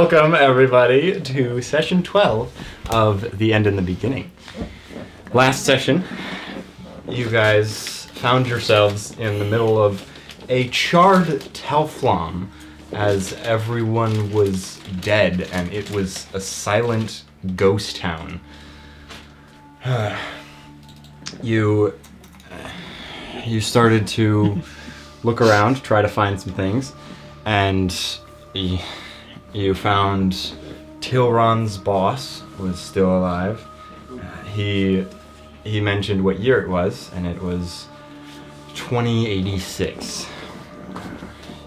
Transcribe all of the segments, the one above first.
Welcome, everybody, to session 12 of The End and the Beginning. Last session, you guys found yourselves in the middle of a charred Telflom as everyone was dead and it was a silent ghost town. You started to look around, try to find some things, and you found Tilron's boss was still alive. He mentioned what year it was, and it was 2086.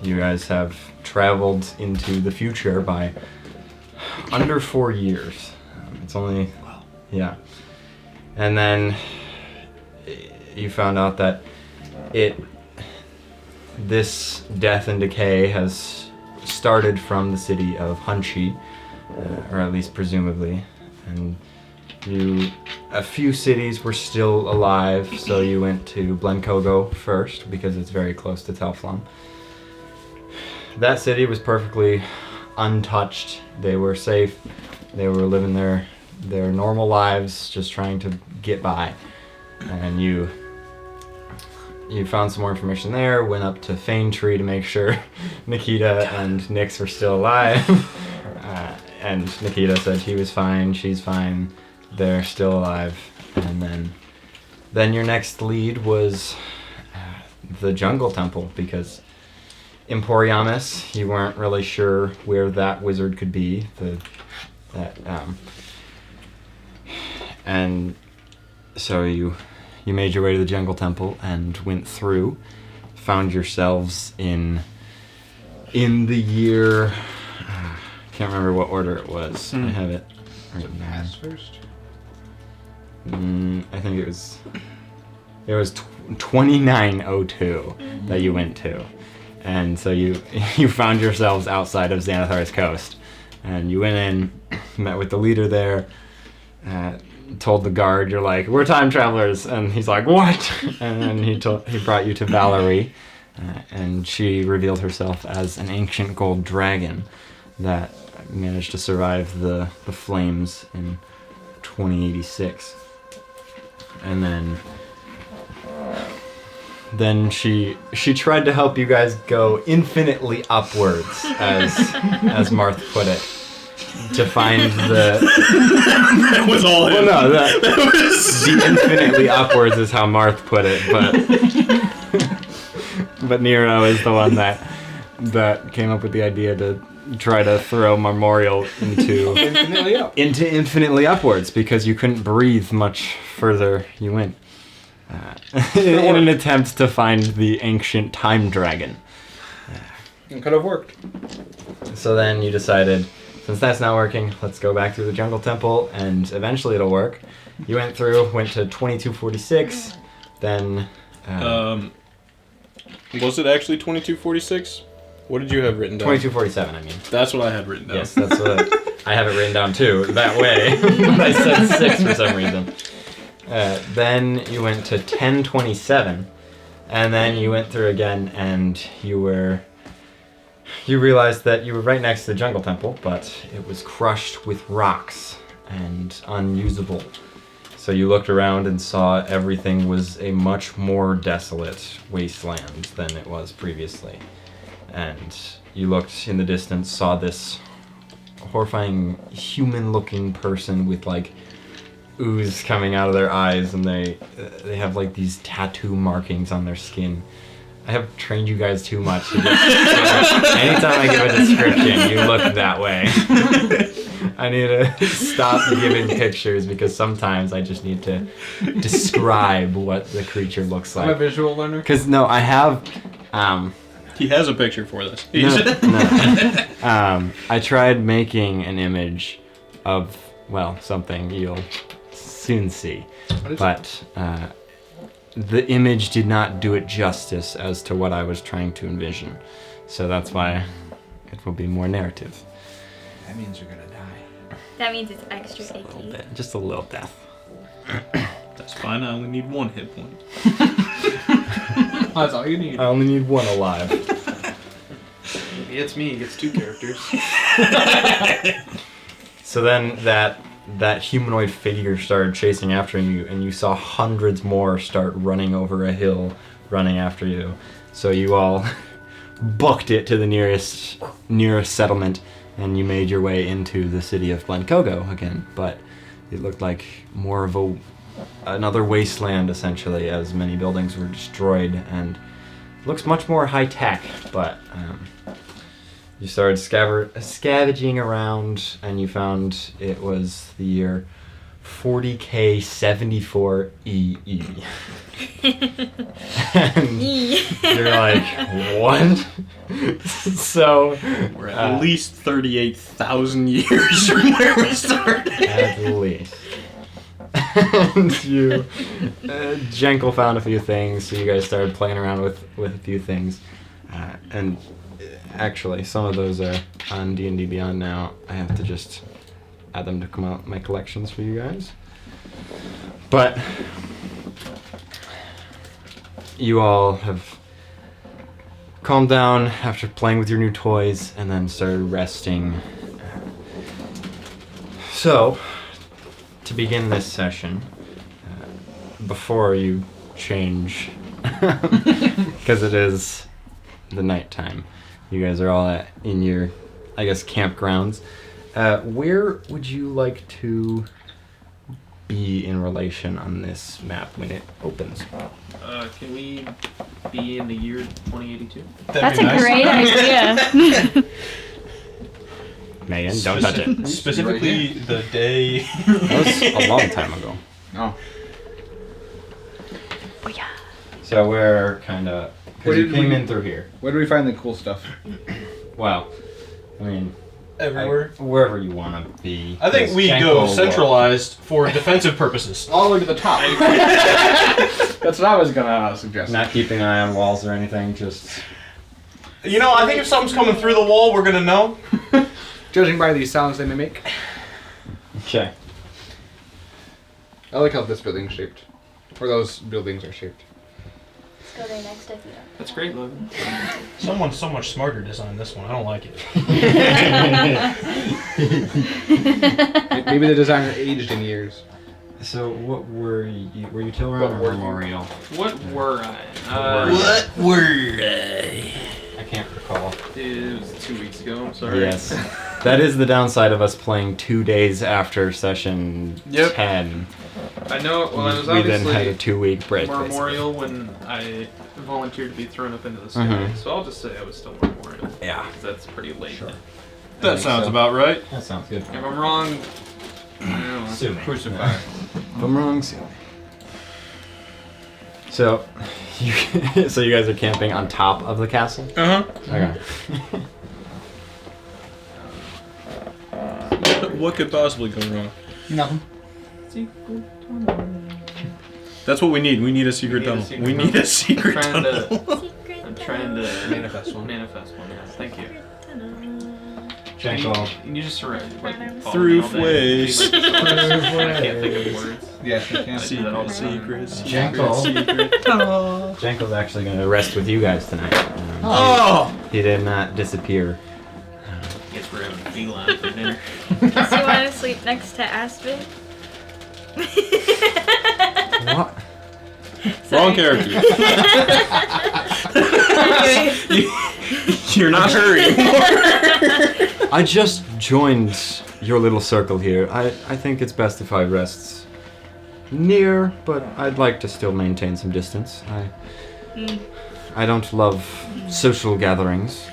You guys have traveled into the future by under 4 years. It's only, yeah. And then you found out that this death and decay has started from the city of Hunchi, or at least presumably, and a few cities were still alive, so you went to Blenkogo first because it's very close to Telflom. That city was perfectly untouched. They were safe. They were living their normal lives, just trying to get by. And you found some more information there, went up to Fane Tree to make sure Nikita and Nyx were still alive. And Nikita said he was fine, she's fine, they're still alive. And then your next lead was the Jungle Temple, because Emporiamus, you weren't really sure where that wizard could be. And so you made your way to the Jungle Temple and went through, found yourselves in the year, can't remember what order it was. I have it written down. First? I think it was 2902 that you went to. And so you found yourselves outside of Xanathar's coast. And you went in, met with the leader there, told the guard, you're like, we're time travelers, and he's like, what? And then he brought you to Valerie, and she revealed herself as an ancient gold dragon that managed to survive the flames in 2086. And then she tried to help you guys go infinitely upwards, as Marth put it. To find the... That was all him. Well, no, the infinitely upwards is how Marth put it, but Nero is the one that came up with the idea to try to throw Memorial into infinitely upwards, because you couldn't breathe much further you went. In an attempt to find the ancient time dragon. It could have worked. So then you decided, since that's not working, let's go back through the Jungle Temple, and eventually it'll work. You went through, went to 2246, then... was it actually 2246? What did you have written down? 2247, I mean. That's what I had written down. Yes, that's what I have it written down too, that way. I said 6 for some reason. Then you went to 1027, and then you went through again, and you realized that you were right next to the Jungle Temple, but it was crushed with rocks and unusable. So you looked around and saw everything was a much more desolate wasteland than it was previously. And you looked in the distance, saw this horrifying human-looking person with like ooze coming out of their eyes, and they have like these tattoo markings on their skin. I have trained you guys too much. So anytime I give a description, you look that way. I need to stop giving pictures, because sometimes I just need to describe what the creature looks like. I'm a visual learner. Because, no, I have... he has a picture for this. No. I tried making an image of, well, something you'll soon see. But... the image did not do it justice as to what I was trying to envision. So that's why it will be more narrative. That means you're gonna die. That means it's extra icky. Just a little death. That's fine, I only need 1 hit point. That's all you need. I only need 1 alive. he hits me, he gets 2 characters. So then that humanoid figure started chasing after you, and you saw hundreds more start running over a hill, running after you. So you all booked it to the nearest settlement, and you made your way into the city of Blancogo again. But it looked like more of another wasteland, essentially, as many buildings were destroyed, and looks much more high tech. But you started scavenging around, and you found it was the year 40K 74 EE. And you're like, what? So We're at least 38,000 years from where we started. at least. And you, Jenkel found a few things, so you guys started playing around with a few things, and actually, some of those are on D&D Beyond now. I have to just add them to come out in my collections for you guys. But you all have calmed down after playing with your new toys and then started resting. So, to begin this session, before you change, because it is the nighttime, you guys are all in your, I guess, campgrounds. Where would you like to be in relation on this map when it opens? Can we be in the year 2082? That's a great idea. Megan, don't touch it. Specifically, the day. That was a long time ago. Oh. So we're kind of, because you came in through here. Where do we find the cool stuff? Well, I mean, Everywhere. wherever you want to be. I think we go centralized for defensive purposes. All the way to the top. That's what I was gonna suggest. Not keeping an eye on walls or anything, just... You know, I think if something's coming through the wall, we're gonna know. Judging by these sounds they may make. Okay. I like how this building's shaped. Or those buildings are shaped. Let's go there next if you don't. That's great, Logan. Someone's so much smarter designed this one. I don't like it. Maybe the designer aged in years. So what were you Tilron What or were you? Memorial? What were I? What were I? I can't recall. It was 2 weeks ago, I'm sorry. Yes. That is the downside of us playing 2 days after session Yep. 10. I know, well, I was We then obviously had a 2-week break. Memorial when I volunteered to be thrown up into the sky, Mhm. so I'll just say I was still Memorial. Yeah. 'Cause that's pretty late. Sure. That sounds about right. That sounds good. If I'm wrong, I don't know. Sue me. Crucify. If I'm wrong, sue me. So, so you guys are camping on top of the castle? Uh Okay. huh. What could possibly go wrong? Nothing. That's what we need. We need a secret We need a tunnel. secret We need a secret Trying to- tunnel. I'm trying to Manifest one. manifest one. Yes, thank you. Jankel. You just like follow Through me all day. ways. I can't think of words. Yes, you can. Secret, Secret, Jankel. secret. Jankel's actually going to rest with you guys tonight. Oh! He did not disappear. Guess we're having a feline for dinner. So you want to sleep next to Aspen? What? Wrong character. You're not her anymore. I just joined your little circle here. I think it's best if I rest near, but I'd like to still maintain some distance. I don't love social gatherings.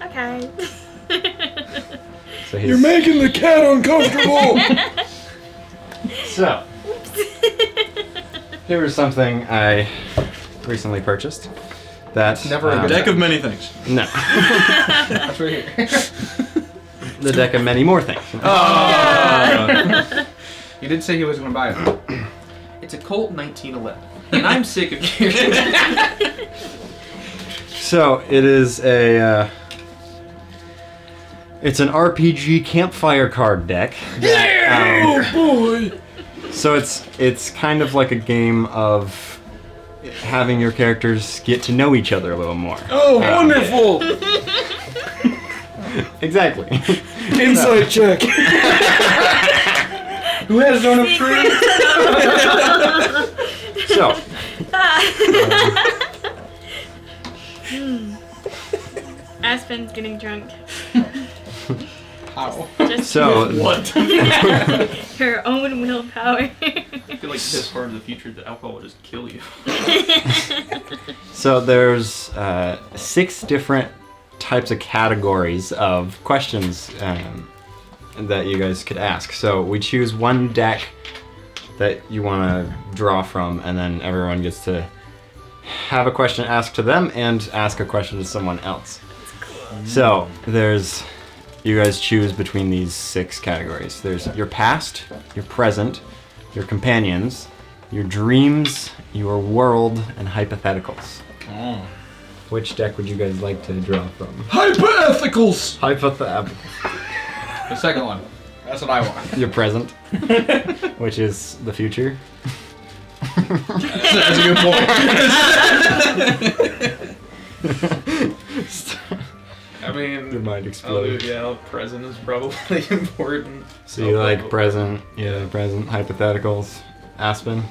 Okay. So he's, You're making the cat uncomfortable. So, here is something I recently purchased. That's Never a good Deck of many things. No. That's right here. The deck of many more things. You did say he was going to buy it. It's a Colt 1911, and I'm sick of hearing So it is a. It's an RPG campfire card deck. Oh boy! So it's kind of like a game of having your characters get to know each other a little more. Oh, wonderful! Exactly. Insight check. Who has zone of truth? So, Aspen's getting drunk. How? Just so What? her own willpower. I feel like this far in the future, the alcohol will just kill you. So there's 6 different types of categories of questions that you guys could ask. So we choose one deck that you want to draw from, and then everyone gets to have a question asked to them and ask a question to someone else. So you guys choose between these 6 categories. There's your past, your present, your companions, your dreams, your world, and hypotheticals. Oh. Which deck would you guys like to draw from? Hypoethicals! Hypothetical. The second one. That's what I want. Your present, which is the future. That's a good point. I mean, Your mind I'll explodes. present is probably important. So you like present, present, hypotheticals. Aspen?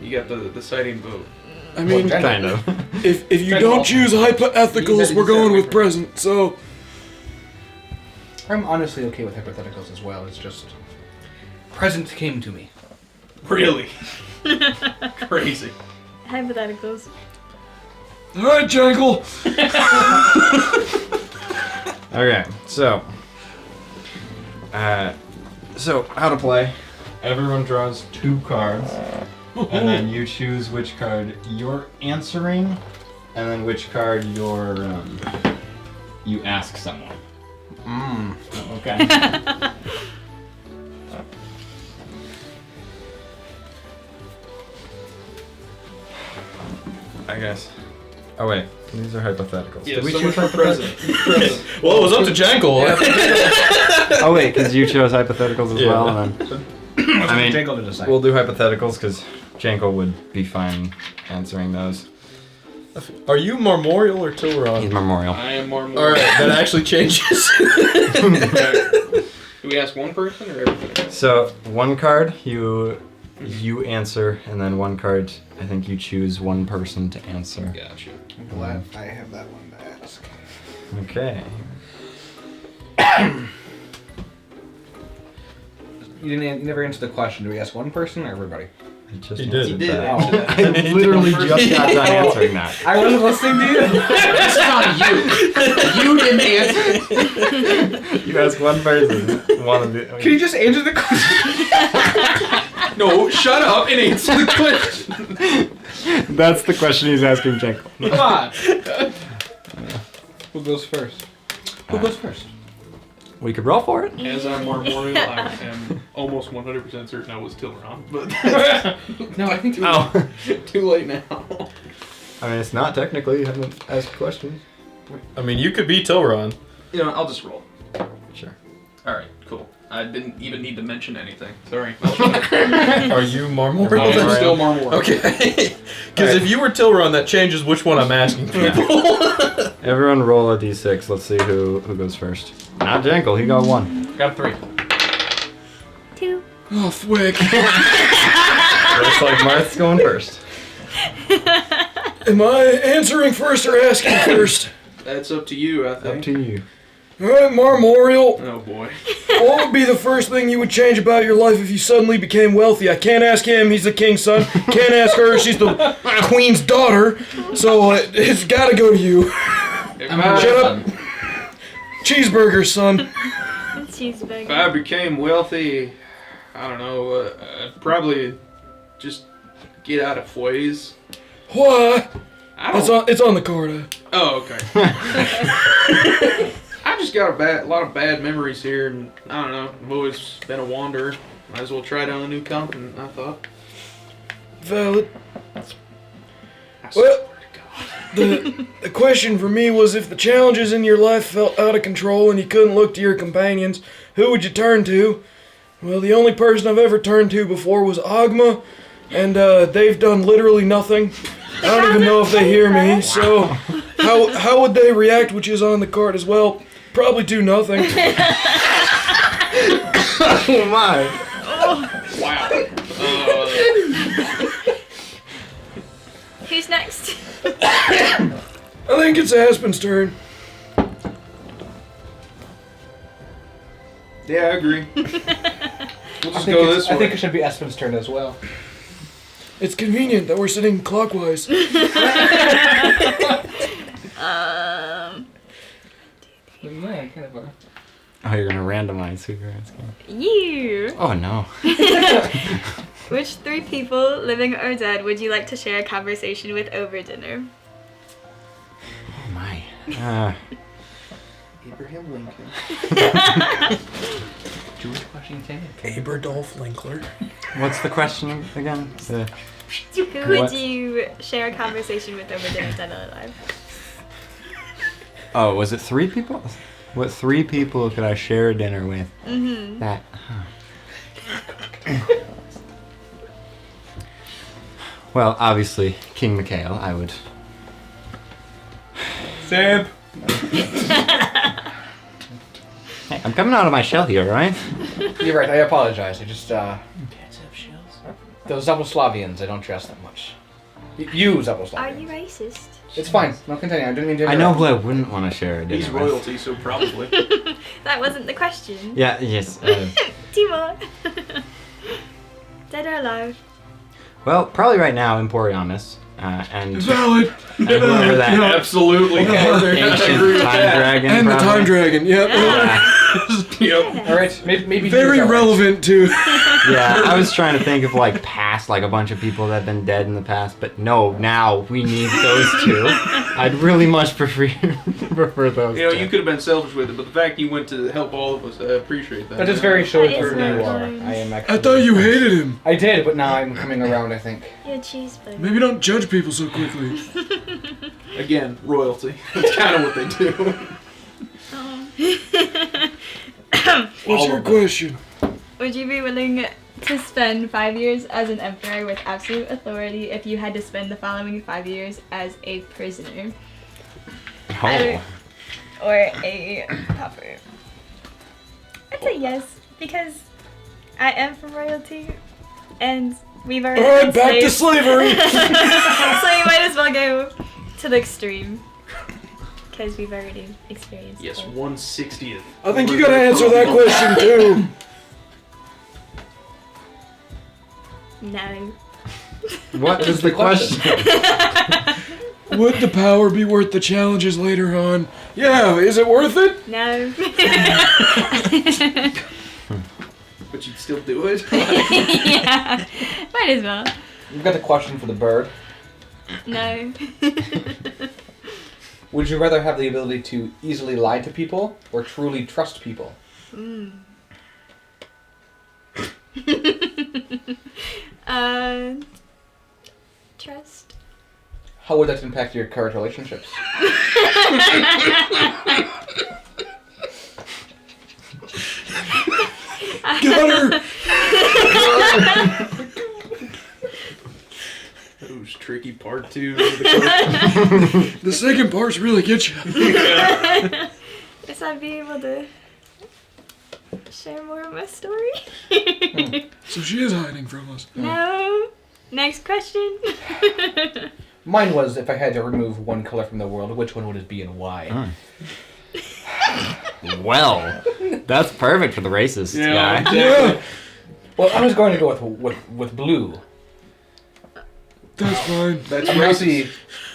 You got the deciding vote. I mean, Kind of. if you don't choose hypoethicals, we're going with present. So I'm honestly okay with hypotheticals as well. It's just present came to me. Really? Crazy. Hypotheticals. all right, Jangle. Okay, so how to play. Everyone draws 2 cards, and then you choose which card you're answering, and then which card you ask someone. Okay. I guess. Oh wait, these are hypotheticals. Yeah, Did we so choose much for hypotheticals? present. Well, it was up to Jangle. Oh wait, because you chose hypotheticals as well, and then I mean, Jangle to decide. we'll do hypotheticals because Janko would be fine answering those. Are you Marmorial or Tilron? He's memorial. I am more. All right, that actually changes. Do we ask one person or everybody? So one card you answer, and then one card I think you choose one person to answer. Gotcha. I'm glad I have that one to ask. Okay. You never answered the question. Do we ask one person or everybody? I just He did. answered He did that. answer that. I literally just got done answering that. I wasn't listening to you. This is on you. You didn't answer. You ask one person. One of the. Can you just answer the question? No, shut up and answer the question. That's the question he's asking Janko. Come on. Who goes first? Who goes first? We could roll for it. As I'm Marmorial, I am almost 100% certain I was Tilron, but No, I think. Oh. too late now. I mean, it's not technically. You haven't asked questions. I mean, you could be Tilron. You know, I'll just roll. Sure. All right, cool. I didn't even need to mention anything. Sorry. Are you Marmorial? Marmorial. I'm still Marmorial. Okay. Because if you were Tilron, that changes which one I'm asking people. Everyone roll a d6. Let's see who goes first. Not Janko. He got 1. Got 3. 2. Oh, Fwick. Looks like Marth's going first. Am I answering first or asking first? That's up to you, I think. Up to you. All right, Marmorial. Oh boy. What would be the first thing you would change about your life if you suddenly became wealthy? I can't ask him, he's the king's son. Can't ask her, she's the queen's daughter. So it's gotta go to you. Shut up. Cheeseburger, son. If Cheeseburger. I became wealthy, I don't know, I'd probably just get out of Fways. What? I don't... It's on the card. Oh, okay. I just got a lot of bad memories here, and I don't know, I've always been a wanderer. Might as well try down a new continent, I thought. Valid. I Well, swear to God. the question for me was if the challenges in your life felt out of control and you couldn't look to your companions, who would you turn to? Well, the only person I've ever turned to before was Ogma, and they've done literally nothing. I don't even know if they hear me, so How would they react, which is on the card as well? Probably do nothing. Oh my! Wow. Who's next? I think it's Aspen's turn. Yeah, I agree. We'll just go this way. I think it should be Espen's turn as well. It's convenient that we're sitting clockwise. Yeah, kind of. Oh, you're gonna randomize who you're asking. You. Oh no. Which 3 people, living or dead, would you like to share a conversation with over dinner? Oh my. Abraham Lincoln. George Washington. Aberdolf Linkler. What's the question again? Who would What? you share a conversation with over dinner, dead or alive? Oh, was it 3 people? What 3 people could I share dinner with? Mm-hmm. That. Well, obviously, King Mikhail, I would. Sam. Hey, I'm coming out of my shell here, right? You're right. I apologize. I just those Zaposlavians, I don't trust that much. You Are Zaposlavians. you racist? It's fine. No, continue. I didn't mean to. I know interrupt. who I wouldn't want to share a dinner He's with. royalty, so probably. That wasn't the question. Yeah, yes. 2 more. Dead or alive? Well, probably right now, Emporiamus. And Valid. and whoever that Absolutely. ancient time dragon. And the probably. time dragon. Yep. Yep. All right. Maybe Very he's all right. relevant too. Yeah, I was trying to think of like past, like a bunch of people that have been dead in the past, but no, now we need those 2. I'd really much prefer those. You know, 2. you could have been selfish with it, but the fact you went to help all of us, I appreciate that. That is very short That is for who you very are. kind. I am actually. I thought you hated him. I did, but now I'm coming around. I think. You're a cheese bug. Maybe don't judge people so quickly. Again, royalty. That's kind of what they do. What's your question? Would you be willing to spend 5 years as an emperor with absolute authority if you had to spend the following 5 years as a prisoner? Oh. Or a pauper? I'd say yes, because I am from royalty, and we've already been Back to slaves. slavery. So you might as well go to the extreme. Because we've already experienced Yes, it. 1/60th. I think you gotta answer that question too. No. What is the question? Would the power be worth the challenges later on? Yeah, is it worth it? No. But you'd still do it? Yeah. Might as well. You've got the question for the bird. No. Would you rather have the ability to easily lie to people or truly trust people? Trust. How would that impact your current relationships? Got her. That was tricky part 2 of the question. The second part's really get you. Guess I'd be able to share more of my story. So she is hiding from us. No. Next question. Mine was, if I had to remove one color from the world, which one would it be and why? Well, that's perfect for the racist Yeah. guy. Yeah, Well, I was going to go with blue. that's fine. That's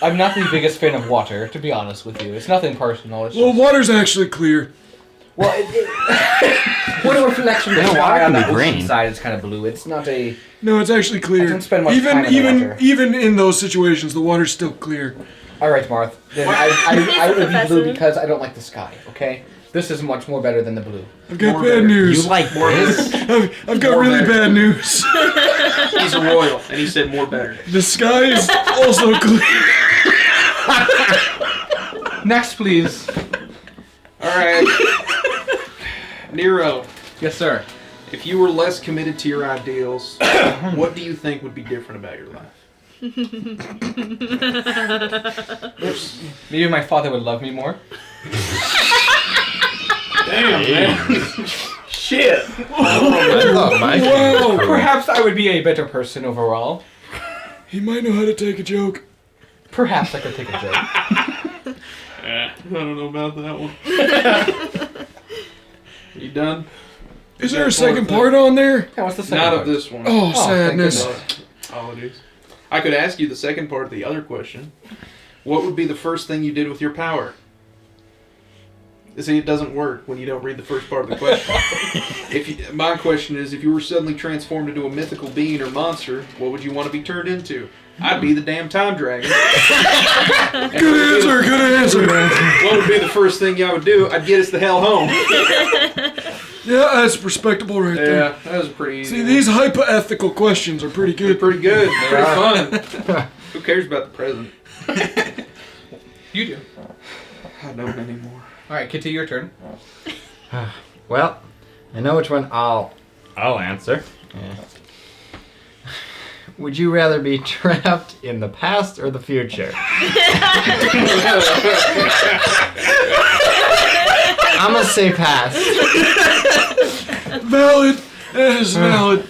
I'm not the biggest fan of water, to be honest with you. It's nothing personal. It's Well, just, water's actually clear. well, when it reflects from the Yeah, water sky on can the be ocean green. side, it's kind of blue. It's not a. No, it's actually clear. I don't spend much even time in the even water. even in those situations, the water's still clear. All right, Marth. Then I would be blue because I don't like the sky. Okay, this is much more better than the blue. I've got More bad better. You news. like this? I've got More really better. bad news. He's a royal, and he said more better. The sky is also clear. Next, please. Alright. Nero, Yes, sir. if you were less committed to your ideals, what do you think would be different about your life? Maybe my father would love me more. Damn, man. Shit. I thought my Whoa. Perhaps I would be a better person overall. He might know how to take a joke. Perhaps I could take a joke. I don't know about that one. You done? Is there a second part on there? Yeah, what's the second Not part? of this one. Oh, thank sadness. goodness. Apologies. I could ask you the second part of the other question. What would be the first thing you did with your power? See, it doesn't work when you don't read the first part of the question. My question is, if you were suddenly transformed into a mythical being or monster, what would you want to be turned into? I'd be the damn time dragon. Good answer. What would be the first thing y'all would do? I'd get us the hell home. Yeah, that's respectable right there. Yeah, that was pretty easy. See, these hypothetical questions are pretty They're good. pretty good. Pretty fun. Who cares about the present? You do. I don't anymore. Alright, Kitty, your turn. Well, I know which one I'll answer. Yeah. Would you rather be trapped in the past or the future? I'm gonna say past. Valid. That is valid.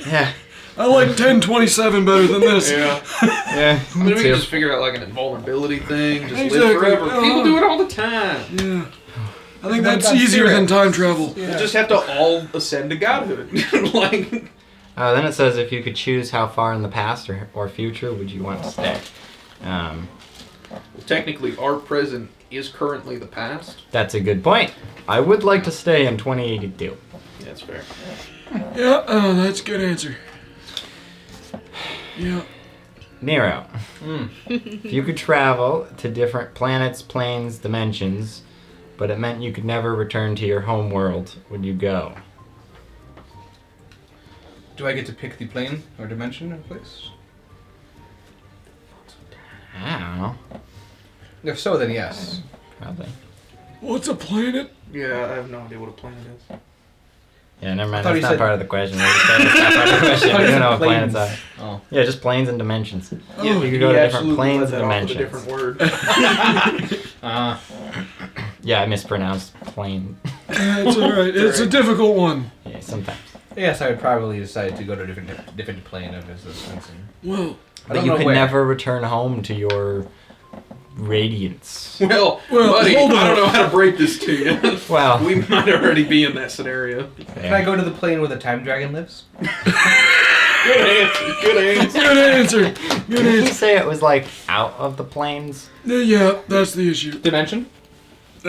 Yeah. I like 1027 better than this. Yeah. Yeah. I mean, we Me can too. just figure out like an invulnerability thing. Just live Exactly. forever. Uh-huh. People do it all the time. Yeah. I think Then that's God easier than spirits. time travel. We just have to all ascend to godhood. Like, Then it says if you could choose how far in the past or future would you want to stay. technically, our present is currently the past. That's a good point. I would like to stay in 2082. That's fair. Yeah, that's a good answer. Yeah. Nero, if you could travel to different planets, planes, dimensions, but it meant you could never return to your home world, would you go? Do I get to pick the plane or dimension or place? I don't know. If so, then yes. Probably. What's a planet? Yeah, I have no idea what a planet is. Yeah, never mind. thought That's you not said- part of the question. That's not part of the question. I thought We you don't know said what planets planes. are. Oh. Yeah, just planes and dimensions. Oh, you could go to different absolutely planes led and that off with dimensions. a different word. Yeah, I mispronounced plane. That's alright. It's a difficult one. Yeah, sometimes. Yes, I would probably decide to go to a different plane of existence. Well, But you could never return home to your radiance. Well, Well, buddy, I hold don't on. know how to break this to you. Well, We might already be in that scenario. Can I go to the plane where the time dragon lives? Good answer. Good answer. good answer. Good did he answer. say it was like out of the planes? Yeah, that's the issue. Dimension? I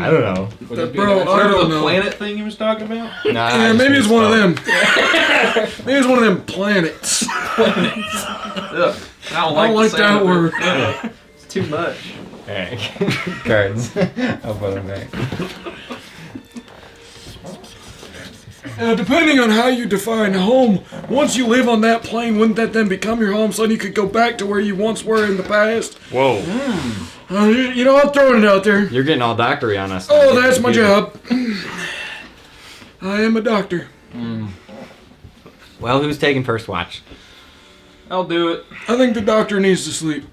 don't know. Would it be Bro, a dimension? I Remember don't the know. planet thing he was talking about? No, Yeah, maybe it's one of them. Maybe it's one of them planets. Ugh, I don't I don't like the sound that of it. word. Ugh, it's too much. Alright. Cards. I'll put them back. Depending on how you define home, once you live on that plane, wouldn't that then become your home? So then you could go back to where you once were in the past? Whoa. You know, I'm throwing it out there. You're getting all doctory on us. Oh, that's my job. I am a doctor. Well, who's taking first watch? I'll do it. I think the doctor needs to sleep.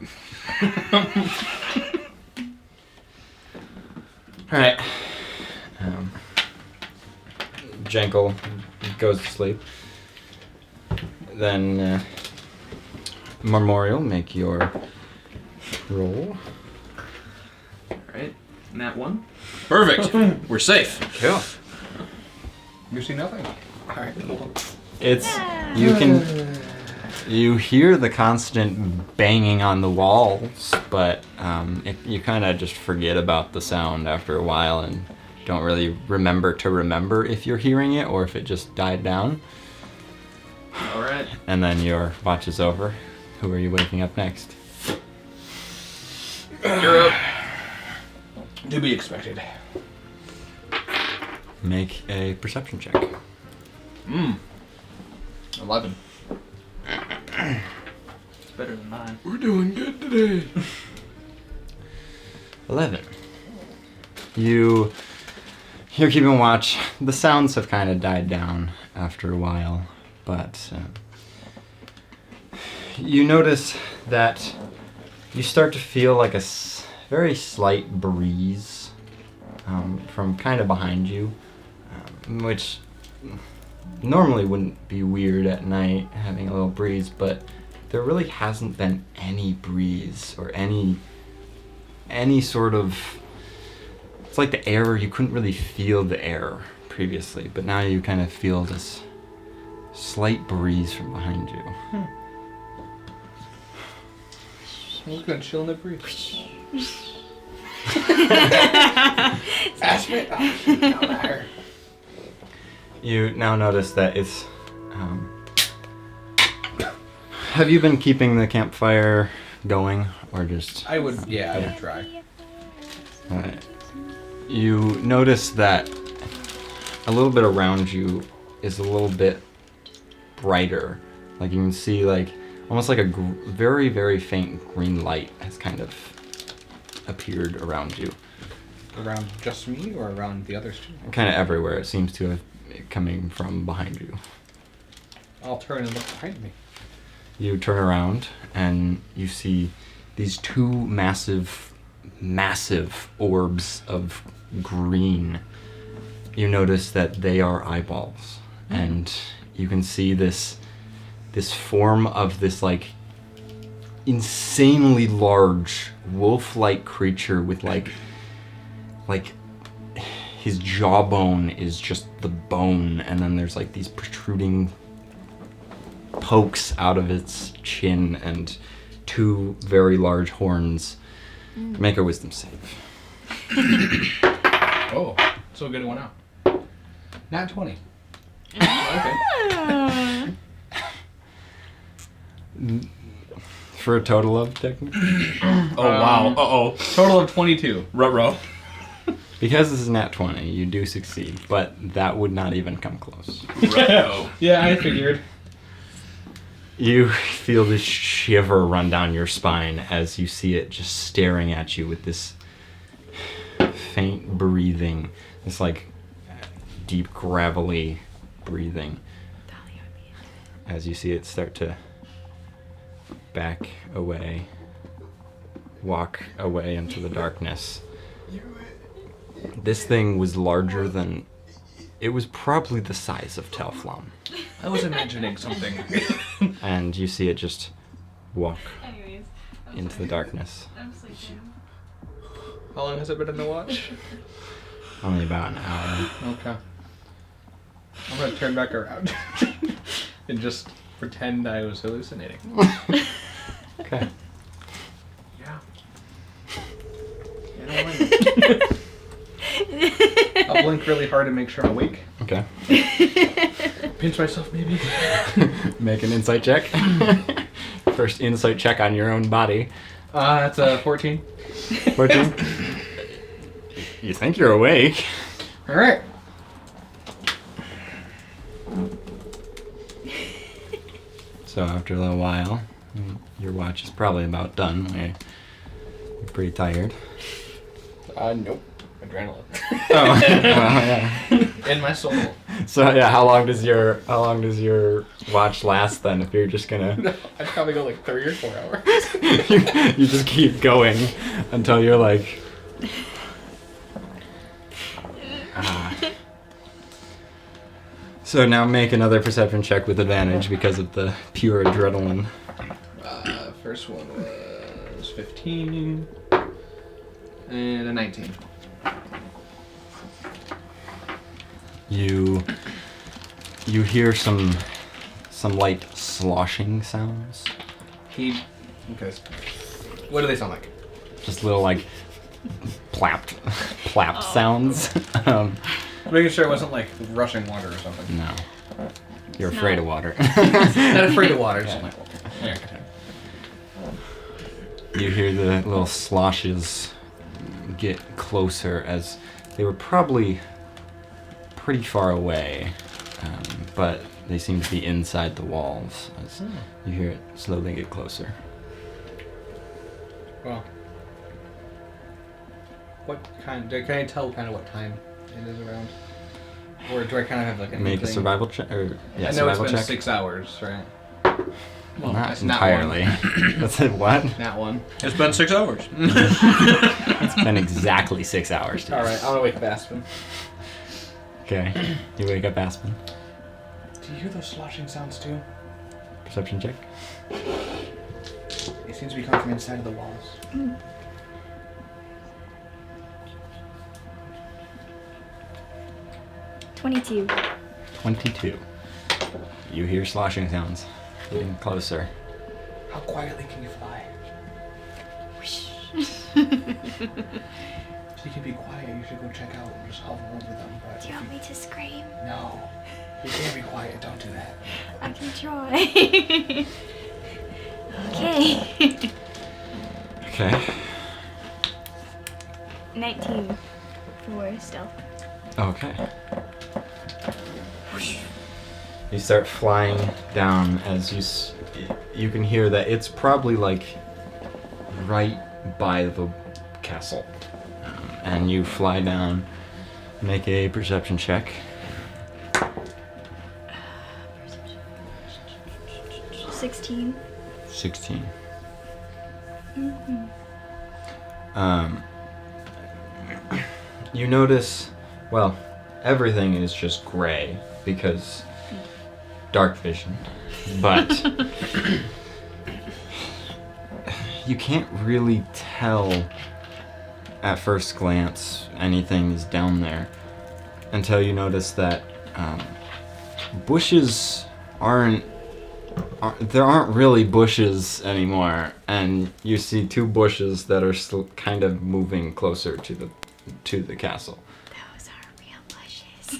Alright. Jenkel goes to sleep. Then, Memorial, make your roll. Alright, and that one. Perfect. We're safe. Cool. You see nothing. Alright, cool. You hear the constant banging on the walls, but you kind of just forget about the sound after a while and don't really remember if you're hearing it or if it just died down. Alright. And then your watch is over. Who are you waking up next? You're up. To be expected. Make a perception check. 11. It's better than mine. We're doing good today. 11. You're keeping watch. The sounds have kind of died down after a while, but You notice that you start to feel like a very slight breeze from kind of behind you, which normally wouldn't be weird at night, having a little breeze, but there really hasn't been any breeze or any sort of... It's like the air, you couldn't really feel the air previously, but now you kind of feel this slight breeze from behind you. I'm just gonna chill in the breeze. You now notice that it's... have you been keeping the campfire going, or just... I would try. Alright. You notice that a little bit around you is a little bit brighter. Like you can see like almost like a very, very faint green light has kind of appeared around you. Around just me or around the others too? Kind of everywhere. It seems to have coming from behind you. I'll turn and look behind me. You turn around and you see these two massive orbs of green. You notice that they are eyeballs, and you can see this form of this like insanely large wolf-like creature with like his jawbone is just the bone, and then there's like these protruding pokes out of its chin and two very large horns. Make a wisdom save. Oh, so good it went out. Not 20. Okay. For a total of technically? Oh, wow. Uh-oh. Total of 22. Ruh-roh. Because this is nat 20, you do succeed, but that would not even come close. Ruh-roh. Yeah, I figured. You feel this shiver run down your spine as you see it just staring at you with this faint breathing, this like deep gravelly breathing. As you see it start to back away, walk away into the darkness. This thing was larger than... It was probably the size of Telflon. I was imagining something. And you see it just walk Anyways, into the darkness. I'm sleeping. How long has it been in the watch? Only about an hour. Okay. I'm gonna turn back around and just pretend I was hallucinating. Okay. Yeah. I'll blink really hard to make sure I'm awake. Okay. Pinch myself, maybe. Make an insight check. First insight check on your own body. That's a 14. 14. You think you're awake. All right. So after a little while, your watch is probably about done. You're pretty tired. Nope. Adrenaline. Oh, well, yeah. In my soul. So yeah, how long does your watch last then? If you're just gonna, I'd probably go like 3 or 4 hours. you just keep going until you're like. So now make another perception check with advantage because of the pure adrenaline. First one was 15 and a 19. You hear some light sloshing sounds. Okay. What do they sound like? Just little like plapped sounds. Making sure it wasn't like rushing water or something. No. You're afraid of water. Not afraid of water. Just like, yeah. You hear the little sloshes get closer as they were probably pretty far away, but they seem to be inside the walls as you hear it slowly get closer. Well, what kind? Can I tell kind of what time it is around? Or do I kind of have like an Make a inkling? survival check, or I know survival it's been check. 6 hours, right? Well, Not that's entirely. That's it, what? That one. It's been 6 hours. It's been exactly 6 hours. Today. All right, I'm gonna wake up Aspen. Okay. You wake up Aspen. Do you hear those sloshing sounds too? Perception check. It seems to be coming from inside of the walls. 22. 22. You hear sloshing sounds. Getting closer. How quietly can you fly? If you can be quiet, you should go check out and just hover over them. But Do you want me to scream? No. You can't be quiet, don't do that. I can try. Okay. Okay. 19 for stealth. Okay. You start flying down as you can hear that it's probably like right by the castle. And you fly down, make a perception check. 16. 16. You notice, well, everything is just gray because dark vision, but you can't really tell at first glance anything is down there until you notice that bushes there aren't really bushes anymore, and you see two bushes that are still kind of moving closer to the castle. Those are real bushes.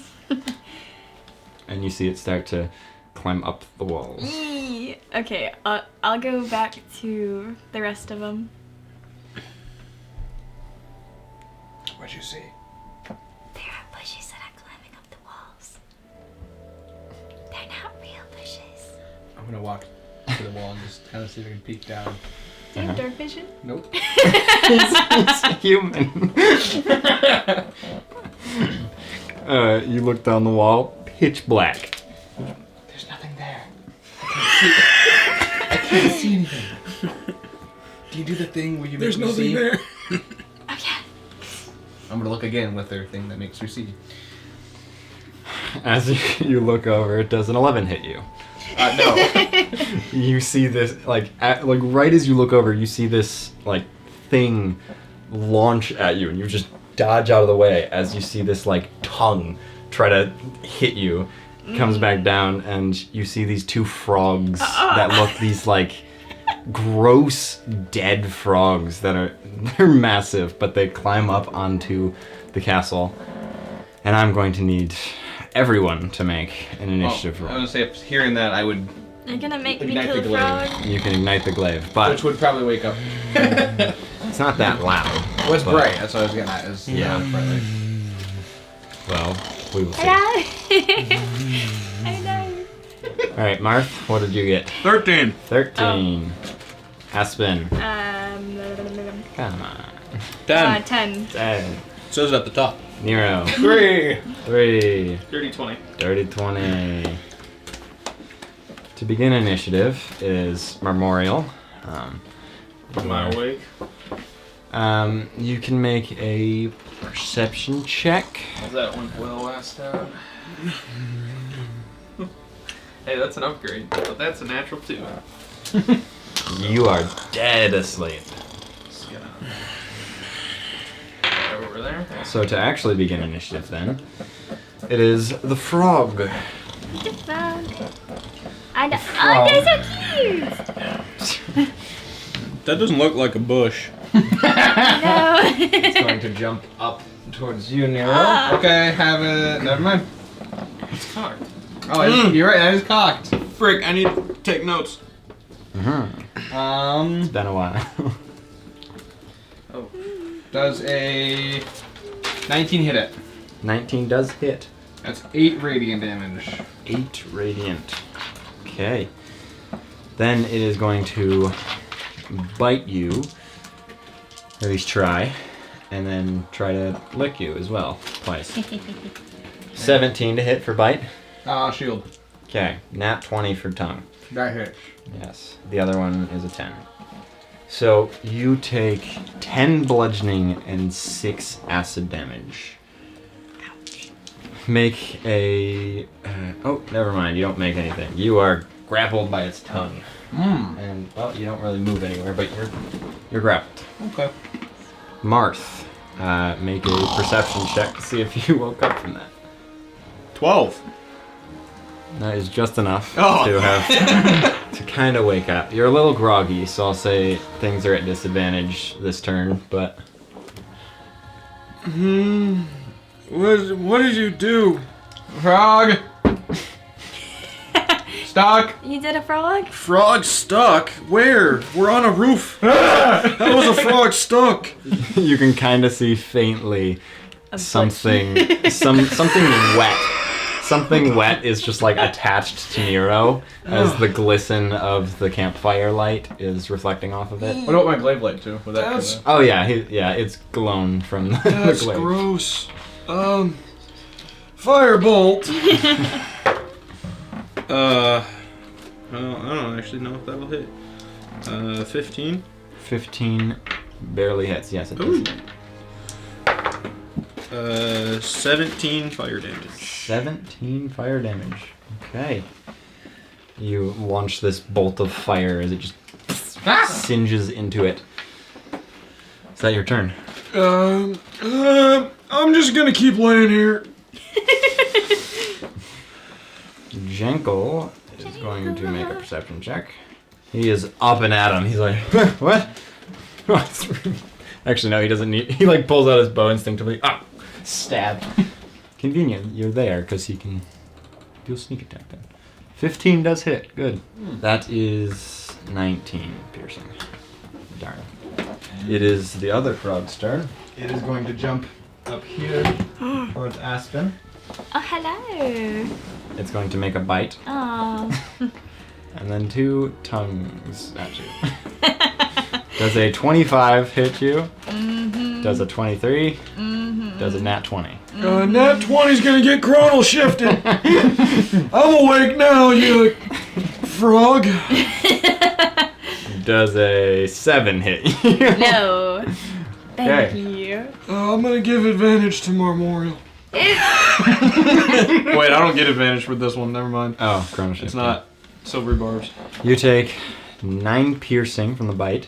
And you see it start to climb up the walls. Eee. Okay, I'll go back to the rest of them. What'd you see? There are bushes that are climbing up the walls. They're not real bushes. I'm gonna walk to the wall and just kind of see if I can peek down. Do you have dark vision? Nope. He's human. You look down the wall, pitch black. There's nothing there. I can't see anything. Do you do the thing where you make me see? there. Oh yeah. I'm gonna look again with their thing that makes me see. As you look over, it does an 11 hit you. No. You see this, like right as you look over, you see this, like, thing launch at you, and you just dodge out of the way as you see this, like, tongue try to hit you. Comes back down, and you see these two frogs that look these, like, gross, dead frogs they're massive, but they climb up onto the castle. And I'm going to need everyone to make an initiative I roll. was gonna say, hearing that, I would, You're gonna make me Ignite kill the a glaive. frog? You can ignite the glaive, but which would probably wake up. it's not that loud. What's but- bright? That's what I was getting at. Is Yeah. friendly. Well, we will see. I know. Alright, Marth, what did you get? 13. 13. Aspen. Come on. 10. 10. 10. Says it at the top. Nero. 3. 3. Dirty 20. Dirty 20. To begin initiative is Memorial. Am I awake? You can make a perception check. That went well last time. Hey, that's an upgrade, but that's a natural 2. You are dead asleep. Just gonna... Right over there. So to actually begin initiative then, it is the frog. The frog. Oh, they're so cute! That doesn't look like a bush. No. It's going to jump up towards you, Nero. Okay, have it. Never mind. It's cocked. Oh, you're right. That is cocked. Frick, I need to take notes. It's been a while. Oh. Does a 19 hit it? 19 does hit. That's 8 radiant damage. 8 radiant. Okay. Then it is going to bite you, or at least try, and then try to lick you as well, twice. 17 to hit for bite. Shield. Okay, nat 20 for tongue. That hits. Yes. The other one is a 10. So you take 10 bludgeoning and 6 acid damage. Ouch. Make a... oh, never mind. You don't make anything. You are grappled by its tongue. And, well, you don't really move anywhere, but you're grappled. Okay. Marth, make a perception check to see if you woke up from that. 12. That is just enough Oh. to have to kind of wake up. You're a little groggy, so I'll say things are at disadvantage this turn, but... What did you do? Frog! Stock! You did a frog? Frog stuck? Where? We're on a roof. How was a frog stuck? You can kind of see faintly something wet. Something wet is just like attached to Nero as the glisten of the campfire light is reflecting off of it. What about my glaive light too? Would that That's- kinda- Oh yeah, it's glown from the That's glaive. gross. Firebolt. Well, I don't actually know if that'll hit. 15. 15 barely hits. Yes, it does. Ooh. 17 fire damage. 17 fire damage. Okay. You launch this bolt of fire as it just singes into it. Is that your turn? I'm just gonna keep laying here. Jenkel is going to make a perception check. He is up and at him. He's like, what? Actually, no, he doesn't need... He like pulls out his bow instinctively. Ah! Stab. Convenient. You're there because he can do a sneak attack then. 15 does hit. Good. That is 19 piercing. Darn. It is the other frog's turn. It is going to jump up here towards Aspen. Oh, hello. It's going to make a bite. Oh. And then 2 tongues at you. Does a 25 hit you? Mm-hmm. Does a 23? Mm-hmm. Does a nat 20? Nat 20's gonna get chronal shifted. I'm awake now, you frog. Does a 7 hit you? No. Thank Okay. you. I'm gonna give advantage to Marmorial. Wait, I don't get advantage with this one. Never mind. Oh, chrono shift. It's not silver barbs. You take 9 piercing from the bite,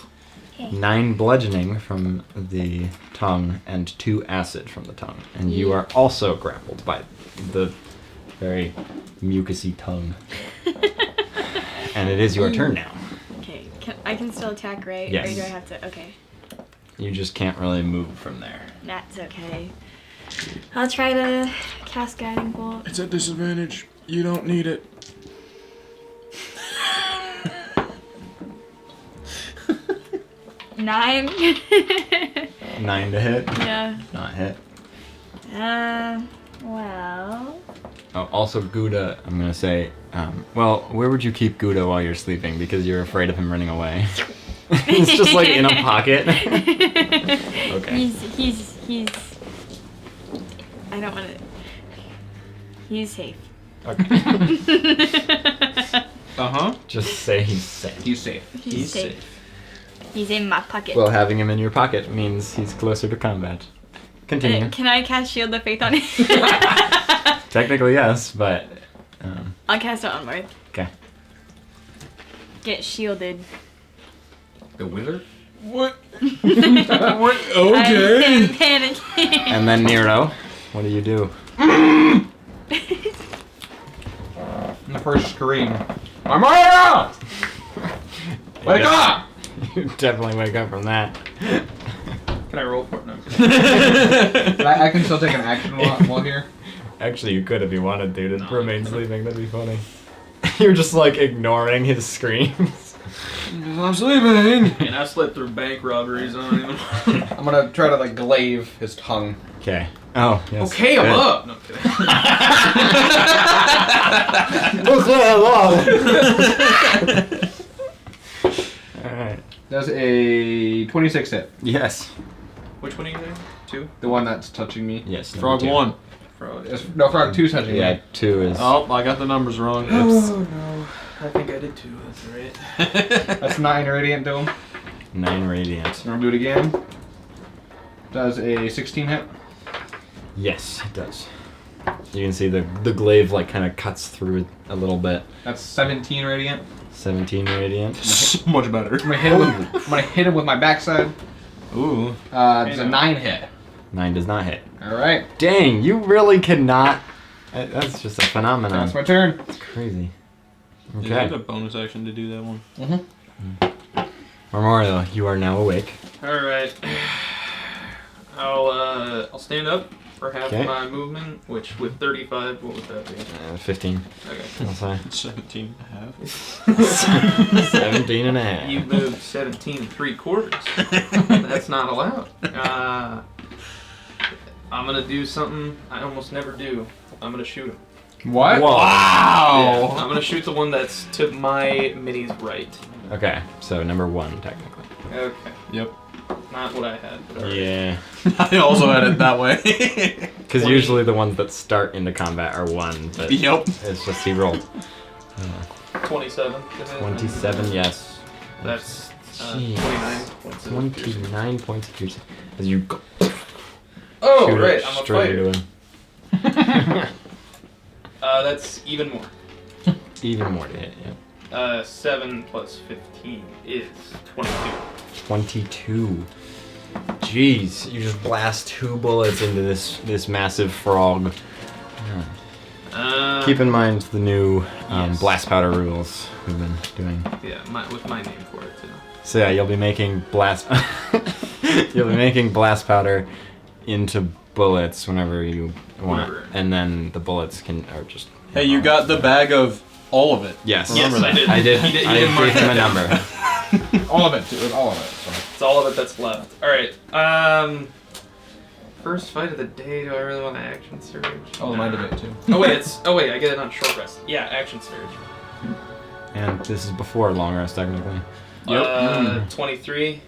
Okay. 9 bludgeoning from the tongue, and 2 acid from the tongue. And you are also grappled by the very mucousy tongue. And it is your turn now. Okay, I can still attack, right? Yes. Or do I have to? Okay. You just can't really move from there. That's okay. I'll try to cast Guiding Bolt. It's at disadvantage. You don't need it. Nine. 9 to hit. Yeah. Not hit. Well. Oh, also Gouda, I'm gonna say, well, where would you keep Gouda while you're sleeping? Because you're afraid of him running away. It's just like in a pocket. Okay. He's. I don't want to. He's safe. Okay. Uh-huh. Just say he's safe. He's safe. He's safe. He's in my pocket. Well, having him in your pocket means he's closer to combat. Continue. Can I cast Shield of Faith on him? Technically, yes, but... I'll cast it on Marth. Okay. Get shielded. The wizard? What? What? Okay. I'm panicking. And then Nero, what do you do? And the first scream. Amara! Wake up! You definitely wake up from that. Can I roll for it? No. But I can still take an action while here. Actually, you could if you wanted to remain sleeping. That'd be funny. You're just like ignoring his screams. I'm sleeping. And I slept through bank robberies on him. I'm gonna try to like glaive his tongue. Okay. Oh, yes. Okay, I'm Good. up. No, I'm kidding. Alright. That's a 26 hit. Yes. Which one are you there? 2? The one that's touching me. Yes. Frog number 2. 1. Frog. No, frog 2's touching Yeah, me. 2 is... Oh, I got the numbers wrong. Oops. Oh no. I think I did too. That's right. That's 9 radiant to him. 9 radiant. And we'll do it again. Does a 16 hit? Yes, it does. You can see the glaive like kind of cuts through it a little bit. That's 17 radiant. 17 radiant. So much better. I'm gonna hit him with my backside. Ooh. It's a 9 hit. 9 does not hit. Alright. Dang, you really cannot. That's just a phenomenon. That's my turn. It's crazy. Is Okay. it a bonus action to do that one? Memorial, you are now awake. All right. I'll stand up for half Okay. my movement, which with 35, what would that be? 15. Okay. I'll say. 17 and a half. 17 and a half. You moved 17 3/4. That's not allowed. I'm gonna do something I almost never do. I'm gonna shoot him. What? Whoa. Yeah, I'm gonna shoot the one that's to my mini's right. Okay, so number 1 technically. Okay. Yep. Not what I had. But all right. Yeah. I also had it that way. Because usually the ones that start into combat are 1, but Yep. it's just he rolled. 27. 27, yes. That's Jeez. 29 points of piercing. 29 points of piercing. As you go Oh, shoot right. it I'm a straight fighter. into him. That's even more. Even more to hit, yeah. 7 plus 15 is 22. 22. Jeez, you just blast 2 bullets into this massive frog. Keep in mind the new Yes. blast powder rules we've been doing. Yeah, with my name for it too. So yeah, you'll be making blast powder into bullets whenever you want, Whenever. and then the bullets are just. Hey, you got the bag of all of it. Yes. Yes, Remember I that. did. I did. He did I mark gave him a that number. All of it, too. All of it. Sorry. It's all of it that's left. Alright, first fight of the day, do I really want to action surge? Oh, mine did it, too. Oh wait, I get it on short rest. Yeah, action surge. And this is before long rest, technically. Yep. 23,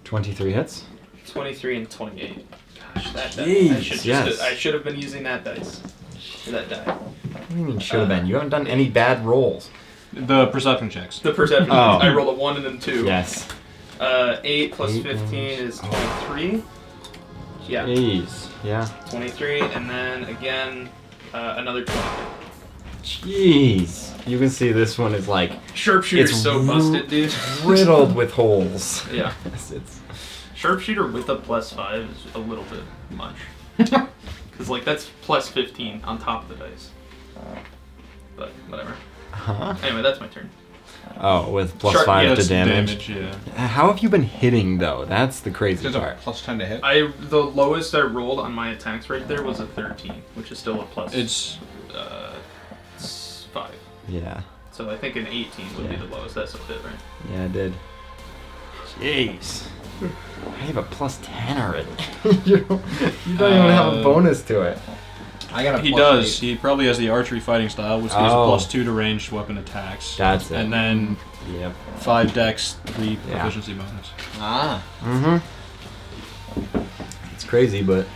23 hits. 23, and 28. Gosh, that Jeez, yes. I should have been using that dice. That die. What do you mean should have been? You haven't done any bad rolls. The perception checks. The perception. Oh. I rolled a 1 and then 2. Yes. 8 plus 8 15 is 23. Yeah, Jeez. Yeah. 23, and then again another 20. Jeez. You can see this one is like Sharpshooter's It's so busted, dude. riddled with holes. Yeah. It's Sharpshooter with a +5 is a little bit much. Because, like, that's plus 15 on top of the dice. But, whatever. huh? Anyway, that's my turn. Oh, with plus Sharp- 5 Yeah, to it's damage. yeah. How have you been hitting though? That's the crazy There's a part. plus 10 to hit. The lowest I rolled on my attacks right there was a 13, which is still a plus It's 5. Yeah. So I think an 18 would be Yeah. the lowest. That's a bit, right? Yeah, I did. Jeez. I have a plus 10 already. you don't even have a bonus to it. I got a he plus does. 8. He probably has the archery fighting style, which gives a Oh. +2 to ranged weapon attacks. That's it. And then Yep. 5 dex, 3 Yeah. proficiency bonus. Ah. Mm-hmm. It's crazy, but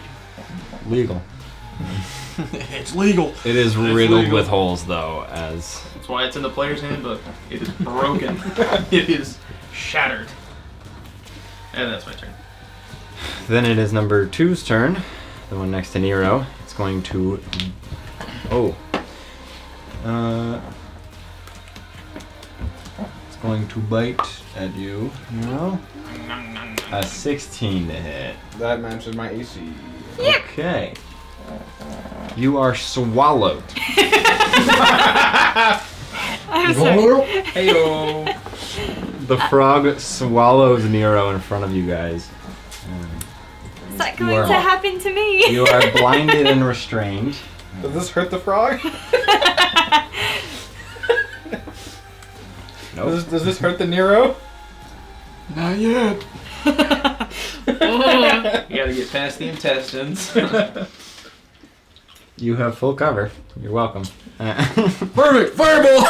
legal. It's legal. It is It's riddled legal. with holes, though, as That's why it's in the player's handbook. It is broken. It is shattered. And that's my turn. then it is number 2's turn. The one next to Nero. It's going to. Oh. It's going to bite at you, Nero. A 16 to hit. That matches my AC. Okay. You are swallowed. I'm sorry. Heyo. The frog swallows Nero in front of you guys. Is that You going are- to happen to me? You are blinded and restrained. Does this hurt the frog? Nope. Does this hurt the Nero? Not yet. You gotta get past the intestines. You have full cover. You're welcome. Perfect. Fireball.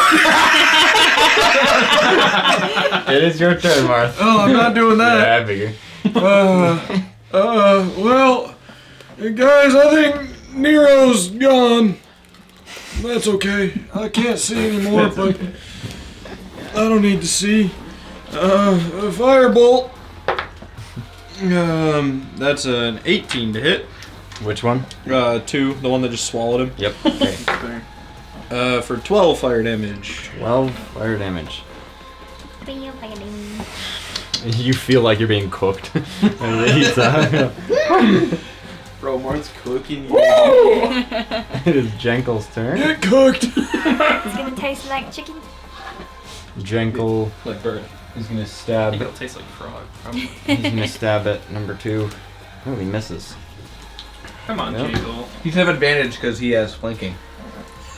It is your turn, Marth. Oh, I'm not doing Yeah, that. I figure. Well, guys, I think Nero's gone. That's okay. I can't see anymore, but I don't need to see. A firebolt. That's an 18 to hit. Which one? 2, the one that just swallowed him. Yep. Okay. For 12 fire damage. 12 fire damage. You feel like you're being cooked. Bro, Mark's cooking you. It is Jenkel's turn. Get cooked! It's gonna taste like chicken. Jenkel Like bird. is gonna I stab. think it'll taste like frog. Probably. He's gonna stab at number 2. Oh, he misses. Come on, Yep. Jingle. He's have advantage because he has flanking.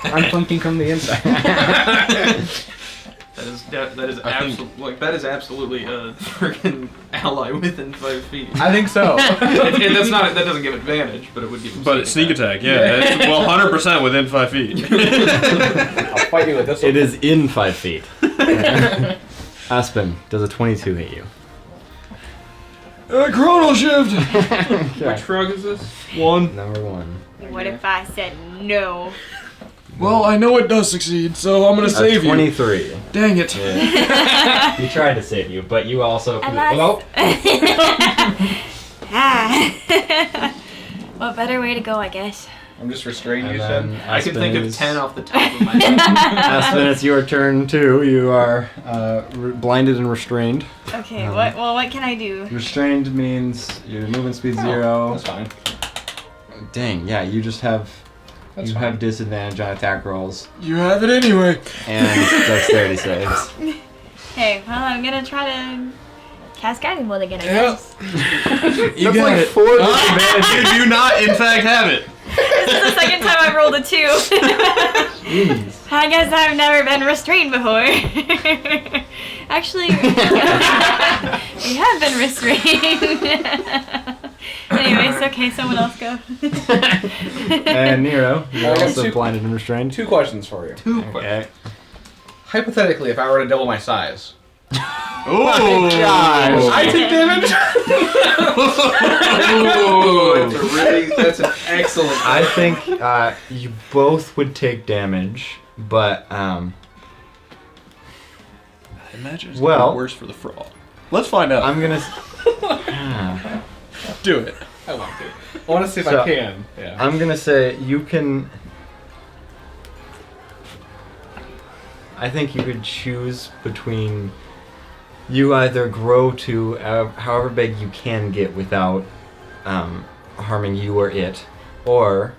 I'm flanking from the inside. That is absolutely a freaking ally within 5 feet. I think so. That doesn't give advantage, but it would give him But it's sneak attack, yeah. It's, well, 100% within 5 feet. I'll fight you with this one. It is in 5 feet. Aspen, does a 22 hit you? Chrono shift! Which frog is this? 1. Number 1. What if I said no? Well, I know it does succeed, so I'm gonna save you. 23. Dang it. Yeah. He tried to save you, but you also. Alas. What better way to go, I guess. I'm just restrained, And you then said? I can think of is- 10 off the top of my head. Aspen, it's your turn too. You are blinded and restrained. Okay, what can I do? Restrained means your movement speed 0. That's fine. Dang, yeah, you just have That's you fine. have disadvantage on attack rolls You have it anyway. and dexterity saves. Hey, well, I'm gonna try to cast guiding bolt again, I Yeah. guess. You got it. 4 disadvantage. You do not, in fact, have it. This is the second time I've rolled a 2. Jeez. I guess I've never been restrained before. Actually, we have been restrained. Anyways, okay, someone else go. And Nero, you're I got also 2 blinded and restrained. 2 questions for you. Okay. Hypothetically, if I were to double my size, Oh gosh. I take damage. That's an excellent. I think you both would take damage, but I imagine it's Well- gonna be worse for the frog. Let's find out. I'm gonna. do it. I want to. I want to see if So- I can. Yeah. I'm gonna say you can. I think you could choose between. You either grow to however big you can get without harming you or it, or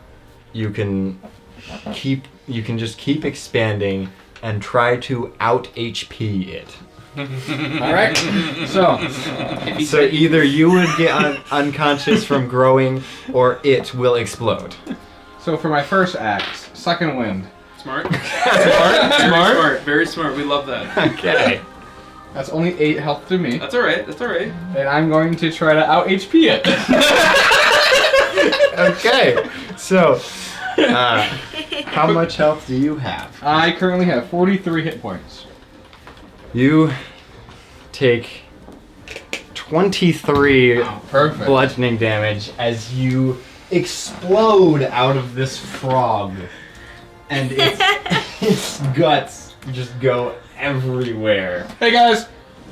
you can keep. You can just keep expanding and try to out HP it. All right. So, So either you would get unconscious from growing, or it will explode. for my first act, second wind. Smart. Smart. Very smart. We love that. Okay. That's only 8 health to me, That's alright. That's alright. and I'm going to try to out HP it. Okay. So, how much health do you have? I currently have 43 hit points. You take 23 Perfect. bludgeoning damage as you explode out of this frog, and its guts just go everywhere. Hey guys,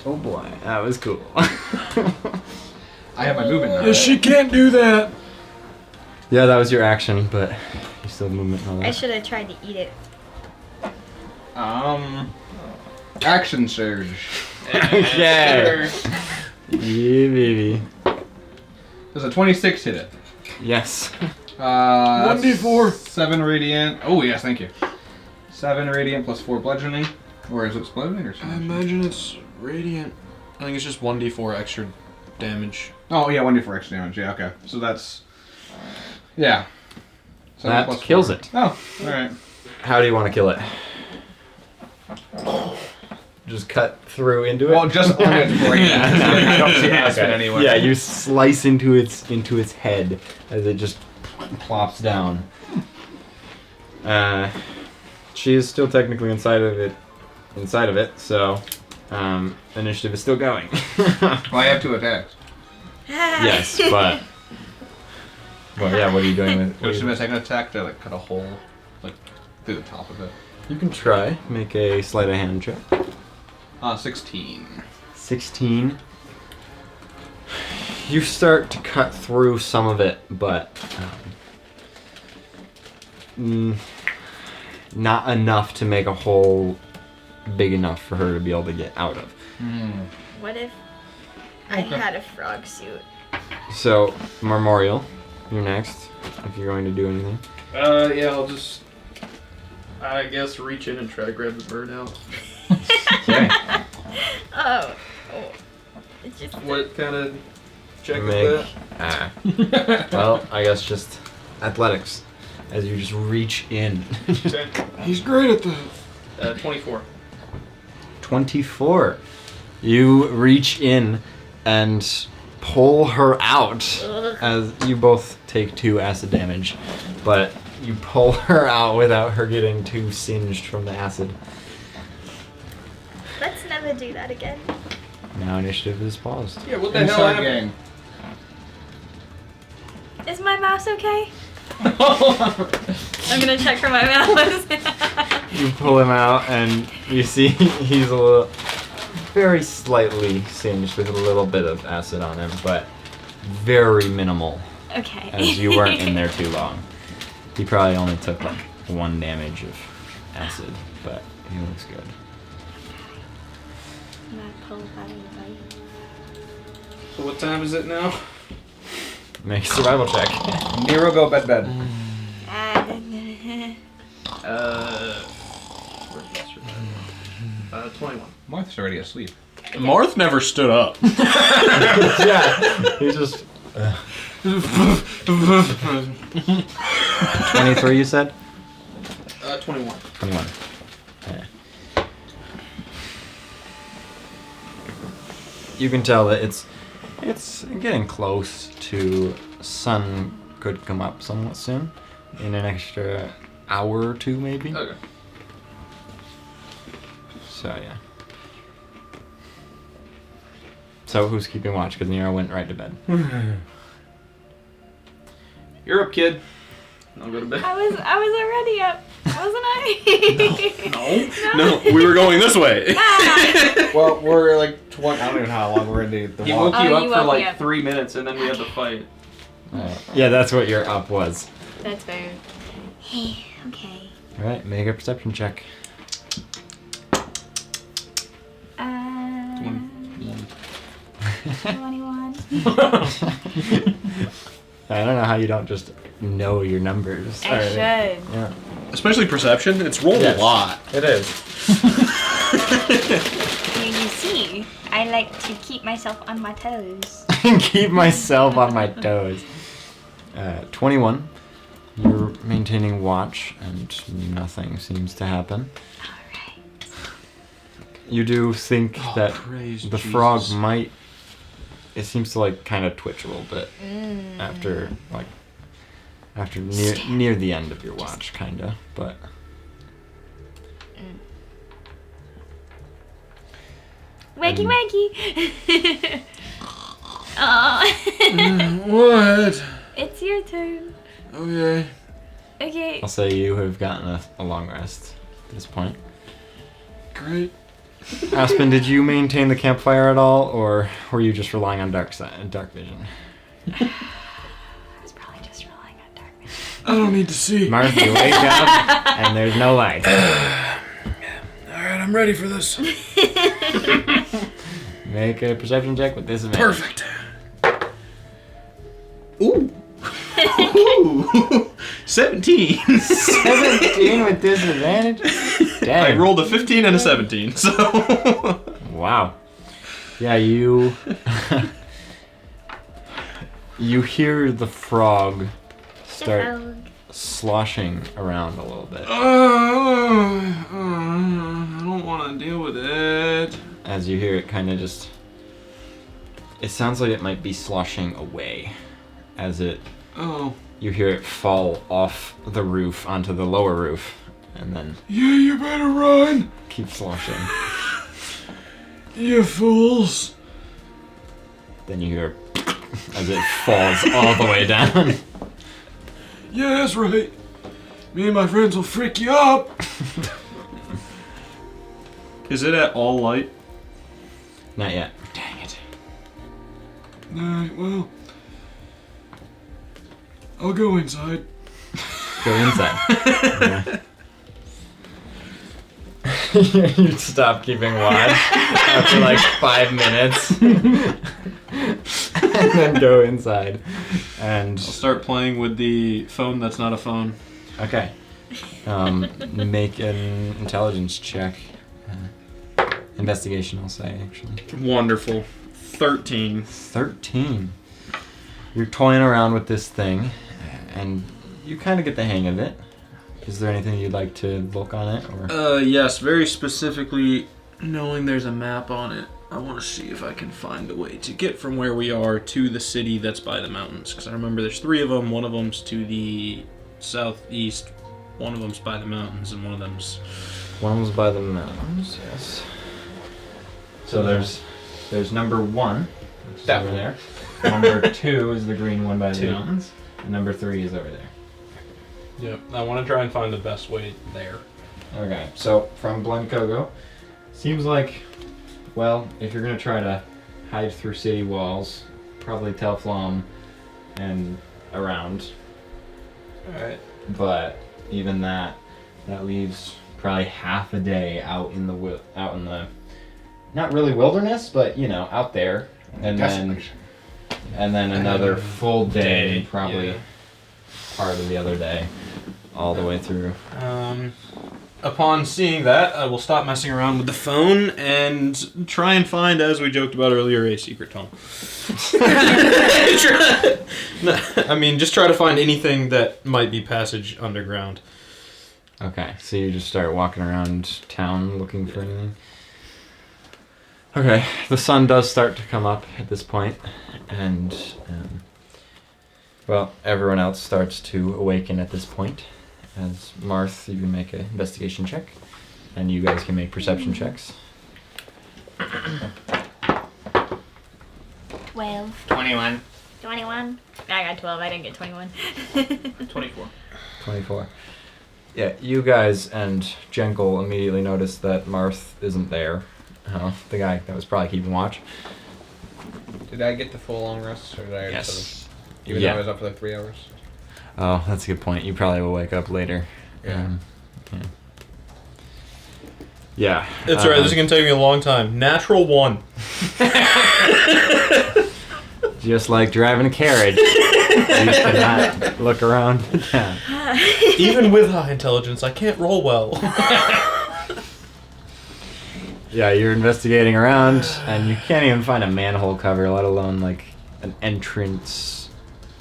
Oh boy, that was cool. I have my movement now. Yeah, she can't do that. Yeah, that was your action, but you still have movement and all I that. should have tried to eat it. Action surge. Okay. Yeah, baby. Does a 26 hit it? Yes. 1d4. 7 radiant. Oh yes, thank you. 7 radiant plus 4 bludgeoning. Or is it bludgeoning or I something? imagine it's radiant. I think it's just 1d4 extra damage. Oh yeah, 1d4 extra damage. Yeah, okay. So that's yeah. 7 That plus kills 4. it. Oh, all right. How do you want to kill it? Just cut through into it. Well, just on its brain. I don't see Aspen Okay. anywhere. Yeah, you slice into its head as it just plops down. She is still technically inside of it, so initiative is still going. Well, I have 2 attacks. Yes, but yeah, what are you doing with? Which is my second attack to like cut a hole, like through the top of it. You can try. Make a sleight of hand check. 16. 16. You start to cut through some of it, but not enough to make a hole big enough for her to be able to get out of. What if I had a frog suit? So, Memorial, you're next, if you're going to do anything. Yeah, I'll just, I guess, reach in and try to grab the bird out. Okay. Oh. It's just. What kind of check Make, is that? well, I guess just athletics, as you just reach in. Okay. He's great at that. 24. 24. You reach in and pull her out as you both take 2 acid damage, but you pull her out without her getting too singed from the acid. Let's never do that again. Now initiative is paused. Yeah, what the hell happened? game. Is my mouse okay? I'm gonna check for my mouse. You pull him out and you see he's a little, very slightly singed with a little bit of acid on him, but very minimal, Okay. as you weren't in there too long. He probably only took like 1 damage of acid, but he looks good. I'm gonna pull that away. So what time is it now? Make a survival check. Nero, go bed. Where's my survival? 21. Martha's already asleep. Marth never stood up. Yeah, he just. 23, you said? 21. 21. Okay. You can tell that it's getting close to sun could come up somewhat soon, in an extra hour or 2 maybe. Okay. So yeah. So who's keeping watch? Because Nero went right to bed. You're up, kid. I'll go to bed. I was already up, wasn't I? No, we were going this way. Ah. Well, we're like 20. I don't even know how long we're into the He walk. woke you Oh, up you for woke me like up. 3 minutes and then we had to fight. Yeah, that's what your up was. That's fair. Hey, okay. All right, make a perception check. 21. I don't know how you don't just know your numbers. I already. should. Yeah, Especially perception. It's rolled Yes. a lot. it is. You see, I like to keep myself on my toes. Keep myself on my toes. 21. You're maintaining watch, and nothing seems to happen. Alright. You do think that praise the frog might. It seems to like kind of twitch a little bit after near the end of your watch, kinda, but. Wakey, wakey. Aw. What? It's your turn. Okay. Okay. I'll say you have gotten a long rest at this point. Great. Aspen, did you maintain the campfire at all, or were you just relying on dark vision? I was probably just relying on dark vision. I don't need to see. Marth, you wake up and there's no light. Alright, I'm ready for this. Make a perception check with disadvantage. Perfect. Ooh. Ooh. 17. 17 with disadvantage? I Dang. rolled a 15 and a 17, so. Wow. Yeah, you. You hear the frog start sloshing around a little bit I don't want to deal with it. as you hear it kind of just. It sounds like it might be sloshing away as it. Oh. You hear it fall off the roof onto the lower roof and then Yeah, you better run, keep sloshing. you fools. Then you hear as it falls all the way down. Yeah, that's right. Me and my friends will freak you up. Is it at all light? Not yet. Dang it. Alright, well. I'll go inside. Go inside. You stop keeping watch after like 5 minutes. And then go inside. And I'll start playing with the phone that's not a phone. okay. Make an intelligence check. Investigation, I'll say, actually. Wonderful. 13. 13. You're toying around with this thing, and you kind of get the hang of it. Is there anything you'd like to look on it, or? Yes, very specifically, knowing there's a map on it, I want to see if I can find a way to get from where we are to the city that's by the mountains. Because I remember there's 3 of them. One of them's to the southeast, one of them's by the mountains, and one of them's... One was by the mountains, yes. So there's number 1, which is That over one. there. Number 2 is the green one by the 2. mountains, and number 3 is over there. Yep. I want to try and find the best way there. Okay, so from Blancogo, seems like, well, if you're gonna try to hide through city walls, probably Telflom and around. Alright. But even that leaves probably half a day out in the not really wilderness, but you know, out there, and then another full day, probably yeah. part of the other day, all the way through. Upon seeing that, I will stop messing around with the phone and try and find, as we joked about earlier, a secret tunnel. I mean, just try to find anything that might be passage underground. Okay, so you just start walking around town looking for anything. Okay, the sun does start to come up at this point, and well, everyone else starts to awaken at this point. As Marth, you can make an investigation check, and you guys can make perception checks. 12. 21. 21. I got 12. I didn't get 21. 24. 24. Yeah, you guys and Jenkel immediately notice that Marth isn't there. The guy that was probably keeping watch. Did I get the full long rest, or did I? Yes. Even Yeah. though I was up for like 3 hours. Oh, that's a good point. You probably will wake up later. Yeah. Yeah. It's alright, this is going to take me a long time. Natural 1. Just like driving a carriage. You cannot look around the town. Even with high intelligence, I can't roll well. Yeah, you're investigating around, and you can't even find a manhole cover, let alone like an entrance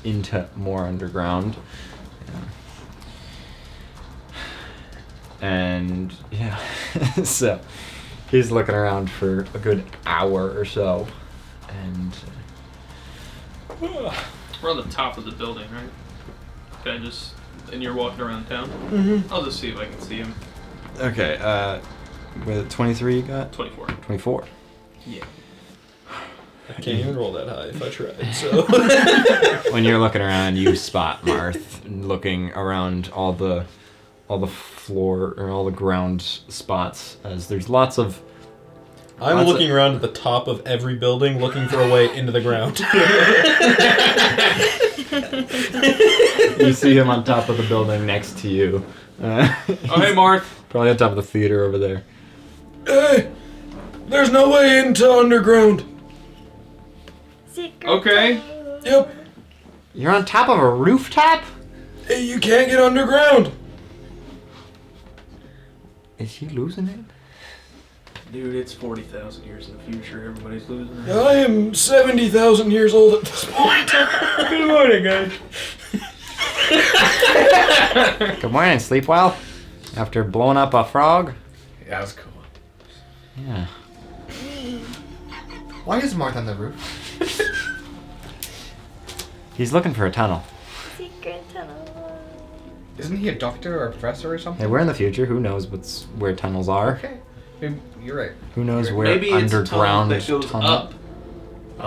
into more underground. And yeah, so he's looking around for a good hour or so, and We're on the top of the building, right? Can I just... And you're walking around town? Mm-hmm. I'll just see if I can see him. okay. With 23 you got? 24. 24. Yeah. I can't even roll that high if I tried, so... When you're looking around, you spot Marth looking around all the floor or all the ground spots, as there's lots of. I'm looking around at the top of every building, looking for a way into the ground. You see him on top of the building next to you. Oh, hey, Marth. Probably on top of the theater over there. Hey, there's no way into underground. Secret. Okay. Yep, You're on top of a rooftop? hey, you can't get underground. Is he losing it? Dude, it's 40,000 years in the future. Everybody's losing it. I am 70,000 years old at this point. Good morning, guys. Good morning, sleep well? After blowing up a frog? Yeah, that was cool. Yeah. Why is Marth on the roof? He's looking for a tunnel. Secret tunnel. Isn't he a doctor or a professor or something? Hey, we're in the future. Who knows where tunnels are? Okay. Maybe you're right. Who knows where Maybe it's a tunnel underground that goes tunnel? up.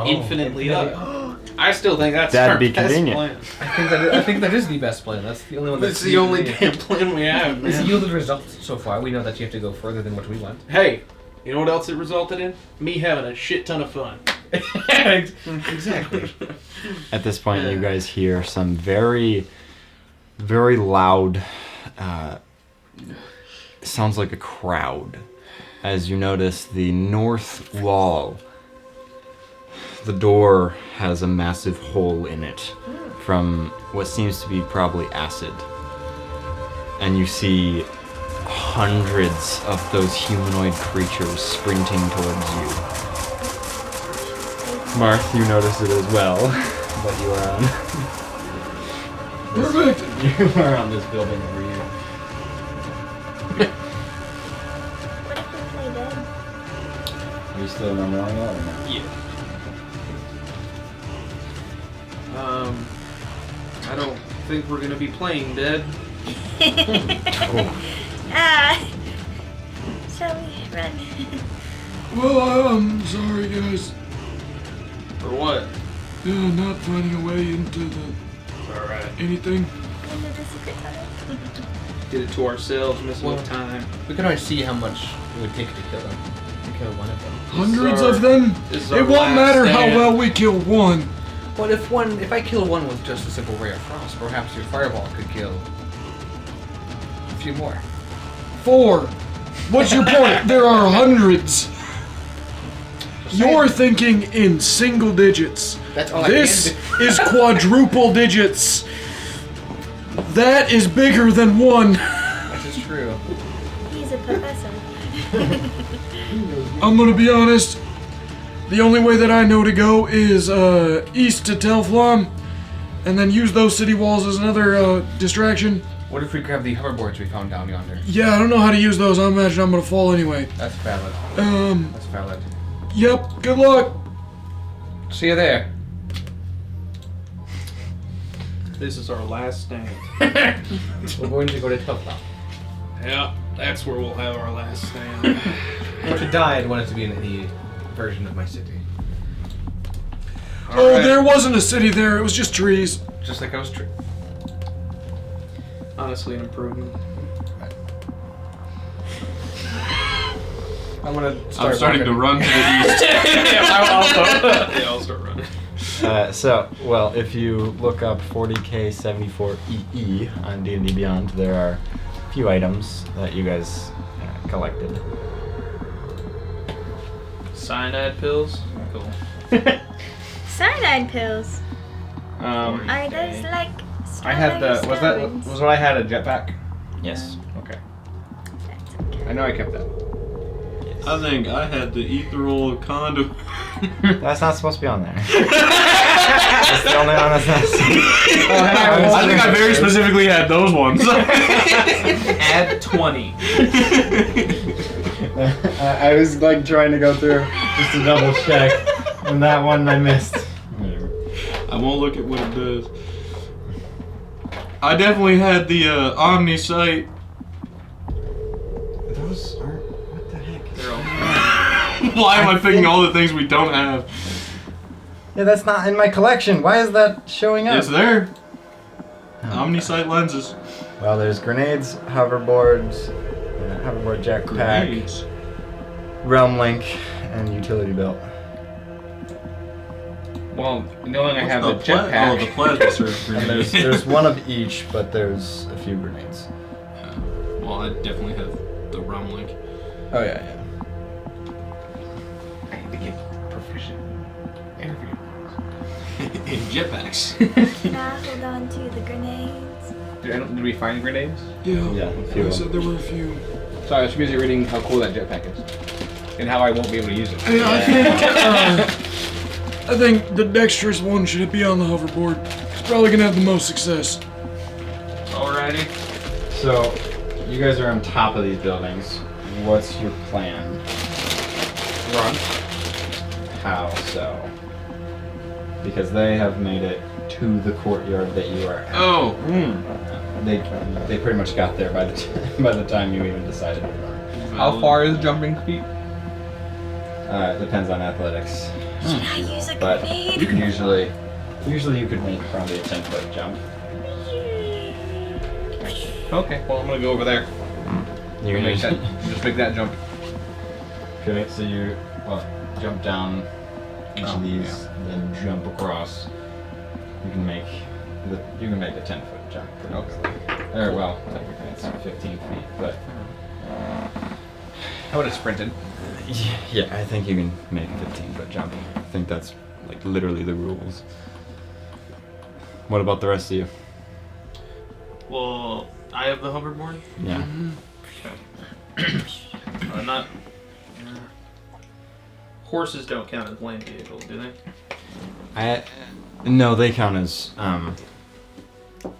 Infinitely up. I still think that's That'd our be best convenient. plan. I think that is the best plan. That's the only one. That's the only damn plan we have, It's man. yielded results so far. We know that you have to go further than what we want. Hey, you know what else it resulted in? Me having a shit ton of fun. Exactly. At this point, you guys hear some very, very loud. Sounds like a crowd. As you notice, the north wall. The door has a massive hole in it from what seems to be probably acid. And you see hundreds of those humanoid creatures sprinting towards you. Marth, you notice it as well, but you are on. Perfect. You are on this building over here. What if we play dead? Are you still remembering that or no? I don't think we're gonna be playing dead. Ah. Shall we run? Well, I'm sorry, guys. For what? Yeah, not finding a way into the Alright. anything. Into the secret tunnel? Did it to ourselves, missing Well- with time. We can always see how much it would take to kill them. To kill one of them. Hundreds our- of them. this is our It won't last matter how stand. well we kill one. Well, if I kill one with just a simple ray of frost, perhaps your fireball could kill a few more. 4. What's your point? There are hundreds. You're thinking in single digits. That's all This I can is quadruple digits. That is bigger than one. do. That is true. He's a professor. I'm gonna be honest. The only way that I know to go is east to Telflom, and then use those city walls as another distraction. What if we grab the hoverboards we found down yonder? Yeah, I don't know how to use those. I imagine I'm gonna fall anyway. That's valid. That's valid. Yep. Good luck. See you there. This is our last stand. We're going to go to Tufla. Yeah, that's where we'll have our last stand. To die, I'd want it to be in the version of my city. Oh, there wasn't a city there. It was just trees. Just like I was Honestly, an improvement. I'm gonna start I'm starting to walking. run to the east. Yeah, I'll start running. Well, if you look up 40K74EE on D&D Beyond, there are a few items that you guys collected. Cyanide pills? Cool. Cyanide pills. Are those like I had the. Was that stones? was what I had a jetpack? Yes. Okay. That's okay. I know I kept that. I think I had the ethereal condom. That's not supposed to be on there. That's the only one that's not. I think I very specifically had those ones. Add 20. I was like trying to go through just to double check, and that one I missed. I won't look at what it does. I definitely had the Omni sight. Those aren't. What the heck? Why am I picking all the things we don't have? Yeah, that's not in my collection. Why is that showing up? It's there. Omni sight lenses. Well, there's grenades, hoverboards, hoverboard jetpack, Grenades. realm link, and utility belt. Well, knowing I have the What's the jetpack. Oh, the plasma surge And grenade. there's one of each, but there's a few grenades. Well, I definitely have the rum link. Oh yeah, yeah. I need to get proficient. Everything. In jetpacks. Now hold on to the grenades. Did we find grenades? Yeah. Yeah, a few I of said them. there were a few. Sorry, I was busy reading how cool that jetpack is. And how I won't be able to use it. Hey, I think the dexterous one should be on the hoverboard. It's probably gonna have the most success. Alrighty. So, you guys are on top of these buildings. What's your plan? Run. How so? Because they have made it to the courtyard that you are at. Oh. They pretty much got there by the by the time you even decided to run. How far is jumping feet? It depends on athletics, Should I use a but grenade? usually Usually you could make probably a 10-foot jump. Okay, well I'm gonna go over there. You're Make that, gonna just make that jump. okay, so you jump down each Oh, of these, then jump across. You can make a 10-foot jump pretty easily. Or well, technically it's 15 feet, but I would have sprinted. yeah, I think you can make a 15-foot jump. I think that's like literally the rules. What about the rest of you? Well, I have the hoverboard. Yeah. Not. Horses don't count as land vehicles, do they? No, they count as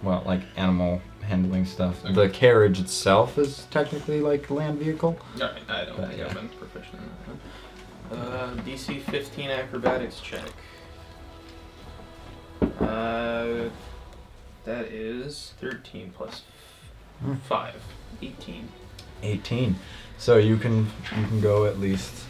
like animal handling stuff. The carriage itself is technically like a land vehicle. Alright, I don't think I've been proficient in that. DC 15 acrobatics check. That is 13 plus 5. 18. 18. So you can go at least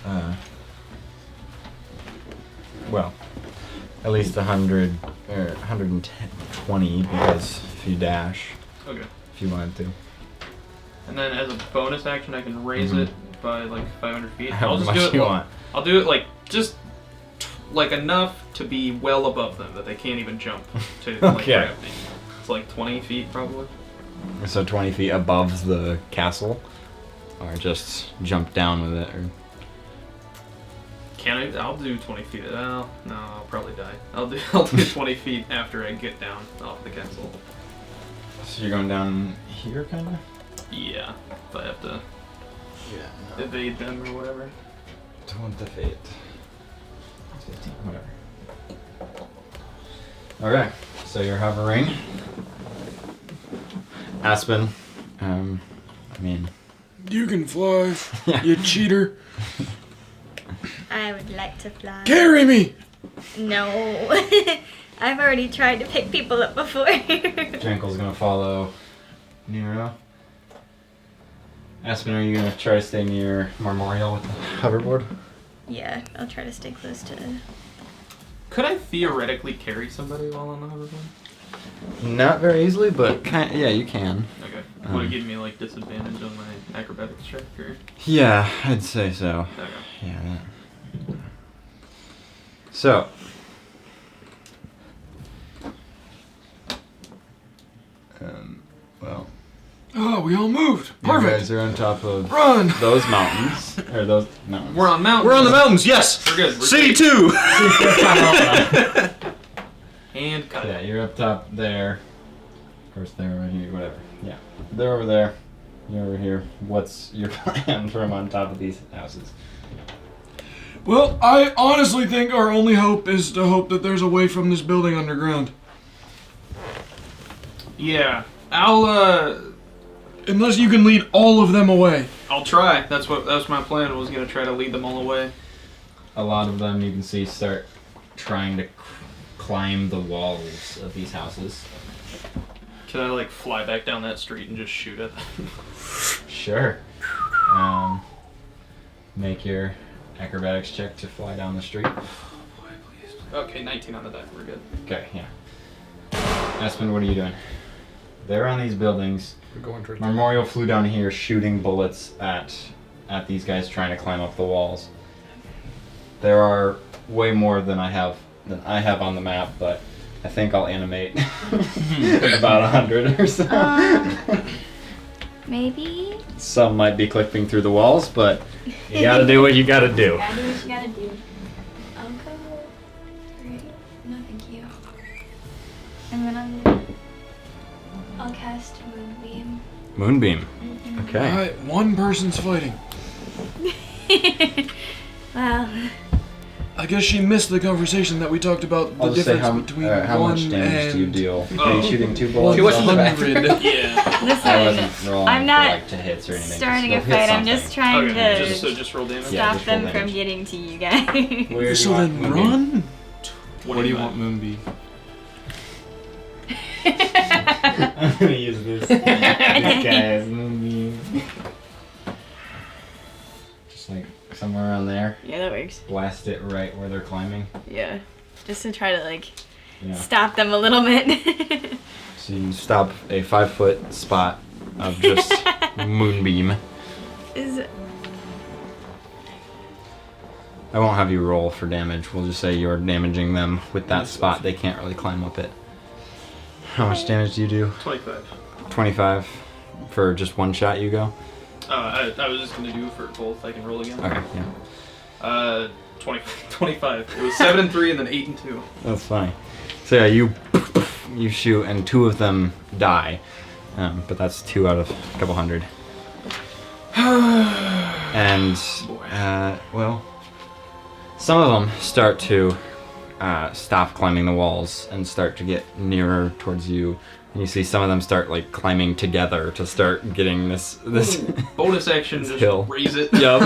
at least 100 or 120 because if you dash, Okay. if you wanted to. And then as a bonus action, I can raise it by like 500 feet. How I'll just much do it. you want? I'll do it like just like enough to be well above them that they can't even jump to like Okay. grab me. It's like 20 feet probably. So 20 feet above the castle, or just jump down with it, or Can I? I'll do 20 feet. Well, no, I'll probably die. I'll do 20 feet after I get down off the castle. so you're going down here, kind of. Yeah, if I have to Yeah. evade them or whatever. Don't defeat. 15, whatever. Okay, so you're hovering. Aspen, I mean, You can fly, Yeah. you cheater. I would like to fly. Carry me! No. I've already tried to pick people up before. Jankel's gonna follow Nero. Aspen, are you gonna try to stay near Memorial with the hoverboard? Yeah, I'll try to stay close to it. Could I theoretically carry somebody while on the hoverboard? Not very easily, but yeah, you can. Okay. Would it give me like disadvantage on my acrobatics check or? Yeah, I'd say so. Okay. Yeah. So. Well, Oh, we all moved. you Perfect. guys are on top of Run! those mountains, or those mountains. We're on mountains. We're on the mountains, yes! We're good. We're City good. 2! And cut. Yeah, you're up top there. Of course, they're over here. Whatever. Yeah, they're over there. You're over here. What's your plan from on top of these houses? Well, I honestly think our only hope is to hope that there's a way from this building underground. Yeah. I'll Unless you can lead all of them away. I'll try. That's my plan. Was gonna try to lead them all away. A lot of them you can see start trying to climb the walls of these houses. Can I like fly back down that street and just shoot at them? Sure. Make your acrobatics check to fly down the street. Okay, 19 on the die. We're good. Okay, yeah. Aspen, what are you doing? They're on these buildings. We're going towards Memorial flew down here shooting bullets at these guys trying to climb up the walls. There are way more than I have on the map, but I think I'll animate about 100 or so. Maybe? Some might be clipping through the walls, but you gotta do what you gotta do. Gotta do what you gotta do. I'll go. Right. No, thank you. And then I'll cast Moonbeam. Moonbeam. Okay. Alright, one person's fighting. Well, I guess she missed the conversation that we talked about the I'll just say difference between how one much damage do you and deal? Oh. Are you shooting 2 bullets? 100. Yeah. I listen, wasn't rolling I'm for, not like, to hits or anything. starting a Just go hit fight. I'm just something. trying Okay. to Just roll damage. Yeah. stop just roll them from damage. getting to you guys. Where do So you want then Moonbeam? run? What do you want Moonbeam? I'm gonna use this guy as Moonbeam. Just like somewhere around there. Yeah, that works. Blast it right where they're climbing. Yeah. Just to try to, like, Yeah. stop them a little bit. So you stop a 5-foot spot of just moonbeam. I won't have you roll for damage. We'll just say you're damaging them with that spot. They can't really climb up it. How much damage do you do? 25. 25 for just one shot you go? I was just going to do for both. I can roll again. Okay, yeah. 25. It was 7 and 3 and then 8 and 2. That's funny. So yeah, you shoot and 2 of them die. But that's 2 out of a couple hundred. And, well, some of them start to stop climbing the walls and start to get nearer towards you. And you see some of them start like climbing together to start getting this Bonus action, just hill. raise it. Yup.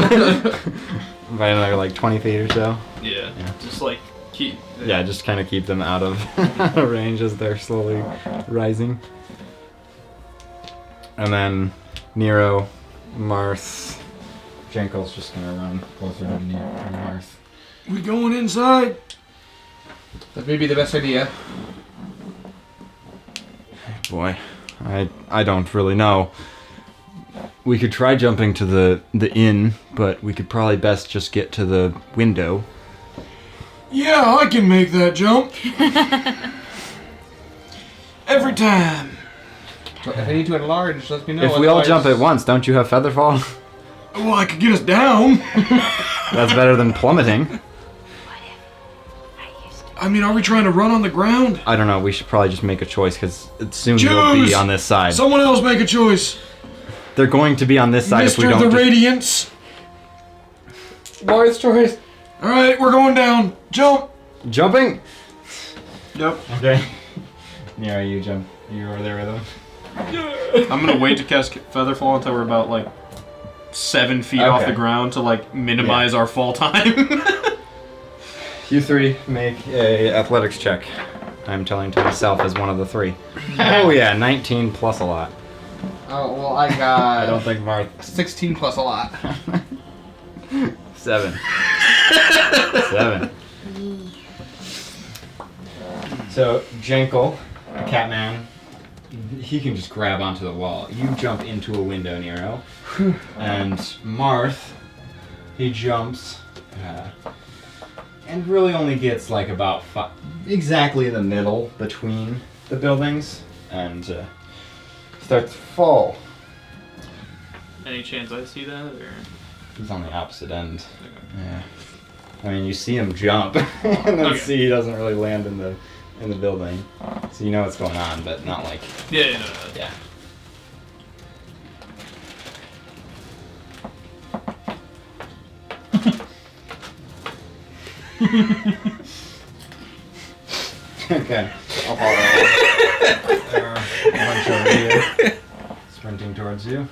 By another like 20 feet or so. Yeah. Yeah. Just like keep. Yeah, just kind of keep them out of range as they're slowly rising. And then Nero, Marth, Jenkel's just gonna run closer to Marth. We going inside? That may be the best idea. Boy, I don't really know. We could try jumping to the inn, but we could probably best just get to the window. Yeah, I can make that jump. Every time. So if I need to enlarge, let me know. If we all otherwise- jump at once, don't you have featherfall? Well, I could get us down. That's better than plummeting. I mean, are we trying to run on the ground? I don't know, we should probably just make a choice, because soon you'll be Choose! on this side. Someone else make a choice. They're going to be on this side if we Mr. don't the just- Radiance. Boy's choice. Alright, we're going down. Jump. Jumping? Yep. Okay. Nero, you jump. You over there with him? I'm gonna wait to cast Featherfall until we're about like 7 feet off Okay. the ground to like minimize our fall time. You 3 make a athletics check. I'm telling to myself as one of the 3. Oh yeah, 19 plus a lot. Oh, well, I got... I don't think Marth. 16 plus a lot. 7. 7. So Jenkel, Catman, he can just grab onto the wall. You jump into a window, Nero, and Marth, he jumps, and really only gets like about exactly in the middle between the buildings, and starts to fall. Any chance I see that? Or? He's on the opposite end. Yeah. I mean, you see him jump, and then Okay. see he doesn't really land in the building. So you know what's going on, but not like Yeah, no. yeah. Okay. I'll follow. A bunch over here, sprinting towards you.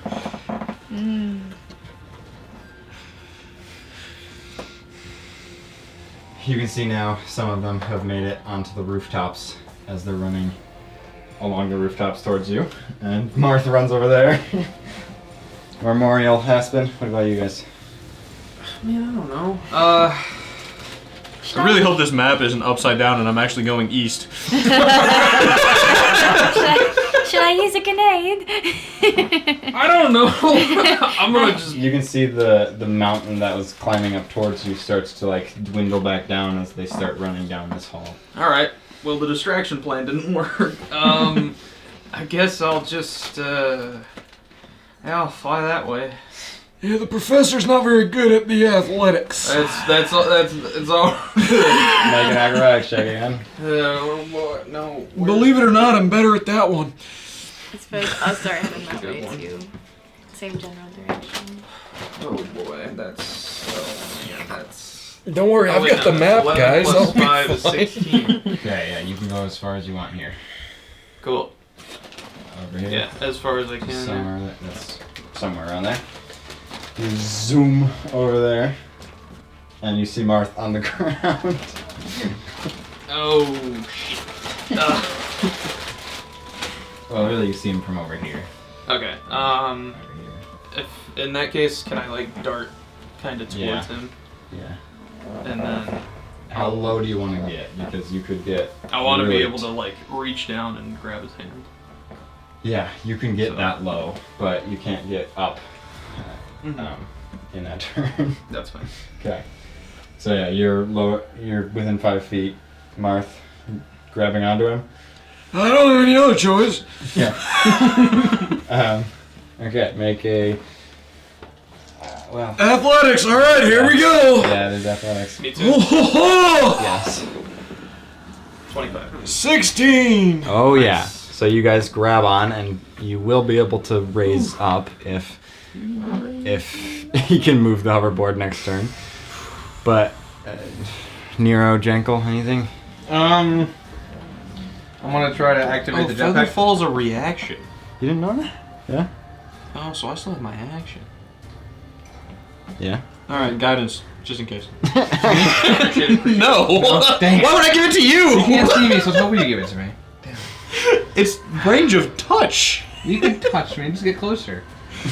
You can see now some of them have made it onto the rooftops as they're running along the rooftops towards you. And Martha runs over there. Memorial Aspen, what about you guys? Man, I don't know. I really hope this map isn't upside down and I'm actually going east. Should I use a grenade? I don't know. I'm gonna just. You can see the mountain that was climbing up towards you starts to like dwindle back down as they start running down this hall. All right. Well, the distraction plan didn't work. I guess I'll just. Yeah, I'll fly that way. Yeah, the professor's not very good at the athletics. That's all. It's all. Make an acrobatics check again. No. Believe it or not, I'm better at that one. I suppose I'll start heading that way too. Same general direction. Oh boy, that's. Don't worry, I've got the map, 11 guys. plus I'll be 5 is fine. 16. Okay, yeah, you can go as far as you want here. Cool. Over here. Yeah, as far as I can. Somewhere that's somewhere around there. You zoom over there, and you see Marth on the ground. Oh shit. Well, really, you see him from over here. Okay. Over here. If in that case, can I like dart kind of towards Yeah. him, Yeah. and then How low do you want to get? Because you could get. I want to be really able to like reach down and grab his hand. Yeah, you can get So- that low, but you can't get up in that turn. That's fine. Okay. So yeah, you're low. You're within 5 feet. Marth, grabbing onto him. I don't have any other choice. Yeah. Okay, make a. Well. Athletics. All right, here we go. Yeah, there's athletics. Me too. Oh, ho, ho. Yes. 25. 16. Oh yeah. So you guys grab on, and you will be able to raise up if he can move the hoverboard next turn. But Nero, Jenkel, anything? I'm gonna try to activate the Feather jetpack. Fall's a reaction. You didn't know that? Yeah. Oh, so I still have my action. Yeah. Alright, guidance, just in case. No. Dang it. Why would I give it to You you? can't see me, so nobody give it to me. It's range of touch. You can touch me. Just get closer.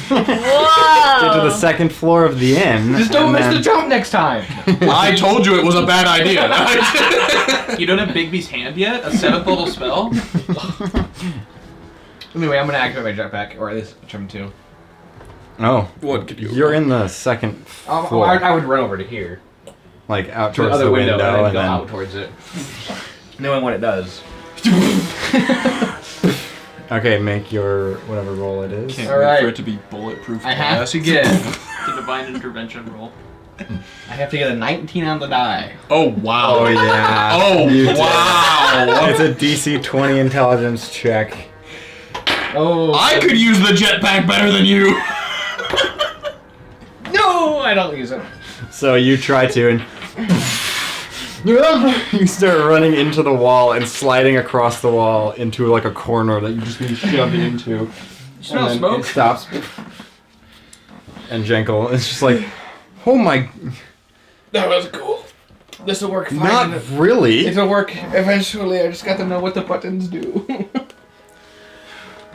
Get to Whoa! the second floor of the inn. Just don't and miss then- the jump next time. I told you it was a bad idea. You don't have Bigby's hand yet? A 7th level spell? Anyway, I'm gonna activate my jetpack, or at least trim 2. Oh. What could you? You're in the second floor. I would run over to here. Like out To the towards other the window, and then and go then. out towards it. Knowing what it does. Okay, make your whatever roll it is. Can't All wait right. for it to be bulletproof. I have glass. to get. The divine intervention roll. I have to get a 19 on the die. Oh wow. Oh yeah. Oh You did. wow. It's a DC 20 intelligence check. Oh. I could use the jetpack better than you. No, I don't use it. So you try to, and you start running into the wall and sliding across the wall into like a corner that you just been shoved into. Smell And then smoke? It stops. And Jenkel is just like, oh my, That was cool. This will work fine. not really. It'll work eventually. I just got to know what the buttons do.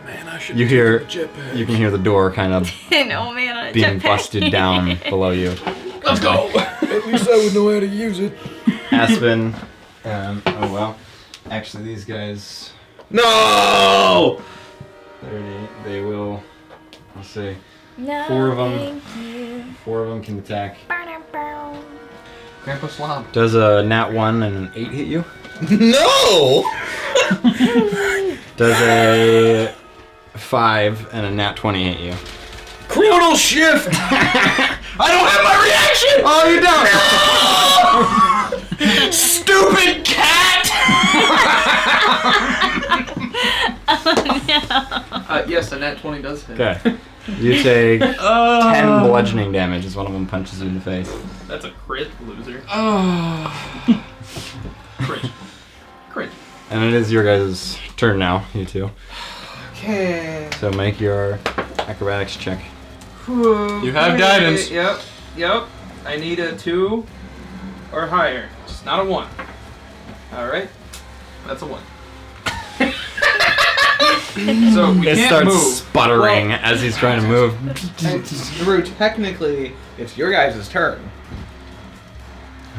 Man, I should. You hear, Jetpack. you can hear the door kind of Oh man, on a being jetpack. busted down below you. Let's go. At least I would know how to use it. Aspen, oh well. Actually, these guys, No. they will, let's see, No, 4 of 'em. thank you. 4 of them can attack. Grandpa Slob. Does a nat 1 and an 8 hit you? No. Does a 5 and a nat 20 hit you? Chronal shift. I don't have my reaction. Oh, you don't! Stupid cat. Yes, a nat 20 does hit. Okay. You take 10 bludgeoning damage as one of them punches you in the face. That's a crit, loser. Crit. Crit. And it is your guys' turn now, you two. Okay. So make your acrobatics check. You have guidance. Yep. I need a 2 or higher. Just not a 1. Alright. That's a 1. So we It can't starts move. sputtering as he's trying to move. Drew, technically, it's your guys' turn.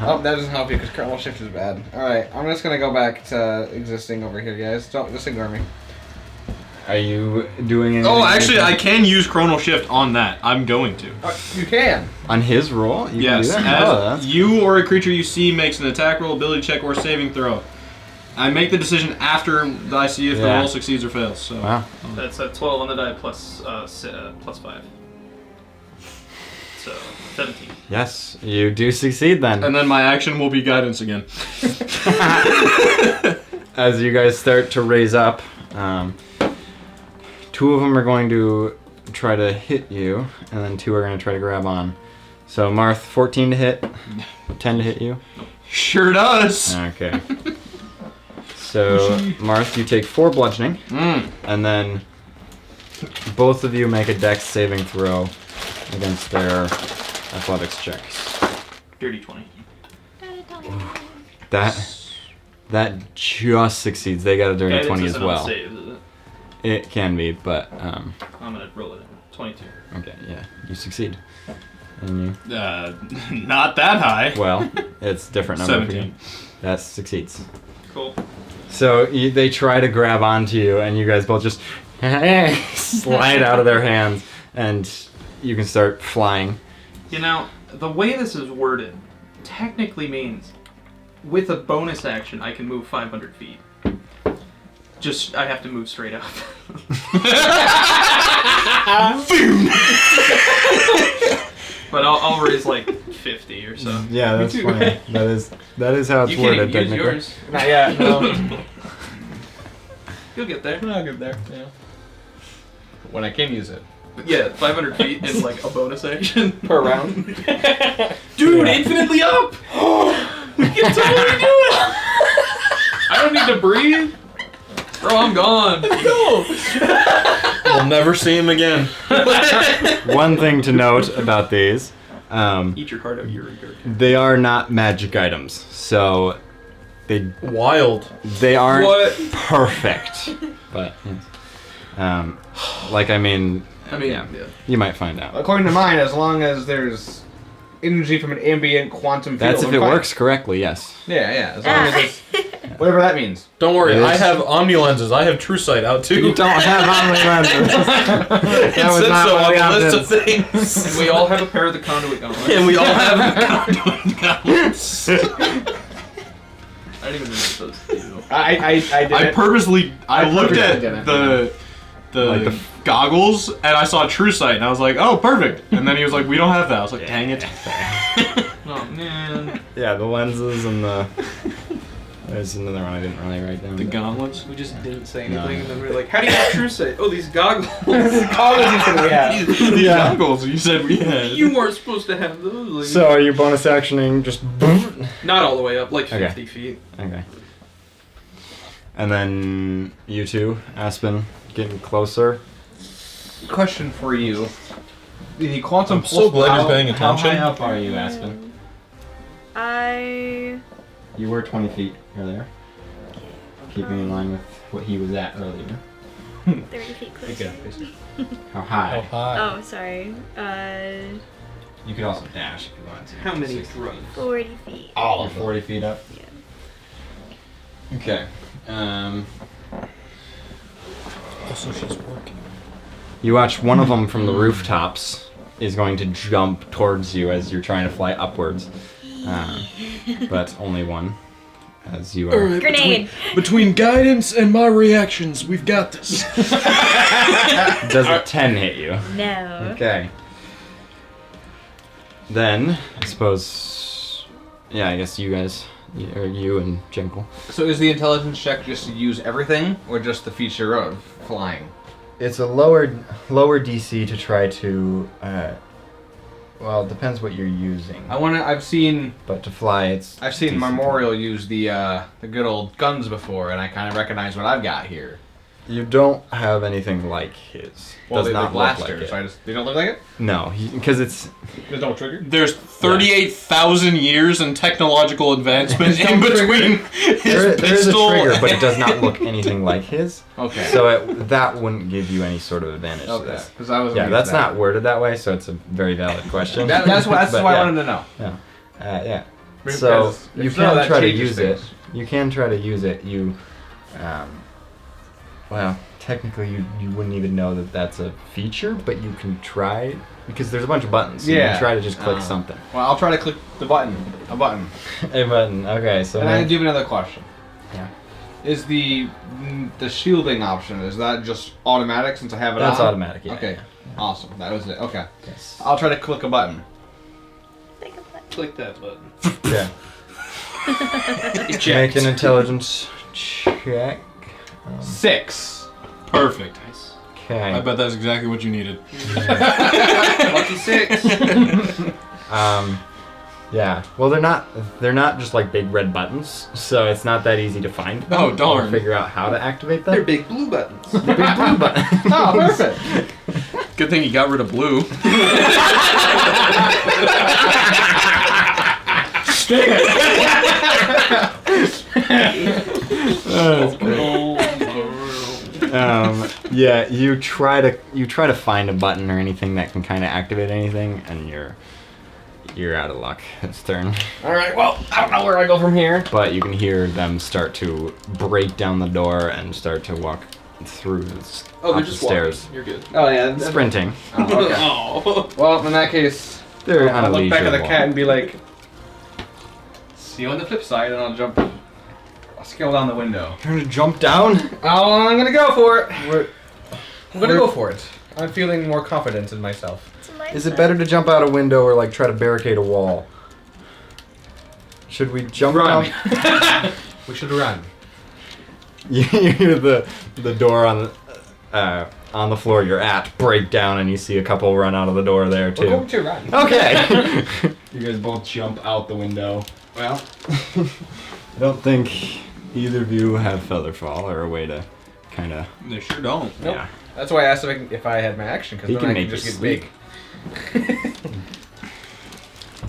Oh, that doesn't help you because Colonel Shift is bad. Alright, I'm just gonna go back to existing over here, guys. Don't just ignore me. Are you doing anything? Oh, actually, I can use Chronal Shift on that. I'm going to. You can. On his roll? You Yes, can do that? Oh, as that's you or a creature you see makes an attack roll, ability check, or saving throw. I make the decision after I see if the Yeah. roll succeeds or fails. So Wow. That's a 12 on the die plus 5. So 17. Yes, you do succeed then. And then my action will be guidance again. As you guys start to raise up, 2 of them are going to try to hit you, and then 2 are going to try to grab on. So Marth, 14 to hit, 10 to hit you. Sure does. Okay. So Marth, you take 4 bludgeoning, and then both of you make a dex saving throw against their athletics checks. Dirty 20. That just succeeds. They got a dirty Guidance 20 as isn't on well. saves, is it? It can be, but I'm gonna roll it in. 22. okay, yeah, you succeed. And you, Not that high. well, It's a different number. 17. That succeeds. Cool. So they try to grab onto you, and you guys both just slide out of their hands, and you can start flying. You know, the way this is worded technically means with a bonus action I can move 500 feet. Just, I have to move straight up. But I'll raise like 50 or so. Yeah, that's too. funny. That is how it's You can't worded even use technically. yours. Not yet. No. You'll get there. I'll get there. Yeah. When I can use it. But yeah, 500 feet is like a bonus action. Per round. Dude, infinitely up! We can totally do it! I don't need to breathe. Bro, I'm gone. We'll never see him again. One thing to note about these, Eat your heart out, you're they are not magic items, so Wild. they aren't What? perfect. But like I mean, Yeah. you might find out. According to mine, as long as there's energy from an ambient quantum field. That's if I'm it fine. works correctly. Yes. Yeah, yeah. As long as it's whatever that means. Don't worry, It I is. have Omni lenses. I have True Sight out too. You don't have Omni lenses. It That was said not so what on we the list of opted. things. And we all have a pair of the conduit gauntlets. And we all have conduit gauntlets. I don't even know what those do. I did I it. purposely I looked purposely at did it. the Like the goggles and I saw True Sight and I was like, oh, perfect. And then he was like, we don't have that. I was like, dang it. Oh man. Yeah, the lenses and the. There's another one I didn't really write down. The but- gauntlets. We just didn't say anything, No. and then we were like, "How do you have true sight?" Oh, these goggles. The goggles you said we had. You weren't supposed to have those. Like, So are you bonus actioning just? not all the way up, like Okay. 50 feet. Okay. And then you two, Aspen, getting closer. Question for you. The quantum I'm so glad you're paying How attention. high up are you, Aspen? I. You were 20 feet earlier. Keeping in line with what he was at earlier. 30 feet closer. How high? Oh, sorry. You could also dash if you wanted to. How many 60. drugs? 40 feet. All of 40 feet up? Yeah. Okay. Also, she's working. You watch one of them from the rooftops is going to jump towards you as you're trying to fly upwards. But only one. As you are. Grenade! Between guidance and my reactions, we've got this. Does a 10 hit you? No. Okay. Then, I suppose. Yeah, I guess you guys. Or you and Jinkle. So is the intelligence check just to use everything, or just the feature of flying? It's a lower DC to try to. Well, it depends what you're using. I've seen But to fly, it's. decent. Memorial use the good old guns before, and I kind of recognize what I've got here. You don't have anything like his. Well, Does they not look look like blasters. it. They don't look like it. No, because it's. There's no trigger. There's 38,000 years in technological advancement in between his There is a pistol. trigger, but it does not look anything like his. Okay. So that wouldn't give you any sort of advantage to Okay. this. Because I was. Yeah, that's not worded that way, so it's a very valid question. That's why But I yeah. wanted to know. Yeah. Because So if you so, can that try to changes use things. it. You can try to use it. Well, technically you wouldn't even know that that's a feature, but you can try because there's a bunch of buttons. So you Yeah. can try to just click something. Well, I'll try to click the button. A button. A button. Okay, so And I do have another question. Yeah. Is the shielding option, is that just automatic since I have it that's on? automatic. Yeah. Okay. Awesome. That was it. Okay. Yes. I'll try to click a button. Click that button. Yeah. Eject. Make an intelligence check. 6. Perfect. Okay. I bet that's exactly what you needed. Lucky 6. Yeah. Well, they're not just like big red buttons, so it's not that easy to find. Oh, Or darn. figure out how to activate They're them. big blue buttons. Big blue buttons. Oh, perfect. Good thing you got rid of blue. Yeah, you try to find a button or anything that can kind of activate anything, and You're out of luck this turn. Alright, well, I don't know where I go from here. But you can hear them start to break down the door and start to walk through Oh, they're up just the stairs. walking. You're good. Oh, yeah. Sprinting. Oh, okay. Oh. Well, in that case, They're on I'll a look back at the leisure cat walk. and be like, see you on the flip side, and I'll jump. I'll scale down the window. Trying to jump down? Oh, I'm gonna go for it. Where- I'm gonna go for it. I'm feeling more confident in myself. Is it better to jump out a window or like try to barricade a wall? Should we jump Run. down? We should run. You hear the door on the floor you're at break down, and you see a couple run out of the door there We're going too. to run. Okay. You guys both jump out the window. Well, I don't think either of you have featherfall or a way to kind of. They sure don't. Nope. Yeah. That's why I asked if I had my action, because He then can I make can just you get sleep. big.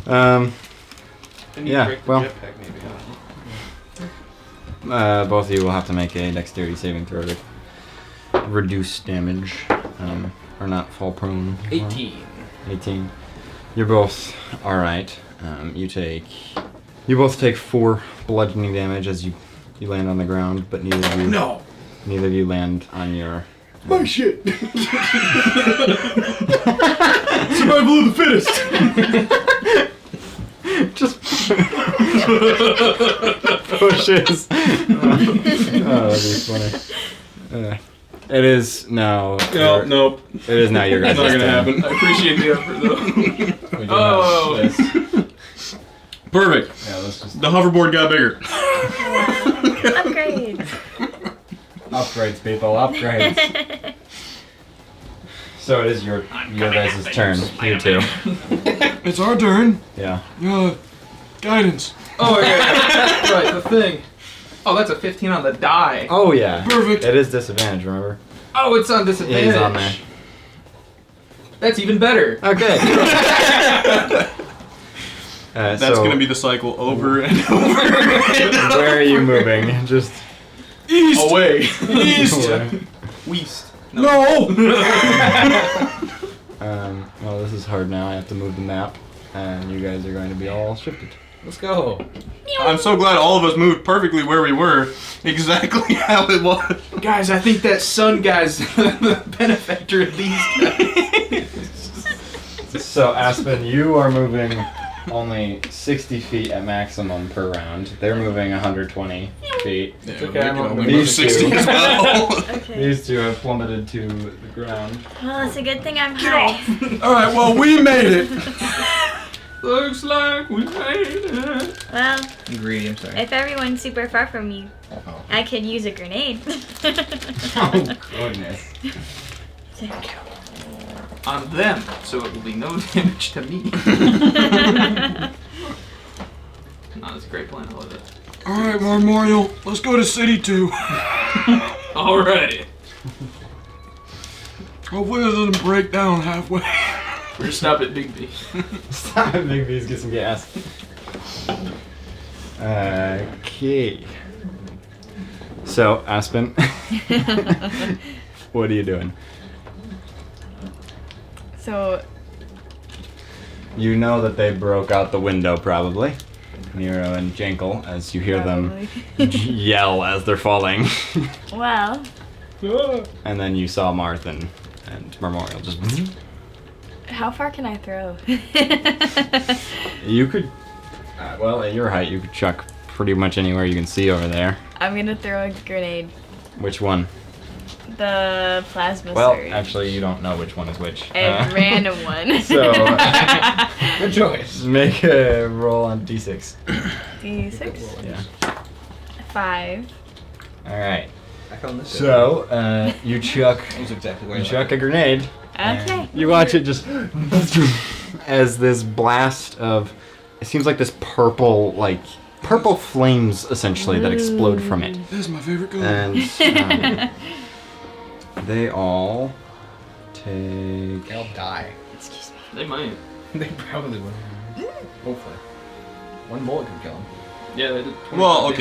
And you Yeah, break the well. jetpack maybe, huh? Both of you will have to make a dexterity saving throw to reduce damage, or not fall prone. 18. 18. You're both all right. You both take 4 bludgeoning damage as you land on the ground, but neither of you land on your. My shit. Survival of the fittest. Just pushes. Oh, that'd be funny. It is now. Nope. It is now your guys' Not gonna turn. happen. I appreciate the effort though. We do Oh. have this. Perfect. Yeah, let's just The hoverboard got bigger. Upgrades. upgrades, people. Upgrades. So it is your guys' turn. You two. It's our turn. Yeah. Guidance. Oh yeah. Right, the thing. Oh, that's a 15 on the die. Oh yeah. Perfect. It is disadvantage. Remember? Oh, it's on It disadvantage. is on there. That's even better. Okay. That's so gonna be the cycle over and over. where are you moving? Just East. Away. East. Weast. No. well, this is hard now. I have to move the map, and you guys are going to be all shifted. Let's go. I'm so glad all of us moved perfectly where we were, exactly how it was. Guys, I think that sun guy's the benefactor of these guys. So Aspen, you are moving only 60 feet at maximum per round. They're moving 120 feet. Yeah, okay, we I'm can on only the move These 60 two. as well. Okay. These two have plummeted to the ground. Well, it's a good thing I'm high. All right. Well, we made it. Looks like we made it. Well, Greedy, I'm sorry. if everyone's super far from me, Oh. I could use a grenade. Oh goodness. On them, so it will be no damage to me. No, that's a great plan. I love it. All right, Memorial. Let's go to City 2. Alrighty. Hopefully it doesn't break down halfway. We're gonna stop at Big B. Stop it, Big B's, get some gas. Okay. So, Aspen, what are you doing? So, You know that they broke out the window, probably. Nero and Jankel, as you hear them yell as they're falling. well, And then you saw Martha and Memorial just. how far can I throw? You could. Well, at your height, you could chuck pretty much anywhere you can see over there. I'm gonna throw a grenade. Which one? The plasma Well, surge. actually, you don't know which one is which. A random one. So, Good choice. make a roll on d6. D6. Yeah. 5. All right. I found this. So, you chuck. That was exactly what You I chuck a grenade. Okay. and You watch it just as this blast of. It seems like this purple flames essentially that explode from it, This is my favorite color. and they all take. They'll die. Excuse me. They might. They probably will. Hopefully. One bullet could kill him. Yeah, they did. 25 Well, damage.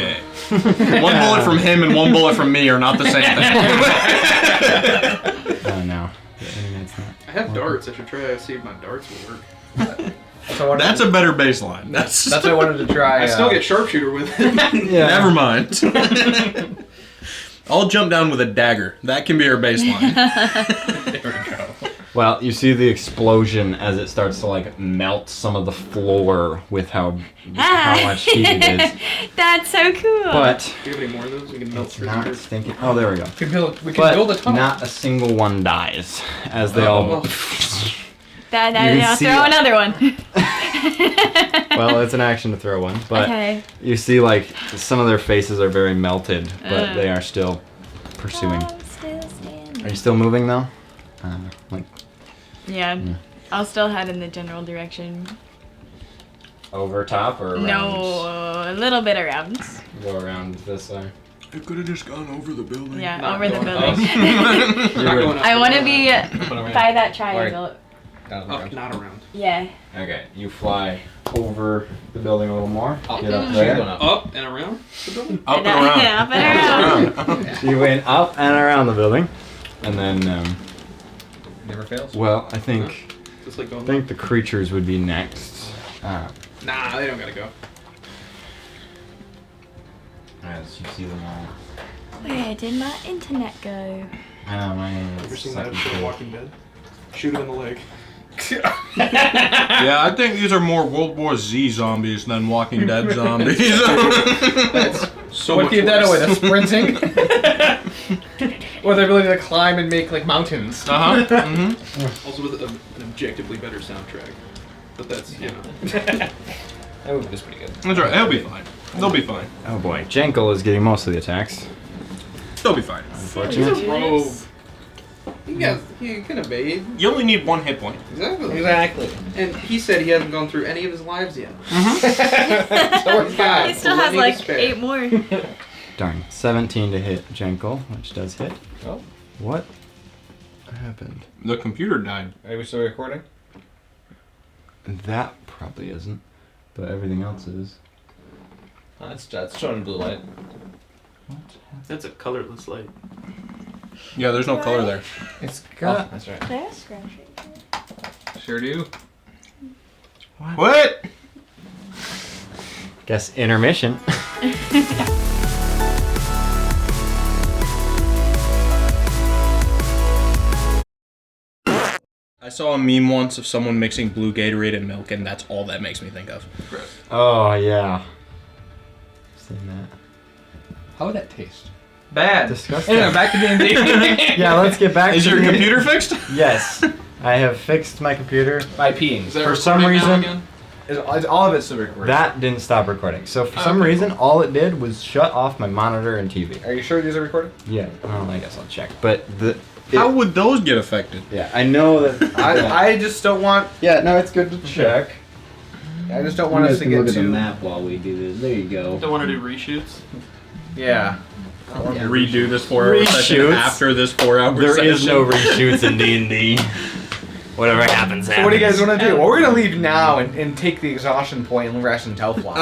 okay. One bullet from him and one bullet from me are not the same thing. Oh no, the internet's not. I have darts. I should try to see if my darts will work. So That's a better baseline. That's what I wanted to try. I still get sharpshooter with him. Yeah. Never mind. I'll jump down with a dagger. That can be our baseline. There we go. Well, you see the explosion as it starts to like melt some of the floor with how much heat it is. That's so cool. But Do you have any more of those? We can melt it's through not here. stinking. Oh, there we go. we can But build a tunnel. not a single one dies as they all. That, You can I'll see throw it. another one. Well, it's an action to throw one, but Okay. you see like some of their faces are very melted, but they are still pursuing. I'm still standing. Are you still moving though? Like Yeah. I'll still head in the general direction. over top or around? No, a little bit around. Go around this way. I could have just gone over the building. Yeah, Not over the going building. Not going up I or want to down. be around. by that triangle. Up, not around. Yeah. Okay, you fly over the building a little more. Up. Get up She's there. going up. Up and around the building? Up and around. Up and around. So you went up and around the building, and then Never fails. well, I think Just like going the creatures would be next. Nah, they don't gotta go. As you see them all. Where did my internet go? I know my Ever seen that episode of Walking Dead? Shoot him in the leg. Yeah, I think these are more World War Z zombies than Walking Dead zombies. That's so What much gave that worse. away? The sprinting? Or the ability to climb and make like mountains? Also with an objectively better soundtrack. But that's, you know. That movie was pretty good. That's right. They'll be fine. They'll be fine. Oh boy, Jankel is getting most of the attacks. They'll be fine. Unfortunate. Rogue. You can evade. You only need 1 hit point. Exactly. Exactly. And he said he hasn't gone through any of his lives yet. So we're He fine. still has plenty to like spare. 8 more. Darn. 17 to hit Jankel, which does hit. Oh. What happened? The computer died. Are we still recording? That probably isn't, but everything else is. That's showing blue light. What? That's a colorless light. Yeah, there's no color there. It's got- that's right. There's scratch. Sure do. What? Guess intermission. I saw a meme once of someone mixing blue Gatorade and milk, and that's all that makes me think of. Oh yeah. Seen that. How would that taste? Bad. Disgusting. Anyway, back to D&D. Yeah, let's get back Is to your the- computer fixed? Yes. I have fixed my computer. By peeing. Is that For some recording now reason- again? Is all of it still recording? That didn't stop recording. So for some reason, all it did was shut off my monitor and TV. Are you sure these are recording? Yeah. Well, I guess I'll check. But How would those get affected? yeah, I know that. I just don't want. Yeah, no, it's good to check. I just don't want us to get too. map while we do this. There you go. Don't want to do reshoots? Yeah. Redo this 4-hour session Reshoots? after this 4-hour There session? is no reshoots in D&D. Whatever happens, So what do you guys want to do? Well, we're gonna leave now and take the exhaustion point and rest in Telflon.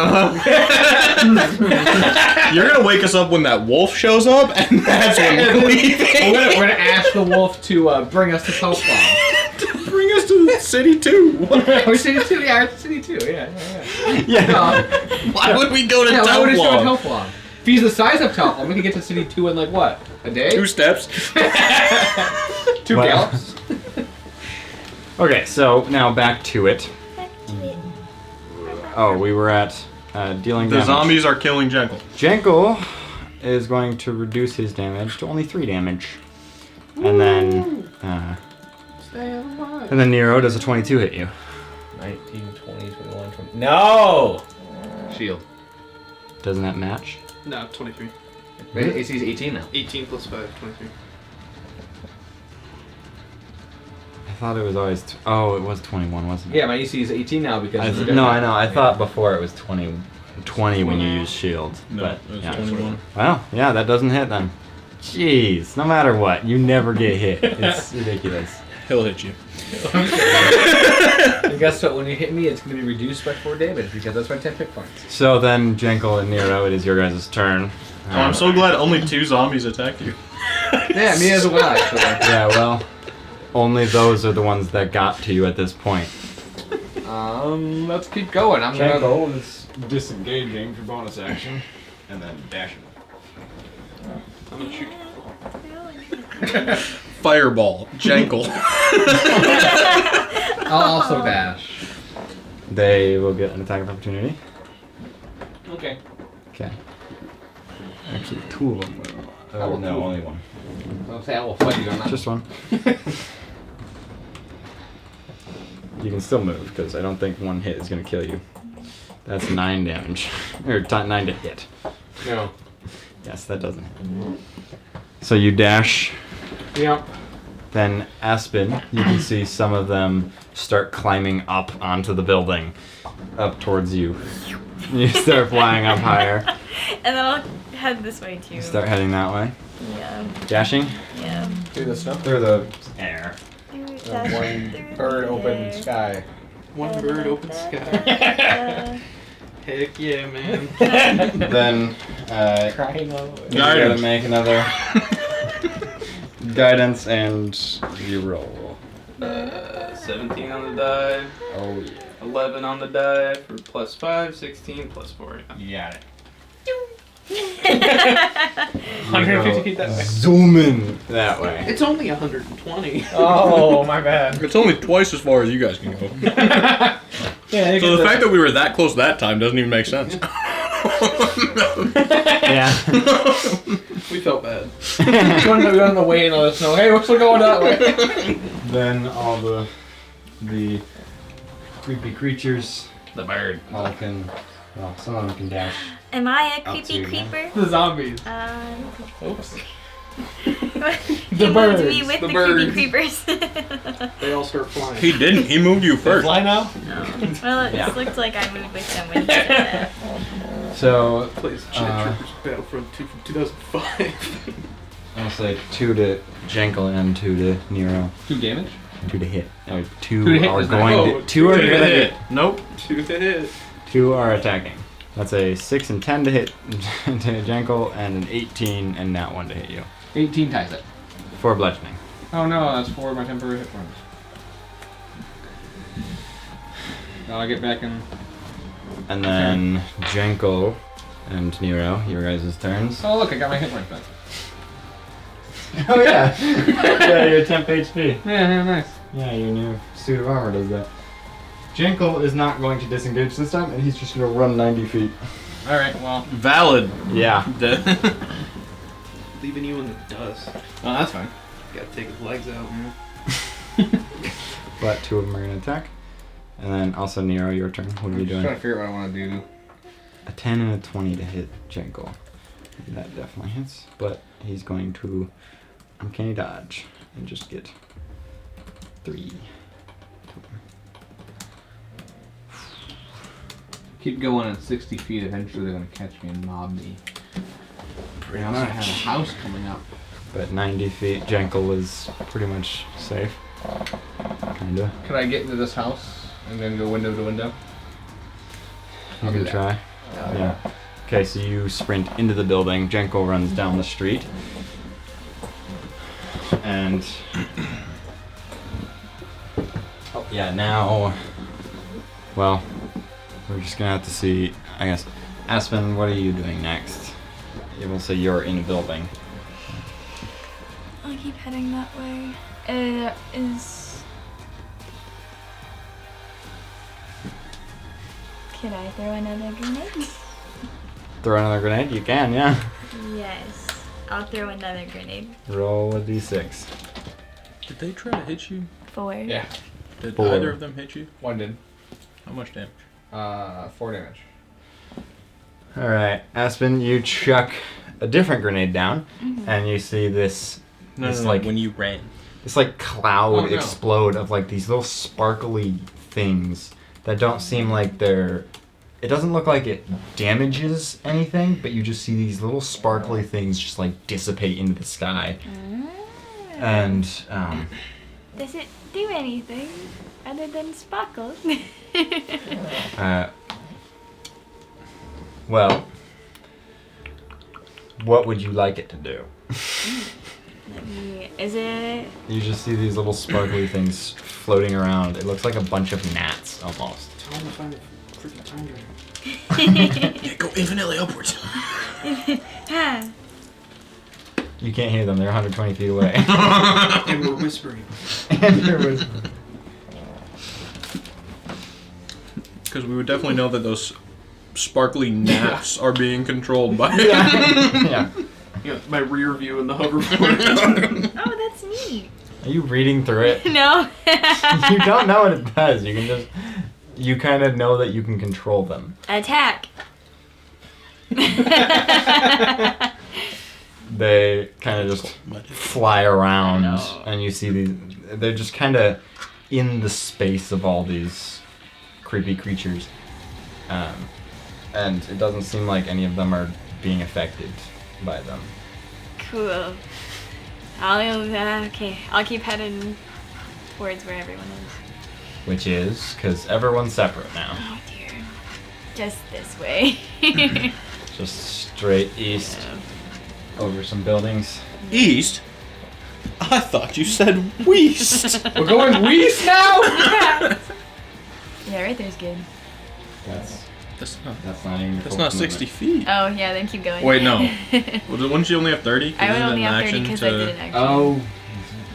You're gonna wake us up when that wolf shows up, and that's when we're leaving. we're gonna ask the wolf to bring us to Telflon. Bring us to the city too. We city two, yeah, city two, yeah. Yeah. Why would we go to Why would we go to Telflon? Telflon? If he's the size of Telflon, we can get to city two in like what? A day? 2 steps. 2 Well- gallops? Okay, so now back to it. Oh, we were at dealing The damage. zombies are killing Jekyll. Jankel is going to reduce his damage to only 3 damage. And then Nero does a 22 hit you. 19, 20, 21, 20. No! Shield. Doesn't that match? No, 23. AC's 18 now. 18 plus 5, 23. I thought it was always. Oh, it was 21, wasn't it? Yeah, my AC is 18 now because. No, I know. I thought before it was 20 when you used shield. No, But it was yeah. 21. Well, yeah, that doesn't hit then. Jeez, no matter what, you never get hit. It's ridiculous. He'll hit you. And guess what? When you hit me, it's going to be reduced by 4 damage because that's my 10 hit points. So then, Jankel and Nero, it is your guys' turn. Oh, I'm so glad only 2 zombies attacked you. Yeah, me as well, actually. Yeah, well, only those are the ones that got to you at this point. Let's keep going. I'm gonna. Janko is disengaging for bonus action, and then dashing. I'm gonna shoot. Fireball. Jankle. I'll also dash. They will get an attack of opportunity. Okay. Okay. Actually, 2 of them will. Oh, No, only one. I'll say I will fight you on that. Just one. You can still move, because I don't think one hit is going to kill you. That's 9 damage. Or 9 to hit. No. Yes, that doesn't hit. So you dash. Yep. Then Aspen, you can see some of them start climbing up onto the building, up towards you. You start flying up higher. And then I'll head this way too. You start heading that way. Yeah. Dashing Yeah. Through the snow. through the air. One bird open sky. One bird, open sky. Heck yeah, man. Then Crying all the way. you gotta make another guidance, and you roll. 17 on the die. Oh yeah. 11 on the die for +5. 16 +4. You got it. 150 feet that way. Zooming that way. It's only 120. Oh, my bad. It's only twice as far as you guys can go. Yeah, So the fact that we were that close that time doesn't even make sense. Yeah. We felt bad. One to go on the way in all the snow. Hey, we're still going that way. Then all the creepy creatures The bird. all can. Well, some of them can dash. Am I a Up to creepy you, creeper? The zombies. Oops. He The moved me birds. with The the birds. creepy creepers. They all start flying. He didn't. He moved you first. Fly now? Well, it Yeah. just looked like I moved with them when he said that. So Plays Jet Troopers Battlefront 2 from 2005. I'll say 2 to Jankel and 2 to Nero. 2 damage? 2 to hit. No, 2 2 to hit are is not- going Oh, to. 2 are two to gonna hit. hit. Nope. 2 to hit. 2 are attacking. That's a 6 and 10 to hit to Jankel, and an 18 and that 1 to hit you. 18 ties it. For bludgeoning. Oh no, that's 4 of my temporary hit points. Now I get back in. And then Jankel and Nero, your guys' turns. Oh look, I got my hit points back. Oh yeah! Yeah, you're temp HP. Yeah, nice. Yeah, your new suit of armor does that. Jankel is not going to disengage this time, and he's just going to run 90 feet. Alright, well. Valid. Yeah. Leaving you in the dust. Oh, that's fine. Gotta take his legs out, man. But 2 of them are going to attack. And then also Nero, your turn. What are you I'm just trying doing? to figure out what I want to do. A 10 and a 20 to hit Jankel. That definitely hits, but he's going to uncanny dodge and just get 3. Keep going at 60 feet, eventually they're going to catch me and mob me. Pretty I also have a much. house coming up. But 90 feet, Jankel is pretty much safe. Kinda. Could I get into this house and then go window to window? You I'll do can that. try. Yeah. Okay, so you sprint into the building. Jankel runs down the street. And. Oh, yeah, now. Well, we're just gonna have to see. I guess. Aspen, what are you doing next? You will say you're in a building. I'll keep heading that way. Can I throw another grenade? Throw another grenade? You can, yeah. Yes. I'll throw another grenade. Roll a d6. Did they try to hit you? 4. Yeah, Did 4. either of them hit you? one did. How much damage? 4 damage. Alright, Aspen, you chuck a different grenade down, and you see this. No, It's no, no, like- when you ran. This like cloud Oh, no. explode of like these little sparkly things that don't seem like they're. It doesn't look like it damages anything, but you just see these little sparkly things just like dissipate into the sky. And Does it do anything other than sparkle? well, what would you like it to do? Is it? You just see these little sparkly things floating around. It looks like a bunch of gnats almost. Tell him to find a freaking time dragon. Yeah, go infinitely upwards. Ah. You can't hear them. They're 120 feet away. And we're whispering. And they're whispering. Because we would definitely know that those sparkly gnats are being controlled by. Yeah. You got my rear view in the hoverboard. Oh, that's neat. Are you reading through it? No. You don't know what it does. You can just. You kind of know that you can control them. Attack. They kind of just fly around, and you see these. They're just kind of in the space of all these creepy creatures, and it doesn't seem like any of them are being affected by them. Cool. I'll keep heading towards where everyone is. Which is because everyone's separate now. Oh dear. Just this way. Just straight east, over some buildings. East? I thought you said west. We're going west now? Yeah, right there's good. That's Not even. That's not 60 feet. Oh yeah, then keep going. Wait, no. Well, wouldn't you only have 30? I would only have 30 because I did an action. Oh.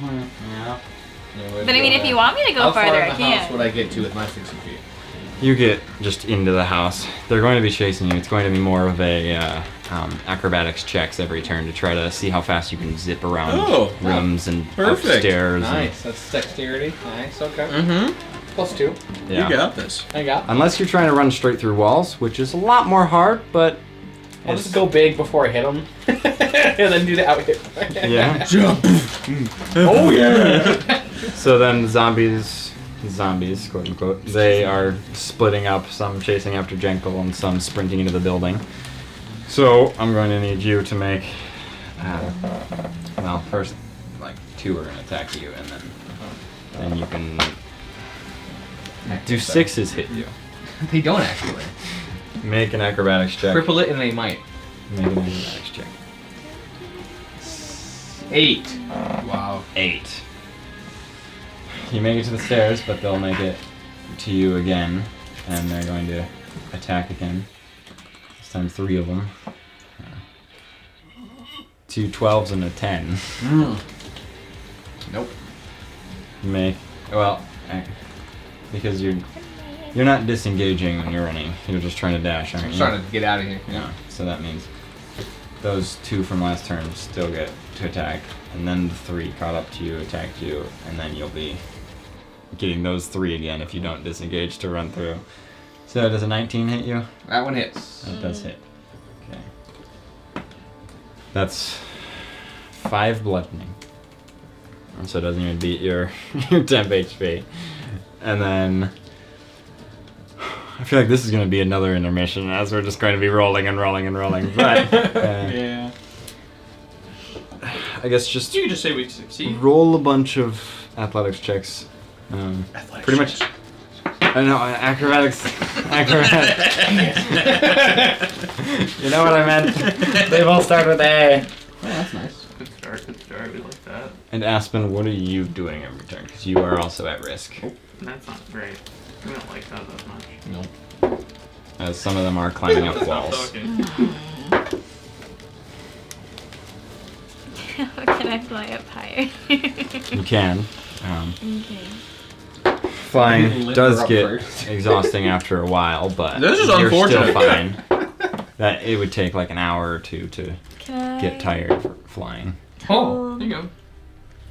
Yeah. But I mean, if you want me to go How farther, far I in the house can. would I get to with my 60 feet? You get just into the house. They're going to be chasing you. It's going to be more of a acrobatics checks every turn to try to see how fast you can zip around rooms and perfect. upstairs. Nice. That's dexterity. Nice. Okay. Mm-hmm. +2. And, yeah. You got this. I got. Unless you're trying to run straight through walls, which is a lot more hard, but I'll just go big before I hit him, and then do the out hit. yeah. Jump. Oh yeah. So then the zombies, quote unquote, they are splitting up, some chasing after Jenkel and some sprinting into the building. So I'm going to need you to make, well, first, like 2 are going to attack you, and then you can do 6s hit you. They don't actually. Make an acrobatics check. Cripple it and they might. Make an acrobatics check. 8. Wow. 8. You make it to the stairs, but they'll make it to you again, and they're going to attack again. This time 3 of them. 2 12s and a 10. Nope. Because you're not disengaging when you're running. You're just trying to dash, aren't I'm you? trying to get out of here. Yeah. So that means those 2 from last turn still get to attack, and then the 3 caught up to you, attacked you, and then you'll be getting those 3 again if you don't disengage to run through. So does a 19 hit you? That one hits. That does hit. Okay. That's 5 bludgeoning. So it doesn't even beat your temp HP. And then I feel like this is going to be another intermission as we're just going to be rolling and rolling and rolling. But Yeah. I guess just You could just say we succeed. roll a bunch of athletics checks. Pretty much. I know, acrobatics. You know what I meant? They both start with A. Oh, that's nice. Good start. We like that. And Aspen, what are you doing every turn? Because you are also at risk. That's not great. We don't like that much. Nope. As some of them are climbing up Stop walls. talking. Can I fly up higher? You can. Okay. Flying Lift does her up get first. exhausting after a while, but This is you're unfortunate. still fine. That it would take like an hour or 2 to Can I get tired for flying. Oh, There you go.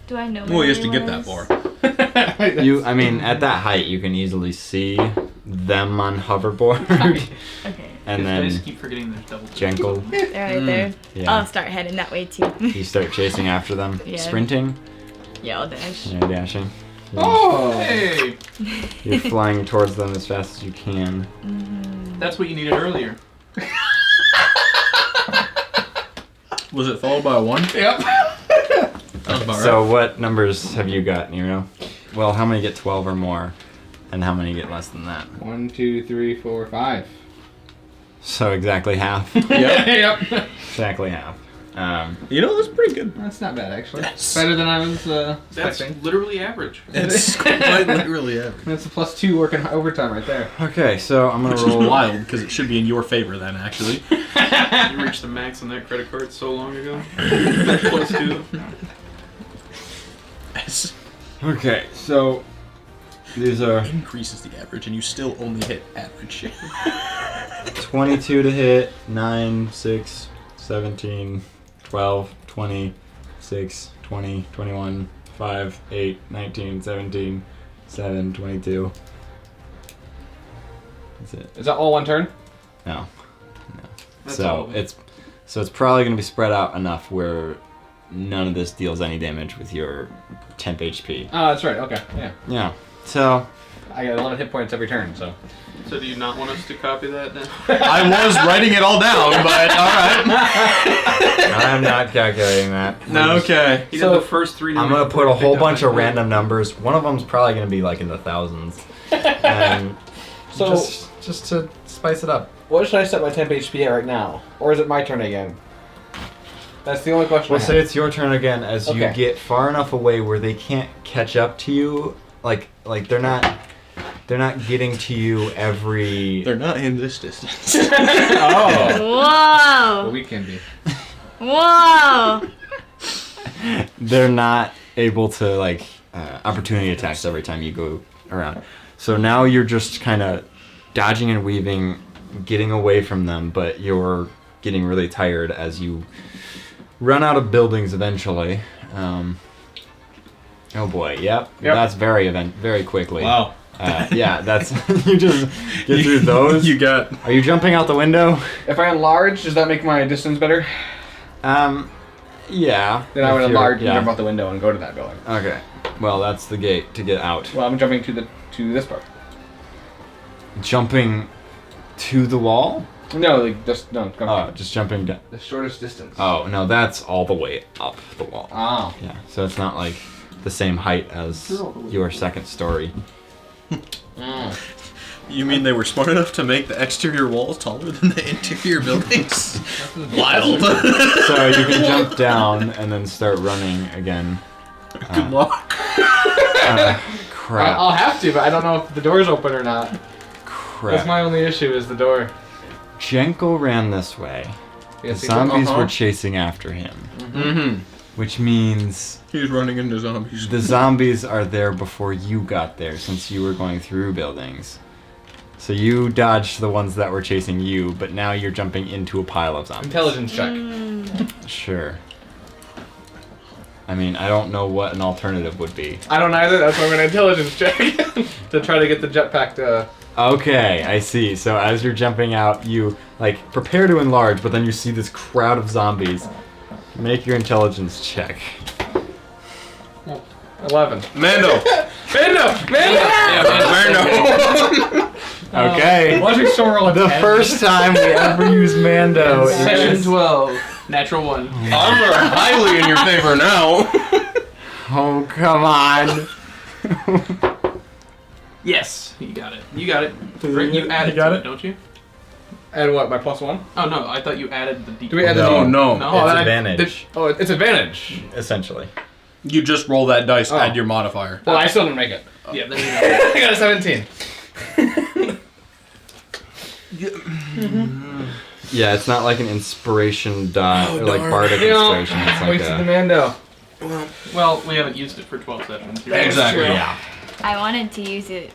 Do I know? Well, where he has to get everyone that is? far. I mean, at that height, you can easily see them on hoverboard, Okay. and I then just keep forgetting there's double. Jenkel, They're right there. yeah. I'll start heading that way too. You start chasing after them, Yeah. sprinting, Yeah, I'll dash. you're dashing. Oh. Hey, You're flying towards them as fast as you can. that's what you needed earlier. Was it followed by a 1? Yep. Sounds about So what numbers have you got, Nero? Well, how many get 12 or more, and how many get less than that? 1, 2, 3, 4, 5. So exactly half. right. Yep. Yep. Exactly half. You know, that's pretty good. That's not bad, actually. Yes. Better than I was That's expecting. literally average. It's quite literally average. That's a +2 working overtime right there. Okay, so I'm gonna Which is roll. wild, because it should be in your favor then, actually. You reached the max on that credit card so long ago. +2. Yes. Okay, so these are Increases the average, and you still only hit average. 22 to hit, 9, 6, 17, 12, 20, 6, 20, 21, 5, 8, 19, 17, 7, 22. That's it. Is that all one turn? No. That's all So of it. it's probably gonna be spread out enough where none of this deals any damage with your temp HP. Oh, that's right. Okay, yeah. Yeah. So I got 11 hit points every turn, so. So do you not want us to copy that then? I was writing it all down, but alright. I'm not calculating that. No, okay. He So, did the first 3 I'm numbers gonna put a before he whole picked up bunch my of phone. random numbers. One of them's probably gonna be like in the thousands. And So, just to spice it up. what should I set my temp HP at right now? Or is it my turn again? That's the only question We'll I say have. it's your turn again as you Okay. get far enough away where they can't catch up to you. Like they're not getting to you every. They're not in this distance. Oh! Whoa! Well, we can be. Whoa! They're not able to like opportunity attacks every time you go around. So now you're just kind of dodging and weaving, getting away from them, but you're getting really tired as you run out of buildings eventually. Oh boy, yep. That's very quickly. Wow. Yeah, that's you just get through those. You got. Are you jumping out the window? If I enlarge, does that make my distance better? Yeah. Then I would If you're- enlarge and yeah. jump out the window and go to that building. Okay. Well, that's the gate to get out. Well, I'm jumping to this part. Jumping to the wall? No, like just no. Come Oh, just jumping down. the shortest distance. Oh, no, that's all the way up the wall. Oh. Yeah, so it's not like the same height as your second story. Mm. You mean they were smart enough to make the exterior walls taller than the interior buildings? Wild. So you can jump down and then start running again. Good luck. Crap. I'll have to, but I don't know if the door's open or not. Crap. That's my only issue is the door. Jenko ran this way. The Yes, he zombies did. were chasing after him. Mm-hmm. Which means He's running into zombies. the zombies are there before you got there since you were going through buildings. So you dodged the ones that were chasing you, but now you're jumping into a pile of zombies. Intelligence check. Sure. I mean, I don't know what an alternative would be. I don't either. That's why I'm going to intelligence check to try to get the jetpack to. Okay, I see. So as you're jumping out, you like prepare to enlarge, but then you see this crowd of zombies. Make your intelligence check. 11. Mando! Mando! Mando! Okay. Watching Sorrel The first time we ever use Mando Session is... 12. Natural 1. Odds are highly in your favor now. Oh, come on. Yes, you got it. You got it. Right, you added got to it? it, don't you? And what, my +1? Oh no, I thought you added the D. Do we add No, the no. No. Oh, It's then advantage, Oh, it's advantage. essentially. You just roll that dice, Oh. add your modifier. Well, I still didn't make it. Yeah, then you know. I got a 17. Yeah, it's not like an inspiration dot or like bardic You know, inspiration. It's like wasted the a... Mando. Well, we haven't used it for 12 sessions. Exactly. true. Yeah. I wanted to use it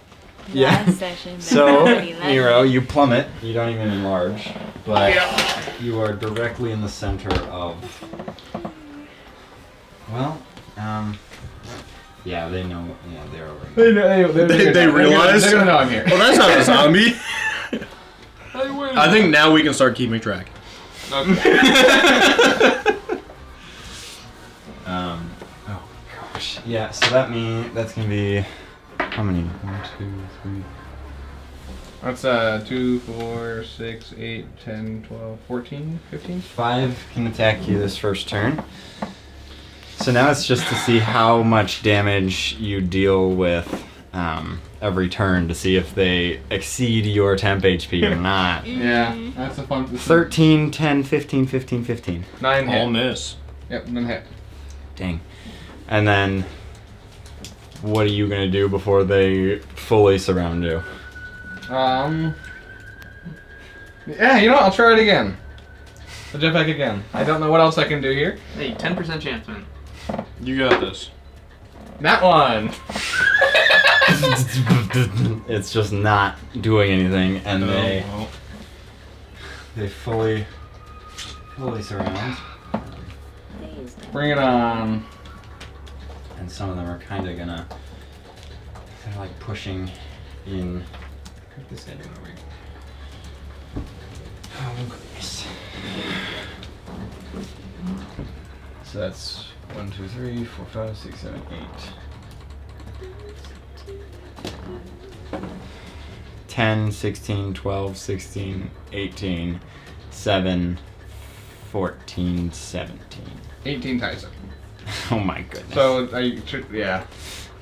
Yeah. last session. But So, nobody let Nero, me. you plummet. You don't even enlarge, but you are directly in the center of. Well, yeah, they know. Yeah, they're over. Here. They realize? They're gonna know I'm here. Well, that's not a zombie. I think now we can start keeping track. Oh gosh. Yeah. So that's gonna be how many? 1, 2, 3. That's 2, 4, 6, 8, 10, 12, 14, 15. 5 can attack you this first turn. So now it's just to see how much damage you deal with every turn to see if they exceed your temp HP or not. Yeah, that's a fun. 13, 10, 15, 15, 15. 9 All hit. miss. Yep, 9 hit. Dang. And then, what are you gonna do before they fully surround you? Yeah, you know what? I'll try it again. I'll jump back again. I don't know what else I can do here. Hey, 10% chance, man. You got this. That one. It's just not doing anything, and well. they fully surround, Bring it on. and some of them are kind of gonna, they're like pushing in. What this guy doing over here? Oh goodness. So that's 1, 2, 3, 4, 5, 6, 7, 8. 10, 16, 12, 16, 18, 7, 14, 17. 18 ties it. Oh my goodness. So, yeah.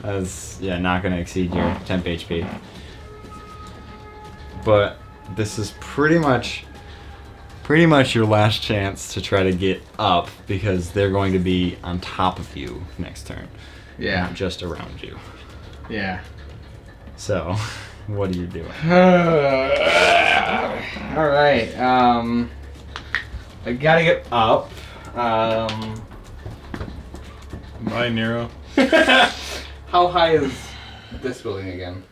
That's, not going to exceed your temp HP. But this is pretty much your last chance to try to get up, because they're going to be on top of you next turn. Yeah. Not just around you. Yeah. So, what are you doing? Alright, I gotta get up. Bye, Nero. How high is this building again?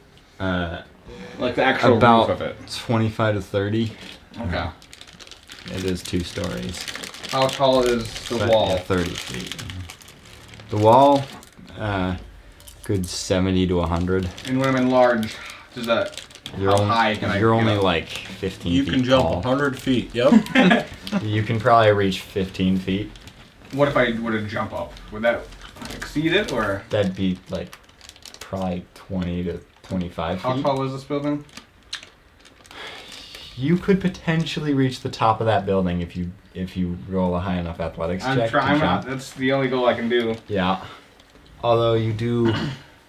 Like the actual About roof of it. 25 to 30. Okay. It is 2 stories. How tall is the But, wall? yeah, 30 feet. The wall, good 70 to 100. And when I'm in large, does that... You're How only, high can I You're get only up? like 15 You feet can jump tall. 100 feet. Yep. You can probably reach 15 feet. What if I were to jump up? Would that exceed it, or... That'd be like probably 20 to 25 How feet. tall is this building? You could potentially reach the top of that building if you roll a high enough athletics I'm check. trying. to jump. That's the only goal I can do. Yeah. Although you do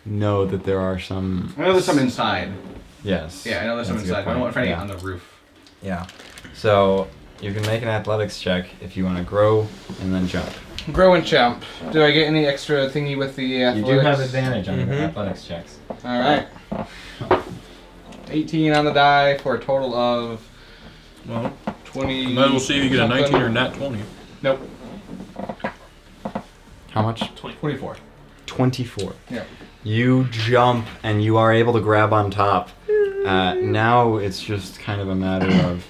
know that there are some. I know there's some inside. Yes. Yeah, I know there's some That's a good inside. I don't want point. to Yeah. on the roof. Yeah. So you can make an athletics check if you want to grow and then jump. Grow and jump. Do I get any extra thingy with the athletics? You do have advantage on Mhm. your athletics checks. All right. 18 on the die for a total of Well, 20. might as well see if you get a 19 something. or nat 20. Nope. How much? 24. 24. Yeah. You jump and you are able to grab on top. Now it's just kind of a matter of,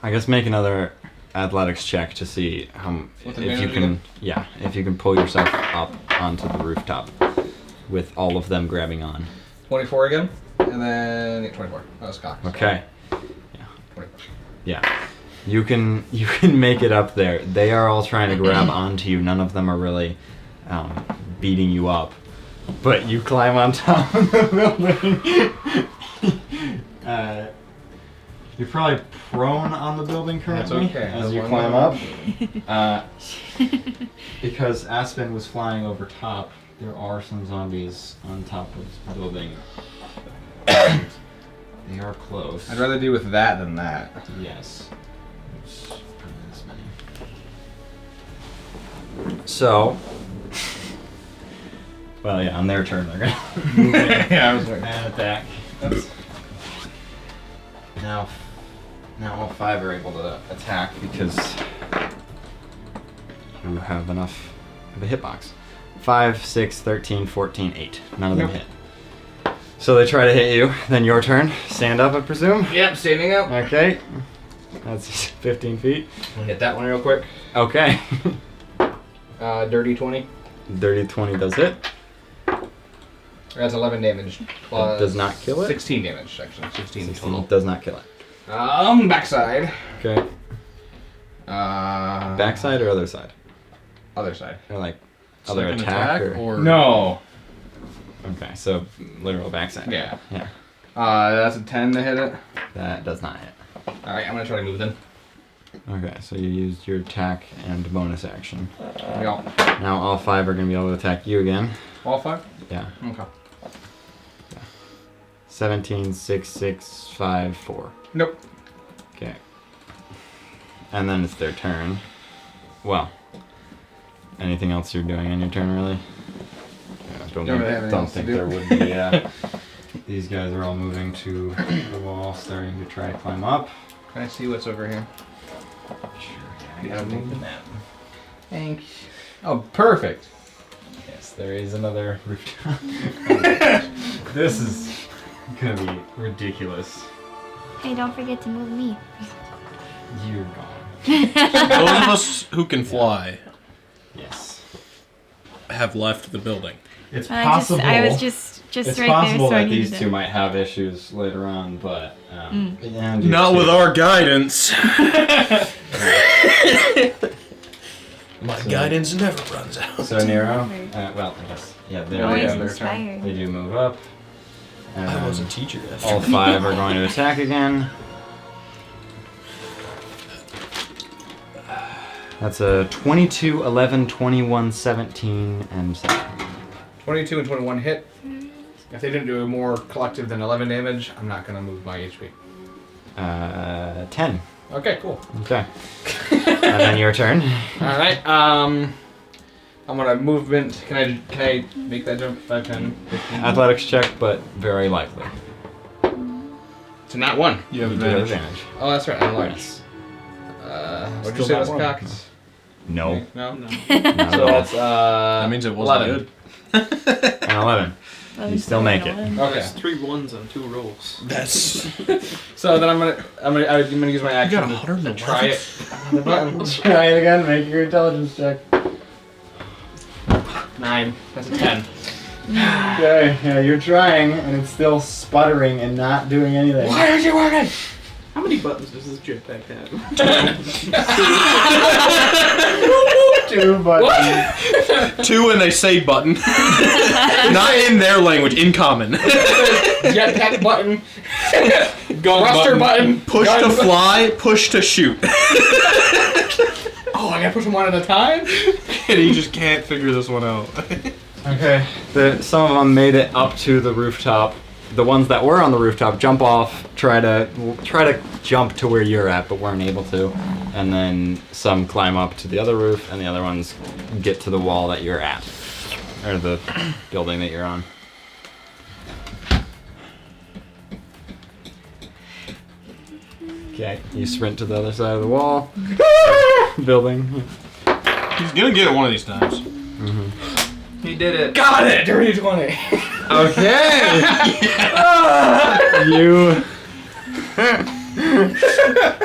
I guess, make another athletics check to see With if you advantage can, again? if you can pull yourself up onto the rooftop with all of them grabbing on. 24 again, and then 24. That was cocked. Okay. 24. Yeah. You can make it up there. They are all trying to grab onto you. None of them are really beating you up. But you climb on top of the building. You're probably prone on the building currently That's okay. as you One climb more. up. Because Aspen was flying over top, there are some zombies on top of the building. And they are close. I'd rather deal with that than that. Yes. There's probably this many. So, well, yeah, on their turn, they're gonna move in Yeah, I was right. and attack. Oops. Now all 5 are able to attack because you have enough of a hitbox. 5, 6, 13, 14, 8. None of them Nope. hit. So they try to hit you. Then your turn. Stand up, I presume. Yep, standing up. Okay. That's 15 feet. I'll hit that one real quick. Okay. Dirty 20. Dirty 20 does hit. That's 11 damage. Plus does not kill it? 16 damage, actually. 16 total. Does not kill it. Backside. Okay. Uh, Backside or other side? Other side. Or like other Second attack, or? No. Okay, so literal backside. Yeah. Yeah. That's a 10 to hit it. That does not hit. Alright, I'm gonna try to move then. Okay, so you used your attack and bonus action. Yeah. Now all 5 are going to be able to attack you again. All 5? Yeah. Okay. 17, 6, 6, 5, 4. Nope. Okay. And then it's their turn. Well, anything else you're doing on your turn, really? Yeah, Don't really have anything don't else to think do. there would be. These guys are all moving to the wall, starting to try to climb up. Can I see what's over here? Sure, yeah, I gotta move the map. Thanks. Oh, perfect. Yes, there is another rooftop. This is gonna be ridiculous. Hey, don't forget to move me. You're gone. Those of us who can fly Yes. have left the building. It's I was just it's right possible there, so I that these needed two it. might have issues later on, but and Not you with two- our guidance. My So- guidance never runs out. So Nero, well, I guess yeah, they Oh, yeah, Always their inspired. they do move up. And I was a teacher. all 5 are going to attack again. That's a 22, 11, 21, 17, and 7. 22 and 21 hit. If they didn't do more collective than 11 damage, I'm not gonna move my HP. 10. Okay, cool. Okay. And then your turn. All right. I'm gonna movement. Can I make that jump? 5, 10, 15. Athletics check, but very likely. To not 1. You have You do have advantage. advantage. Oh, that's right. I'm large. Yes. What'd Still you say not was one. cocked? No. No. No. So that's That means it wasn't 11. good. And 11. Well, You still make it. Okay. That's 3 1s on 2 rolls. That's. So then I'm gonna use my action got to 111? try it. On the button. Try it again. Make your intelligence check. 9. That's a 10. Okay. Yeah, you're trying, and it's still sputtering and not doing anything. aren't you working? How many buttons does this jetpack have? 2 buttons. 2 and they say button. Not in their language, in common. Jetpack button. Gun Thruster button. Push Gun to button. fly, push to shoot. Oh, I gotta push them one at a time? And he just can't figure this one out. Okay. Some of them made it up to the rooftop. The ones that were on the rooftop jump off, try to jump to where you're at, but weren't able to. And then some climb up to the other roof, and the other ones get to the wall that you're at, or the building that you're on. Okay, you sprint to the other side of the wall, building. He's gonna get it one of these times. He did it. Got it! Dirty 20. Okay. You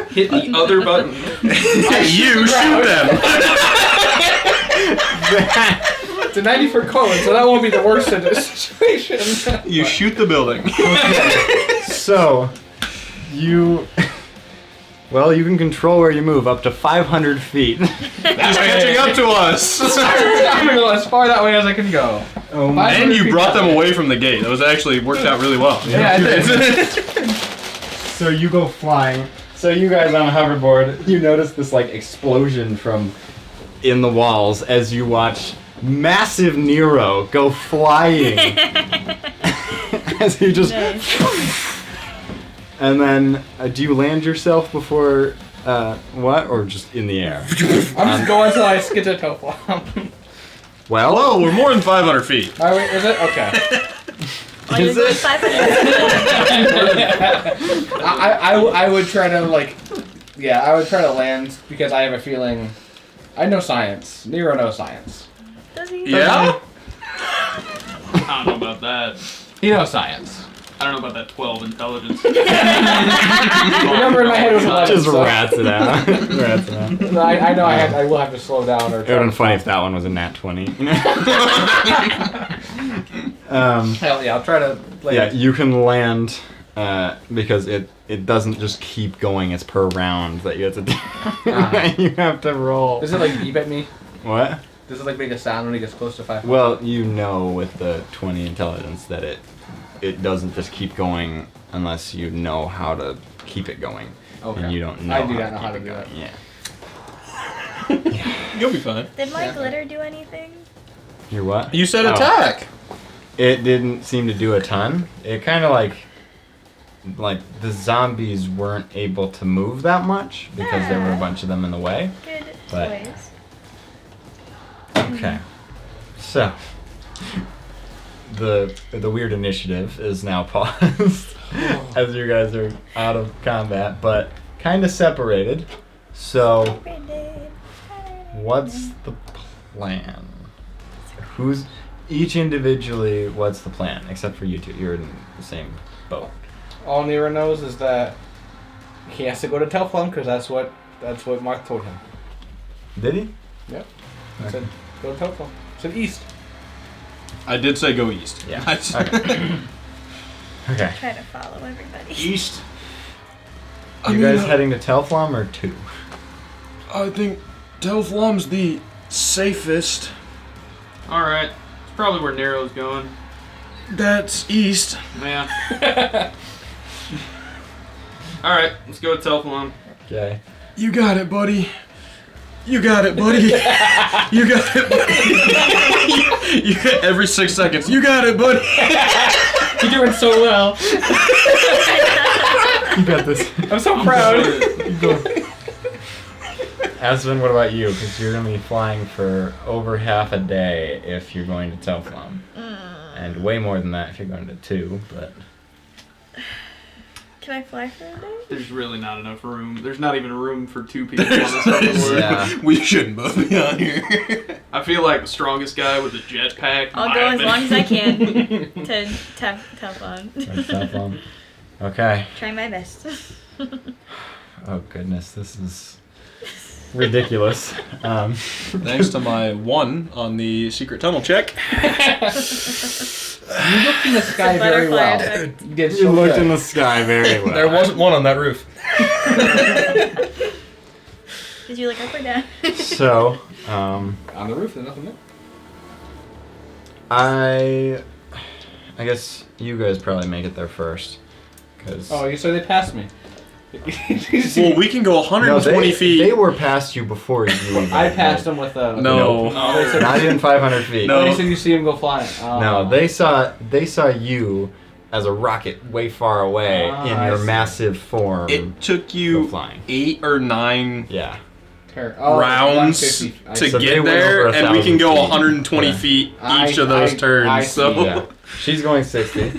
Hit the other button. You shoot them. It's a 90 for Cohen, so that won't be the worst of the situation. You shoot the building. So, you can control where you move up to 500 feet. Just catching up to us. I'm gonna go as far that way as I can go. Oh my! And you brought them away from the gate. That was actually worked out really well. Yeah, I did. So you go flying. So you guys on a hoverboard, you notice this like explosion from in the walls as you watch massive Nero go flying as he just. And then, do you land yourself before what, or just in the air? I'm just going until I get to toe flop. Well, Whoa, we're more than 500 feet. Oh, wait, is it? Okay. Oh, you're Is going it? 500. I would try to, like, yeah, I would try to land because I have a feeling. I know science. Nero knows science. Does he? Yeah? I don't know about that. He knows science. I don't know about that 12 intelligence. The number in my head was 11. just so rats it out. Rats it out. I know I will have to slow down or. It would have been funny if that one was a nat 20. Hell yeah, I'll try to. Like, Yeah, you can land because it doesn't just keep going. It's per round that you have to do. You have to roll. Does it like beep at me? What? Does it like make a sound when he gets close to 5? Well, you know with the 20 intelligence that it doesn't just keep going unless you know how to keep it going. Okay. And you don't know. I do not know how keep to it do going. that. Yeah. You'll be fine. Did my Yeah. glitter do anything? Your what? You said Oh. attack. It didn't seem to do a ton. It kind of like like the zombies weren't able to move that much because there were a bunch of them in the way. Good But- toys. Okay. So the weird initiative is now paused as you guys are out of combat, but kind of separated. So what's the plan? Who's each individually? What's the plan? Except for you two, you're in the same boat. All Nero knows is that he has to go to Telflon because that's what Mark told him. Did he? Yep. He said, go to Telflon. He said east. I did say go east. Yeah. Okay. Okay. Try to follow everybody. East. You guys heading to Telflom or 2? I think Telflom's the safest. Alright. It's probably where Nero's going. That's east. Yeah. Alright, let's go with Telflon. Okay. You got it, buddy. You got it, buddy. You got it, buddy. You get every 6 seconds. You got it, buddy. You're doing so well. You got this. I'm so proud. Aspen, what about you? Because you're going to be flying for over half a day if you're going to Telflom. And way more than that if you're going to 2, but... Can I fly for a day? There's really not enough room. There's not even room for 2 people on this hoverboard. Yeah. We shouldn't both be on here. I feel like the strongest guy with a jetpack. I'll go as long as I can to tap on. Telflom. Okay. Try my best. Oh, goodness. This is ridiculous. Thanks to my 1 on the secret tunnel check. You looked in the sky very butterfly well. effect. You did You so looked good. in the sky very well. There wasn't one on that roof. Did you look up or down? So, On the roof, there's nothing there. I guess you guys probably make it there first. Cause Oh, you said they passed me. Well, we can go 120 feet. They were past you before you even. I passed them with a. No. No, they said. Not even 500 feet. No. They said you see him go flying. Oh. No, they saw you as a rocket way far away Ah, in I your see. massive form. It took go you flying. 8 or 9 Yeah. rounds 150. to So they get went there, over and we can 1,000 go feet. 120 Yeah. feet I- each of those I- turns. I so see, Yeah. She's going 60.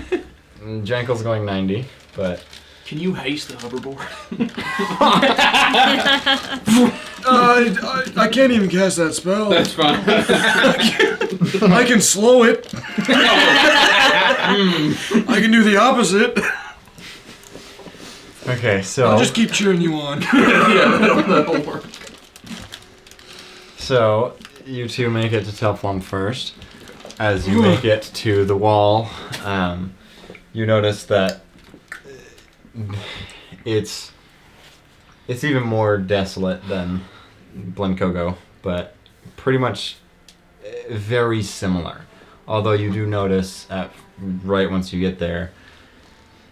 And Jankel's going 90. But Can you haste the hoverboard? I can't even cast that spell. That's fine. I can slow it. I can do the opposite. okay, so I'll just keep cheering you on. Yeah, that'll work. So, you two make it to Telflom first. As you make it to the wall, you notice that it's even more desolate than Blencogo, but pretty much very similar. Although you do notice right once you get there,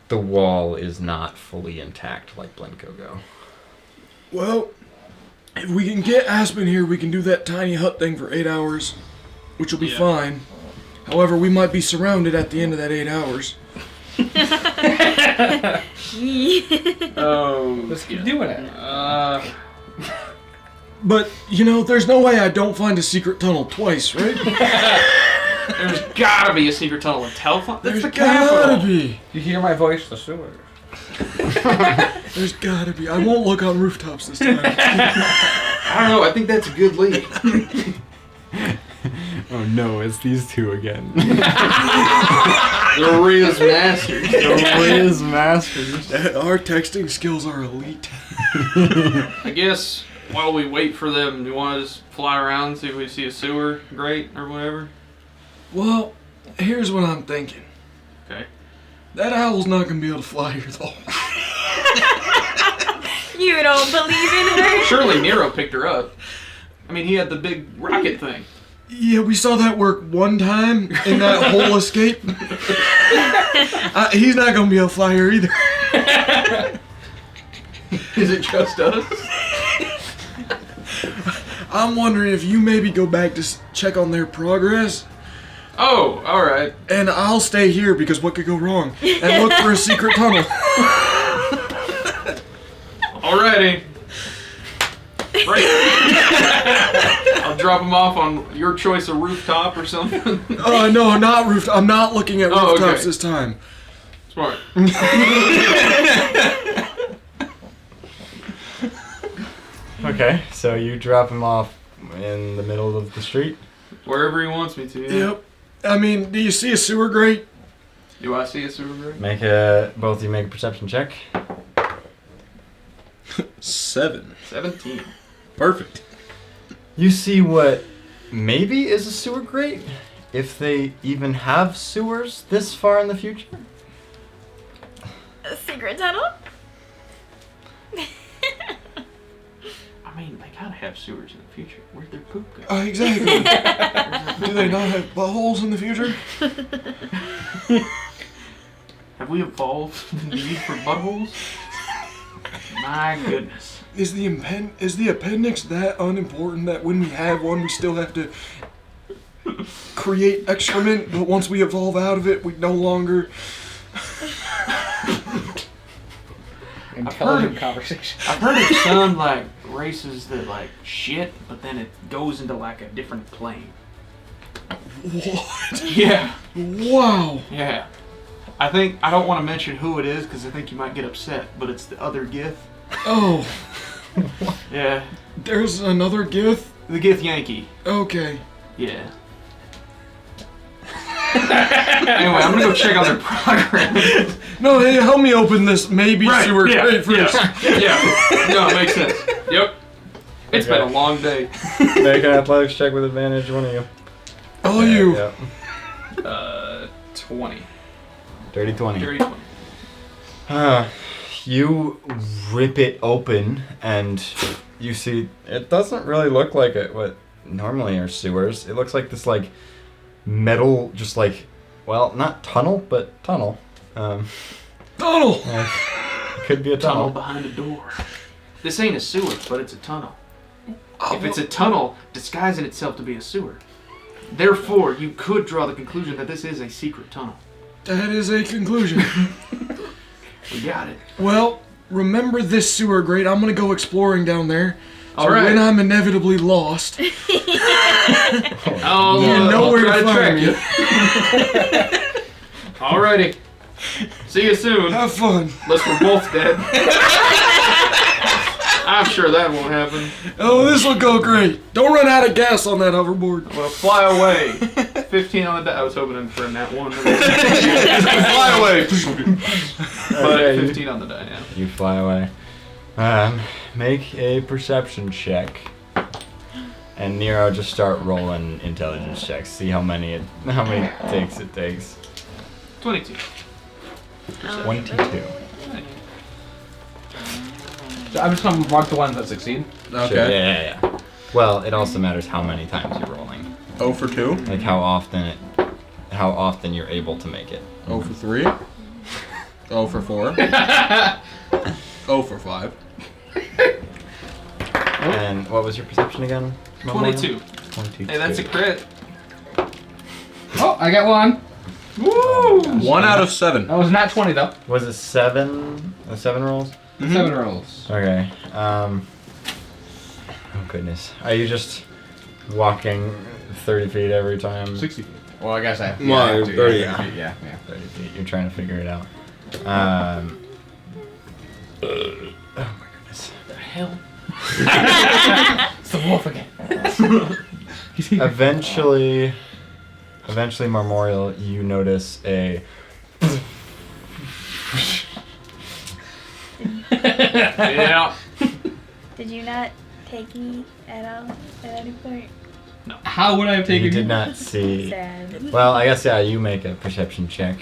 the wall is not fully intact like Blencogo. Well, if we can get Aspen here, we can do that tiny hut thing for 8 hours, which will be Yeah. fine. However, we might be surrounded at the end of that 8 hours. Oh. Let's keep doing it. But, you know, there's no way I don't find a secret tunnel twice, right? There's gotta be a secret tunnel in Telflon. That's There's the gotta capital. be. You hear my voice? The sewer. There's gotta be. I won't look on rooftops this time. I don't know. I think that's a good lead. Oh no, it's these two again. The Riz Masters. Riz Masters. Our texting skills are elite. I guess while we wait for them, do you want to just fly around and see if we see a sewer grate or whatever? Well, here's what I'm thinking. Okay. That owl's not gonna be able to fly here though. You don't believe in her? Surely Nero picked her up. I mean, he had the big rocket thing. Yeah, we saw that work one time in that whole escape. He's not gonna be able to fly here either. Is it just us? I'm wondering if you maybe go back to check on their progress, Oh, all right. and I'll stay here because what could go wrong? And look for a secret tunnel. Alrighty. Right. I'll drop them off on your choice of rooftop or something. No, not rooftop. I'm not looking at Oh, rooftops okay. this time. Smart. Okay, so you drop him off in the middle of the street. Wherever he wants me to. Yeah. Yep. I mean, do you see a sewer grate? Do I see a sewer grate? Both of you make a perception check. 7. 17. Perfect. You see what maybe is a sewer grate, if they even have sewers this far in the future. A secret tunnel? I mean, they gotta have sewers in the future. Where'd their poop go? Exactly. Do they not have buttholes in the future? Have we evolved the need for buttholes? My goodness. Is the appendix that unimportant that when we have one, we still have to create excrement, but once we evolve out of it, we no longer... Intelligent conversation. I've heard of some like races that like shit, but then it goes into like a different plane. What? Yeah. Wow. Yeah. I think I don't want to mention who it is because I think you might get upset, but it's the other Gith. Oh, Yeah. there's another Gith? The Gith Yankee. Okay. Yeah. Anyway, I'm gonna go check on their progress. No, hey, help me open this maybe sewer grate first. Yeah. No, it makes sense. Yep. It's Okay. been a long day. Make an athletics check with advantage, one of you. Oh, you. Yep. 20. Dirty 20. Dirty 20. You rip it open and you see it doesn't really look like what normally are sewers. It looks like this like metal, just like, well, not tunnel, but tunnel. Tunnel! It could be a Tunnel tunnel. behind a door. This ain't a sewer, but it's a tunnel. If it's a tunnel, disguising itself to be a sewer. Therefore, you could draw the conclusion that this is a secret tunnel. That is a conclusion. We got it. Well, remember this sewer grate. I'm gonna go exploring down there. So All right. when I'm inevitably lost, Oh, you know I'll where try to find me. Alrighty. See you soon. Have fun. Unless we're both dead. I'm sure that won't happen. Oh, this will go great. Don't run out of gas on that hoverboard. I'm gonna fly away. 15 on the die. I was hoping for a nat 1. Fly away. But Okay, 15 on the die, yeah. You fly away. Make a perception check. And Nero, just start rolling intelligence checks. See how many takes it takes. 22. 22. So I'm just gonna mark the ones that succeed. Okay. Sure, yeah. Well, it also matters how many times you're rolling. 0 for 2. Like how often you're able to make it. 0 for 3. 0 for 4. 0 for 5. And what was your perception again? 22. 22. Hey, that's a crit. Oh, I got one. Woo! 1 out of 7. That was not 20 though. Was it 7? 7 rolls? 7 rolls. Okay. Oh goodness. Are you just walking 30 feet every time? 60 feet. Well, I guess I have to. Well, I have to, 30, yeah. yeah. Yeah. 30 feet. You're trying to figure it out. Oh my goodness. The hell? It's the wolf again. Eventually, Memorial, you notice a. Yeah. Did you not take me at all at any point? How would I have taken You did not see. Sad. Well, I guess yeah. You make a perception check.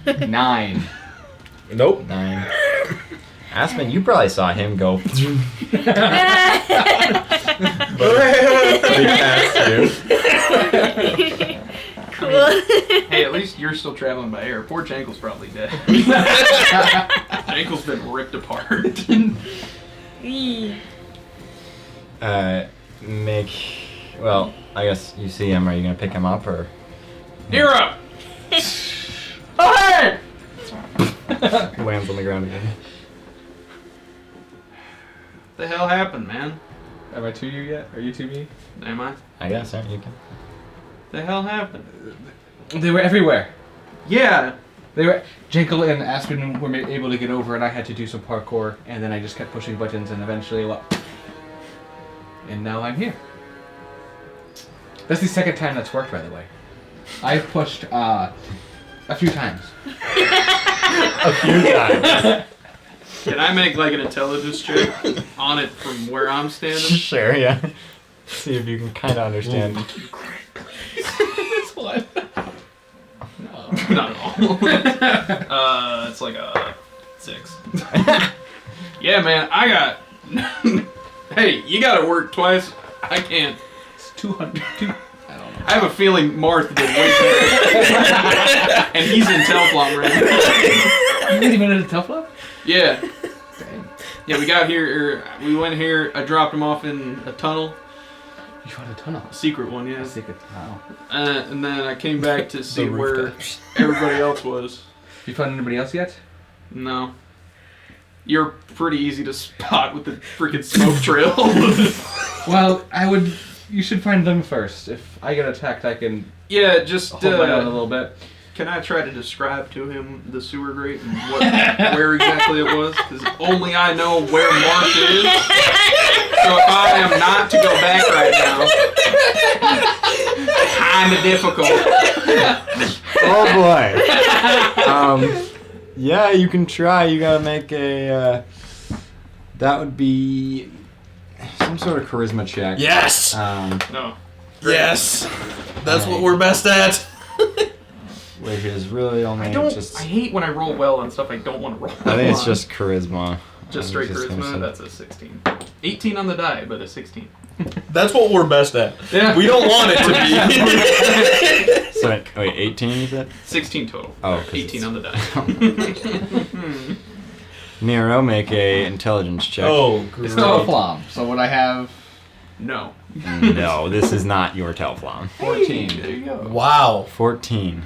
9. Nope. 9. Aspen, you probably saw him go. But he passed you. Cool. Hey, at least you're still traveling by air. Poor Jankel's probably dead. Jankel's been ripped apart. Eee. Well, I guess you see him. Are you gonna pick him up or? Nero! Oh, hey! Lands on the ground again. The hell happened, man? Am I to you yet? Are you to me? Am I? I guess, yeah, you can. The hell happened? They were everywhere. Yeah. They were. Jekyll and Aspen were able to get over, and I had to do some parkour, and then I just kept pushing buttons, and eventually, and now I'm here. That's the second time that's worked, by the way. I've pushed a few times. A few times. Can I make like an intelligence check on it from where I'm standing? Sure, yeah. See if you can kind of understand. This one. No, not at all. It's like a 6. Yeah, man, I got. Hey, you gotta work twice. I can't. It's 200. I don't know. I have a feeling Marth did way better. And he's in Telflop right now. You didn't even into Telflop? Yeah. Yeah, we got here, we went here, I dropped him off in a tunnel. You found a tunnel. A secret one, yeah. A secret. Wow. And then I came back to see where rooftops. everybody else was. You found anybody else yet? No. You're pretty easy to spot with the freaking smoke trail. Well, you should find them first. If I get attacked, I can Yeah, just hold my own a little bit. can I try to describe to him the sewer grate and where exactly it was? Because only I know where Mark is. So if I am not to go back right now, kind of difficult. Oh boy. Yeah, you can try. You gotta make a. That would be some sort of charisma check. Yes! No. Yes! That's what we're best at! Which is really only I just. I hate when I roll well on stuff I don't want to roll. I think it's on. just charisma. Just I'm straight just gonna charisma. say- That's a 16. 18 on the die, but a 16. That's what we're best at. Yeah. We don't want it to be. So wait, 18 you said? 16 total. Oh, 'cause 18 it's- on the die. Nero, make a intelligence check. Oh, It's great. not a flom, so would I have No. No, this is not your Telflon. 14? There you go. Wow. 14.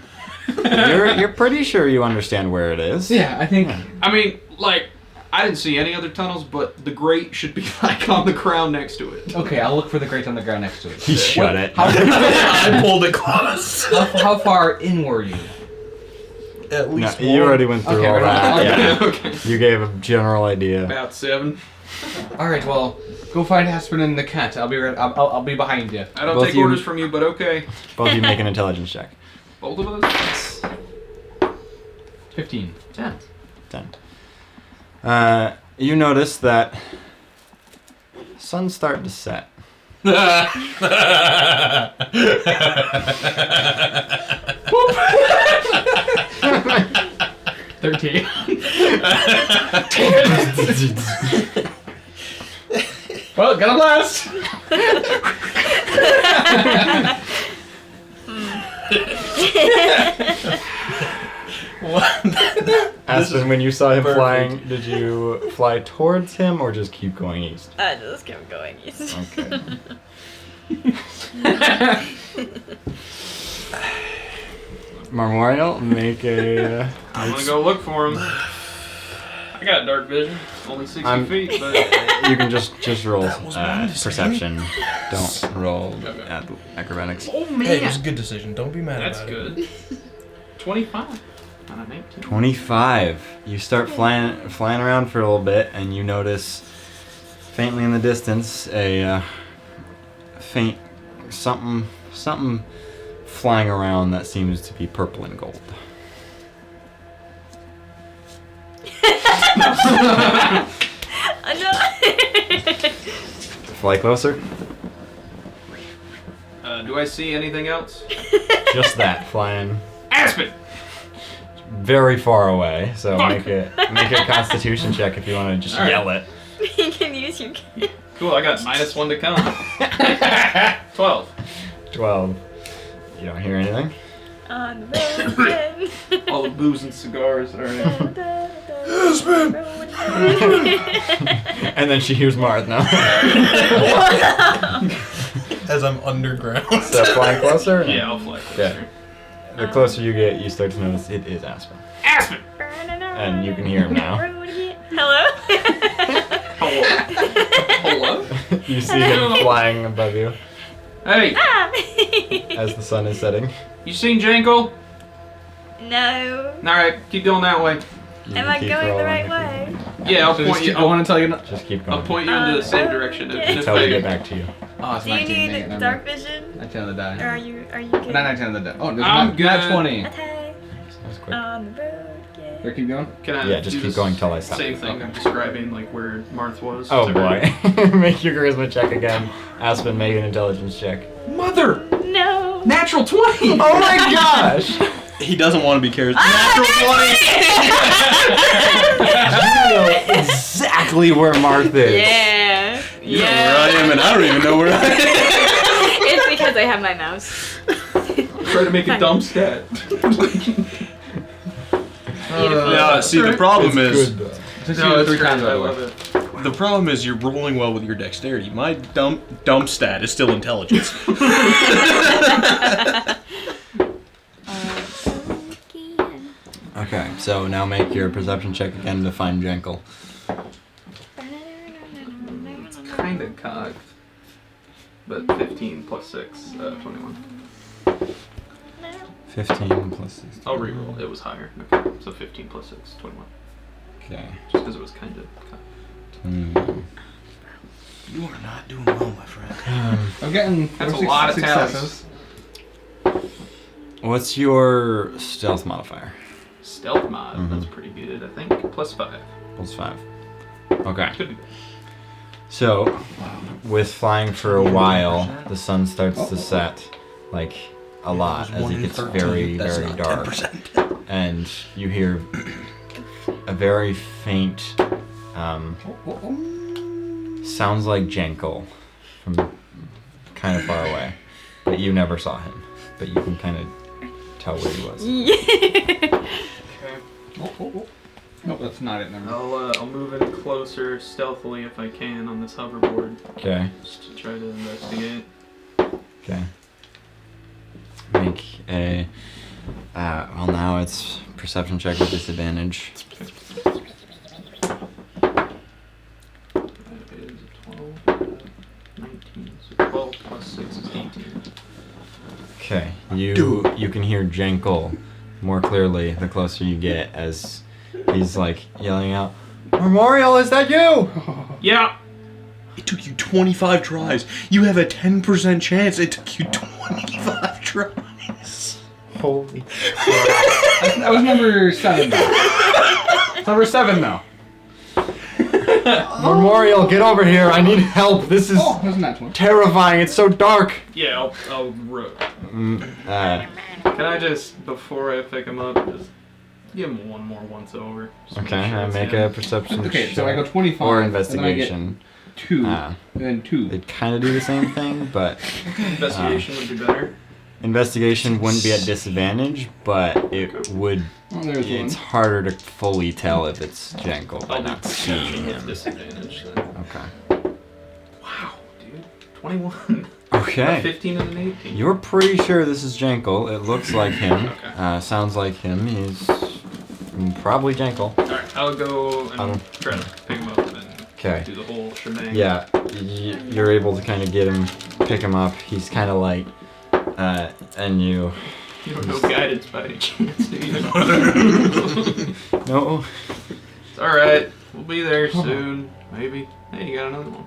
You're pretty sure you understand where it is. Yeah, I think. I mean, like, I didn't see any other tunnels, but the grate should be like on the ground next to it. Okay, I'll look for the grate on the ground next to it. He shut it. I pulled it close. How far in were you? At No, least you already went through Okay, all we're that. not- Yeah. Okay. You gave a general idea. About 7. All right, well, go find Aspen and the cat. I'll be right. I'll be behind you. I don't Both take you- orders from you, but okay. Both of you make an intelligence check. Both of us? 15. 10. 10. You notice that sun's starting to set. 13. Well, got a blast. Aspen, when you saw him perfect. flying, did you fly towards him or just keep going east? I just kept going east. Okay. Memorial, make a. I'm gonna go look for him. I got dark vision. Only 60 I'm- feet, but You can just roll was my decision. perception. Don't roll acrobatics. oh man, Hey, it was a good decision. Don't be mad that's about it. good. 25 out of 19. 25. You start flying around for a little bit, and you notice faintly in the distance a faint something flying around that seems to be purple and gold. No. Fly closer. Do I see anything else? Just that flying Aspen! very far away. So Fuck. make a Constitution check if you want to just All right. yell it. You can use your. Cool, I got -1 to come. 12. 12. You don't hear anything. On the road again. All the booze and cigars. Alright. And then she hears Marth now. As I'm underground. So flying closer? Yeah, I'll fly closer. Yeah. The closer you get, you start to notice it is Aspen. Aspen! And you can hear him now. Hello? Hello. You see him flying above you Hey, Ah! as the sun is setting. you seen Jankel? No. Alright, keep going that way. You Am can I keep going the rolling right if you way? want. Yeah, I'll So point you. I want to tell you. Just keep going. I'll point you in the same direction. okay. And if Until we I- get back to you. Oh, it's Do you 19. Dang it, need never dark mind. vision? 19 on the Or die. are you Not good? 19 on the die. Oh, there's I'm not good. 20. Okay. That's quick. On the road, Or yeah. keep going. Can I Yeah, just do keep this going till I stop. Same thing I'm describing, like where Marth was. Oh Is that right? boy. Make your charisma check again. Aspen, make an intelligence check. Mother! No. Natural 20! Oh my gosh! He doesn't want to be charismatic. You know exactly where Marth is. Yeah. You know where I am, and I don't even know where I am. It's because I have my mouse. Try to make a dumb stat. Yeah, see, the problem It's is, good, though. Just No, use it it's 3 great. times. I by the way. love it. the problem is you're rolling well with your dexterity. My dumb stat is still intelligence. Okay, so now make your perception check again to find Jankel. It's kind of cocked. But 15 plus 6, 21. 15 plus 16. I'll reroll. It was higher. Okay, so 15 plus 6, 21. Okay. Just because it was kind of cocked. 21. You are not doing well, my friend. I'm getting That's a 4 lot of successes. What's your stealth modifier? Stealth mod, Mhm. that's pretty good, I think. Plus 5. Plus 5. Okay. Could be. So, with flying for a while, the sun starts to set, like, a lot as it gets very, very dark. And you hear a very faint, sounds like Jankel from kind of far away. But you never saw him. But you can kind of tell where he was. Okay. Nope, that's not it. Never mind. I'll move in closer stealthily if I can on this hoverboard. Okay. Just to try to investigate. Okay. Make a. Well, now it's perception check with disadvantage. That is 12, 19. So 12 plus 6 is 18. Okay. You can hear Jankel more clearly the closer you get as he's like yelling out, "Memorial, is that you?" Yeah! It took you 25 tries. You have a 10% chance. It took you 25 tries. Holy. That was number 7 though. It's number 7 though. Memorial, get over here. I need help. This is Oh, wasn't that one? terrifying. It's so dark. Yeah, I'll Mm, Can I just, before I pick him up, just give him one more once over? Just okay, make sure it's make him. a perception Okay, so I go check 25. or And then I get investigation. 2. Ah. And then 2. They kind of do the same thing, but Investigation would be better. investigation wouldn't be at disadvantage, but it would. Oh, there's It's one. harder to fully tell if it's Jankel by I'll do not seeing perception with him. disadvantage then. Okay. Wow, dude. 21. A Okay. 15 and an 18. You're pretty sure this is Jankel. It looks like him. Okay. Sounds like him. He's probably Jankel. Alright, I'll go and Um, try to pick him up and Okay. do the whole shebang. Yeah, you're able to kind of get him, pick him up. He's kind of light, and you. You don't know guidance by any chance, do you? No. It's alright. We'll be there soon. Maybe. Hey, you got another one.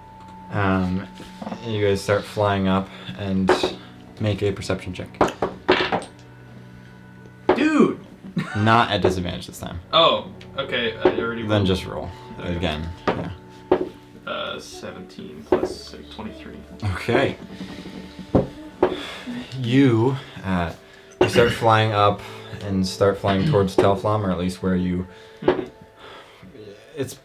You guys start flying up and make a perception check. Dude! Not at disadvantage this time. Oh, okay. I already Then rolled. just roll again. Yeah. 17 plus 23. Okay. You start flying up and start flying towards Telflom, or at least where you. It's.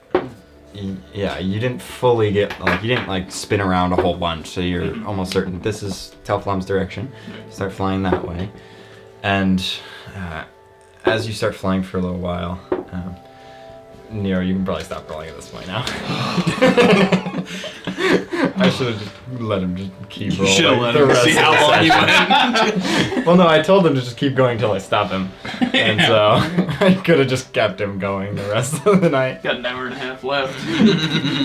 Yeah, you didn't fully get you didn't spin around a whole bunch, so you're almost certain this is Telflom's direction. Start flying that way, and as you start flying for a little while, Nero, you can probably stop rolling at this point now. I should have just let him just keep rolling. You should have let the him rest see of how the long he session. went. Well, no, I told him to just keep going till I stop him, and so I could have just kept him going the rest of the night. Got an hour and a half left.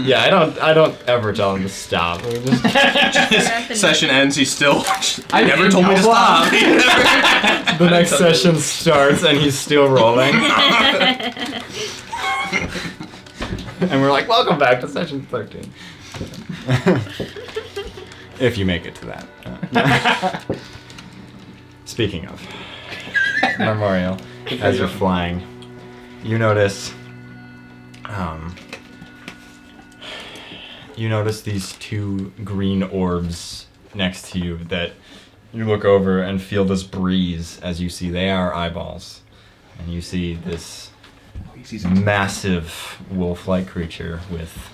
Yeah, I don't ever tell him to stop. We just- Session ends. He's still. I Never told me to stop. the next session starts and he's still rolling, and we're like, "Welcome back to session 13." If you make it to that. Speaking of Memorial, as you're flying, you notice these two green orbs next to you that you look over and feel this breeze as you see they are eyeballs. And you see this massive wolf-like creature with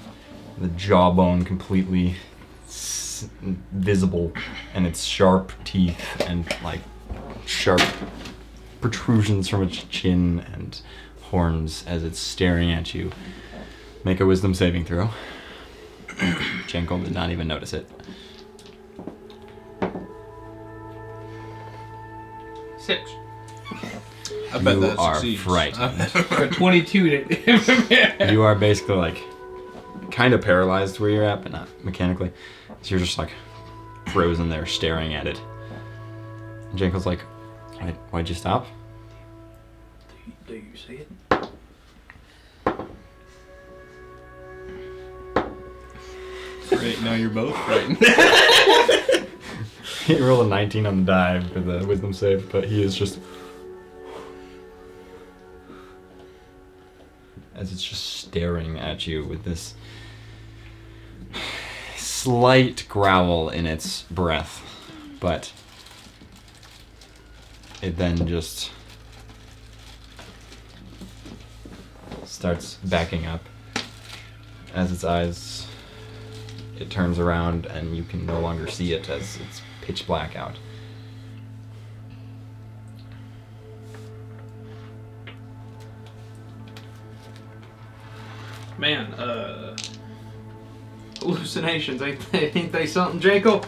the jawbone completely visible and its sharp teeth and like sharp protrusions from its chin and horns as it's staring at you. Make a wisdom saving throw. Jenkle did not even notice it. 6. I bet You that are succeeds. frightened. For 22 to... You are basically like kind of paralyzed where you're at, but not mechanically. So you're just like frozen there staring at it. And Jenkle's like, why'd you stop? Do you see it? Great, now you're both frightened. He rolled a 19 on the die for the wisdom save, but he is just... as it's just staring at you with this slight growl in its breath, but it then just starts backing up as its eyes, it turns around and you can no longer see it as it's pitch black out. Man, hallucinations, ain't they something, Jekyll?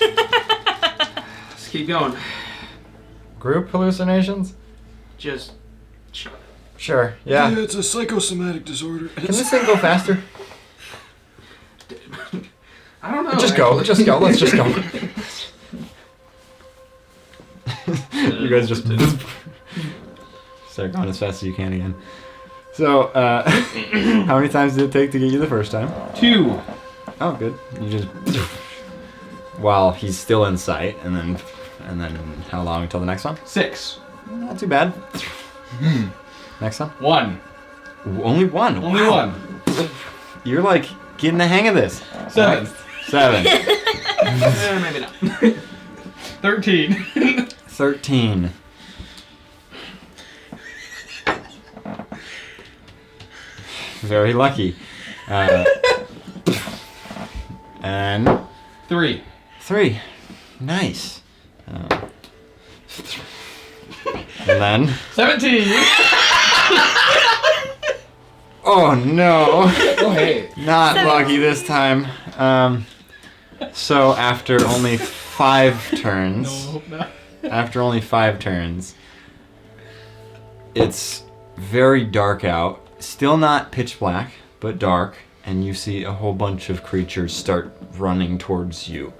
Let's keep going. Group hallucinations? Just Sure, yeah. It's a psychosomatic disorder. Can this thing go faster? I don't know. Just go, actually. let's just go. You guys just start going as fast as you can again. So, how many times did it take to get you the first time? 2. Oh, good. You just while he's still in sight, and then how long until the next one? 6. Not too bad. Next one? 1. Only one. Only Wow. 1. You're like getting the hang of this. 7. 7. Maybe not. 13. 13. Very lucky. And 3. 3. Nice. And then... 17. Oh no. Oh, hey. Not lucky this time. So after only 5 turns... After only 5 turns, it's very dark out. Still not pitch black, but dark, and you see a whole bunch of creatures start running towards you.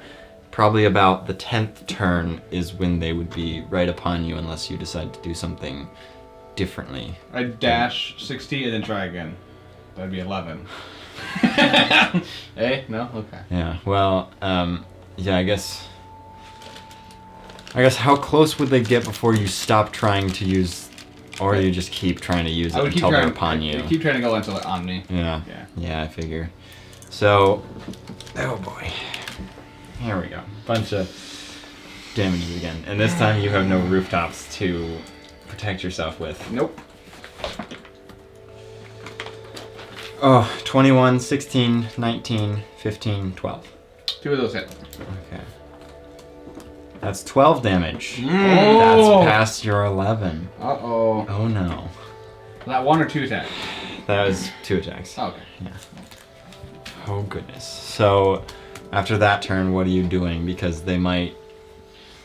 Probably about the 10th turn is when they would be right upon you unless you decide to do something differently. I dash 60 and then try again. That'd be 11. Hey? No? Okay. Yeah, well, yeah, I guess how close would they get before you stop trying to use, or do you just keep trying to use it until they're upon you? I keep trying to go until they're on me. Yeah. Yeah. Yeah, I figure. So, oh boy. Here we go. Bunch of damages again. And this time you have no rooftops to protect yourself with. Nope. Oh, 21, 16, 19, 15, 12. 2 of those hit. Okay. That's 12 damage. Oh! That's past your 11. Uh-oh. Oh no. That 1 or 2 attack? That was 2 attacks. Oh, okay. Oh goodness. So, After that turn, what are you doing? Because they might.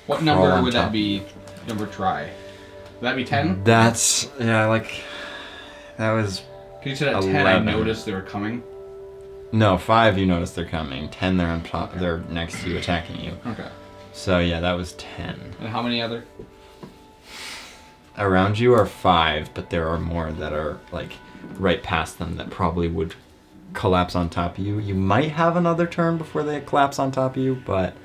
What Crawl number on would top. that be? Number try. Would that be 10? That's yeah, like that was Can you say that 10? I 11. noticed they were coming. no 5. You notice they're coming. 10, they're on top. They're next to you, attacking you. Okay. So yeah, that was 10. And how many other? Around you are 5, but there are more that are like right past them that probably would collapse on top of you. You might have another turn before they collapse on top of you, but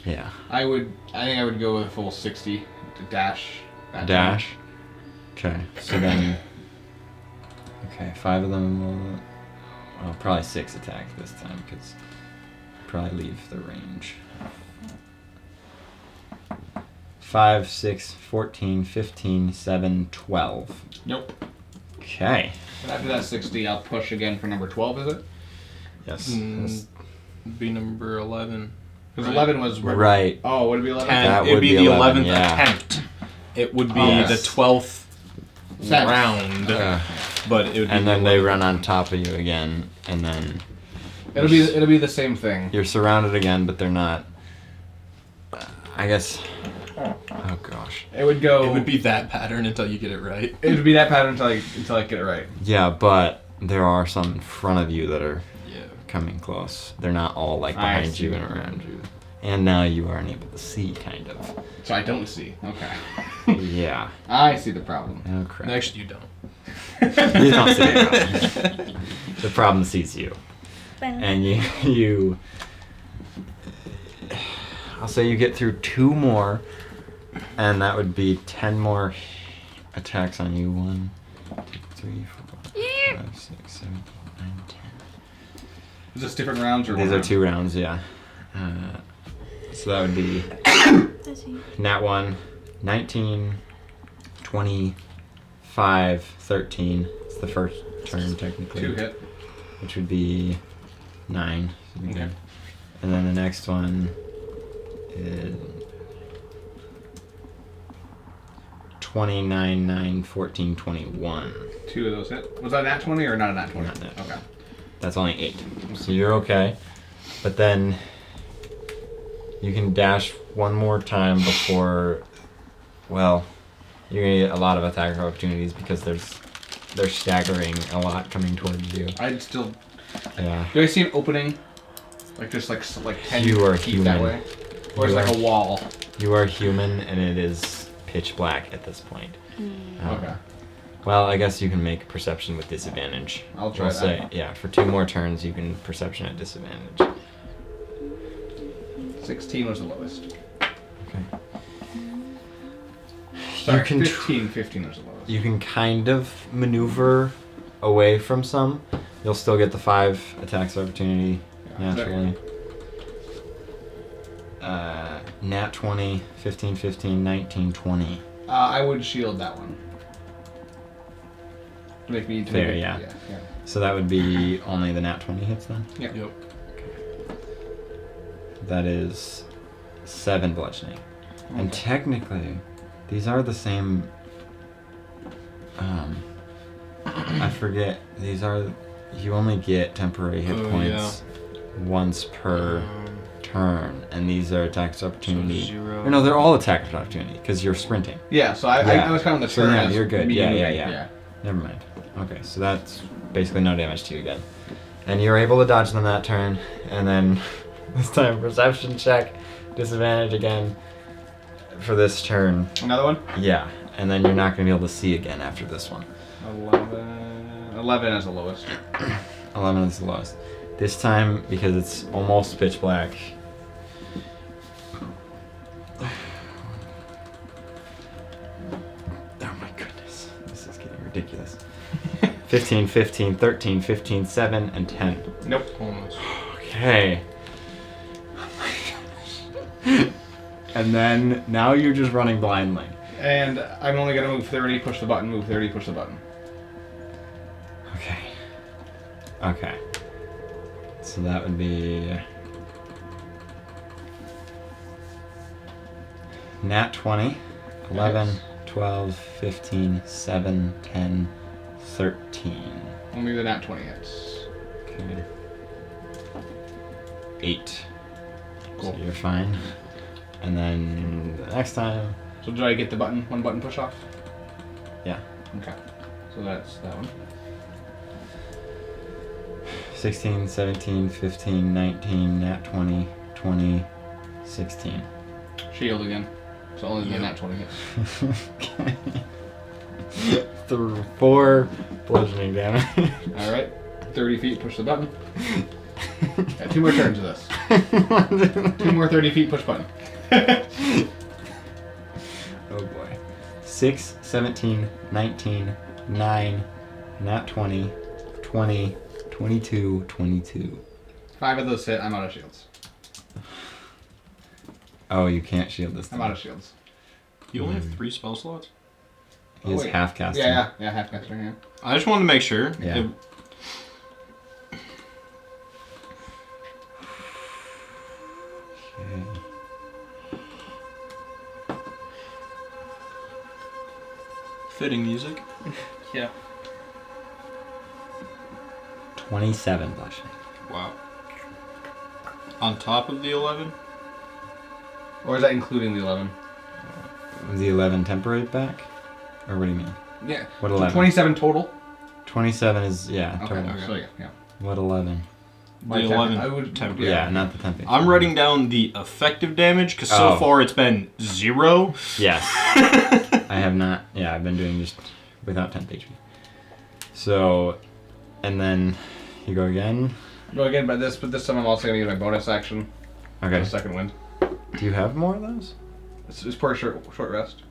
yeah. I think I would go with a full 60 to dash. that Dash. Okay, so then. Okay, 5 of them will. Well, probably 6 attack this time because probably leave the range. 5, 6, 14, 15, 7, 12. time. Nope. Okay. And after that 60, I'll push again for number 12, is it? Yes. Mm, be number 11. Because Right. 11 was... Right. Oh, would it be 11? That It'd would be be the 11, 11th yeah. attempt. It would be Oh, yes. the 12th Set. round, but it would be And then the they 11th. run on top of you again, and then It'll be the same thing. you're surrounded again, but they're not. I guess. Oh gosh. It would go... It would be that pattern until you get it right. It would be that pattern until I get it right. Yeah, but there are some in front of you that are Yeah. coming close. They're not all like I behind see. you and around you. And now you aren't able to see, kind of. So I don't see. Okay. Yeah. I see the problem. Oh crap. Next, you don't. You don't see it. The problem sees you. And you I'll say you get through 2 more, and that would be 10 more attacks on you. 1, 2, 3, 4, 5, 6, 7, 8, 9, 10. Is this different rounds or These one are round? 2 rounds, yeah. So that would be Nat 1, 19, 20, 5, 13. It's the first turn, technically. 2 hit. Which would be 9. Okay. And then the next one is 29, 9, 14, 21. 2 of those hit. Was that a nat 20 or not a nat 20? Not nat. Okay. That's only 8. So you're okay. But then you can dash one more time before, well, you're going to get a lot of attack opportunities because they're staggering a lot coming towards you. I'd still... Yeah. Do I see an opening? Like 10 You are feet that human. way? Or is You it like are- a wall? You are human, and it is pitch black at this point. Okay. Well, I guess you can make perception with disadvantage. I'll try We'll that. say, yeah, for 2 more turns, you can perception at disadvantage. 16 was the lowest. Okay. Sorry, You can 15 was the lowest. You can kind of maneuver away from some. You'll still get the 5 attacks of opportunity Yeah, naturally. Nat 20, 15, 15, 19, 20. I would shield that one. To make me... Fair, yeah. yeah. So that would be only the nat 20 hits then? Yeah. Yep. That is 7 bludgeoning. And Okay. technically, these are the same. I forget. These are. You only get temporary hit Oh, points once per turn, and these are attacks of opportunity. 0. Or no, they're all attacks of opportunity because you're sprinting. Yeah, so I Yeah. was counting the So turn yeah, as you're good. me Yeah, moving. yeah. Never mind. Okay, so that's basically no damage to you again. And you're able to dodge them that turn, and then this time perception check, disadvantage again for this turn. Another one? Yeah, and then you're not going to be able to see again after this one. 11 is the lowest. 11 is the lowest. This time, because it's almost pitch black. Oh my goodness, this is getting ridiculous. 15, 15, 13, 15, 7, and 10. Nope. Almost. Okay. And then, now you're just running blindly. And I'm only gonna move 30, push the button, move 30, push the button. Okay. Okay. So that would be Nat 20, 11, Nice. 12, 15, 7, 10, 13. Only the nat 20 hits. Okay. 8. Cool. So you're fine. And then the next time. So did I get the one button push off? Yeah. Okay. So that's that one. 16, 17, 15, 19, nat 20, 20, 16. Shield again. So only the nat 20 hits. Okay. 4 bludgeoning damage. Alright. 30 feet, push the button. Got 2 more turns of this. 2 more 30 feet, push button. Oh boy. 6, 17, 19, 9, nat 20, 20, 22, 22. 5 of those hit, I'm out of shields. Oh, you can't shield this I'm thing. out of shields. You only have 3 spell slots? He is wait. half casting. Yeah, half caster, yeah. I just wanted to make sure. Yeah. Okay. Fitting music. Yeah. 27 bludgeoning. Wow. On top of the 11? Or is that including the 11? Was the 11 temporary back? Or what do you mean? Yeah. What So 11? 27 total? 27 is, yeah, Okay, total. so yeah. What 11? My The temp- 11 I would- temporary. Yeah, not the temp. I'm writing down the effective damage because so Oh. far it's been 0. Yes. I have not. Yeah, I've been doing just without temp HP. So, and then you go again. Go again, but this time I'm also going to use my bonus action. Okay. The second wind. Do you have more of those? It's for a short rest.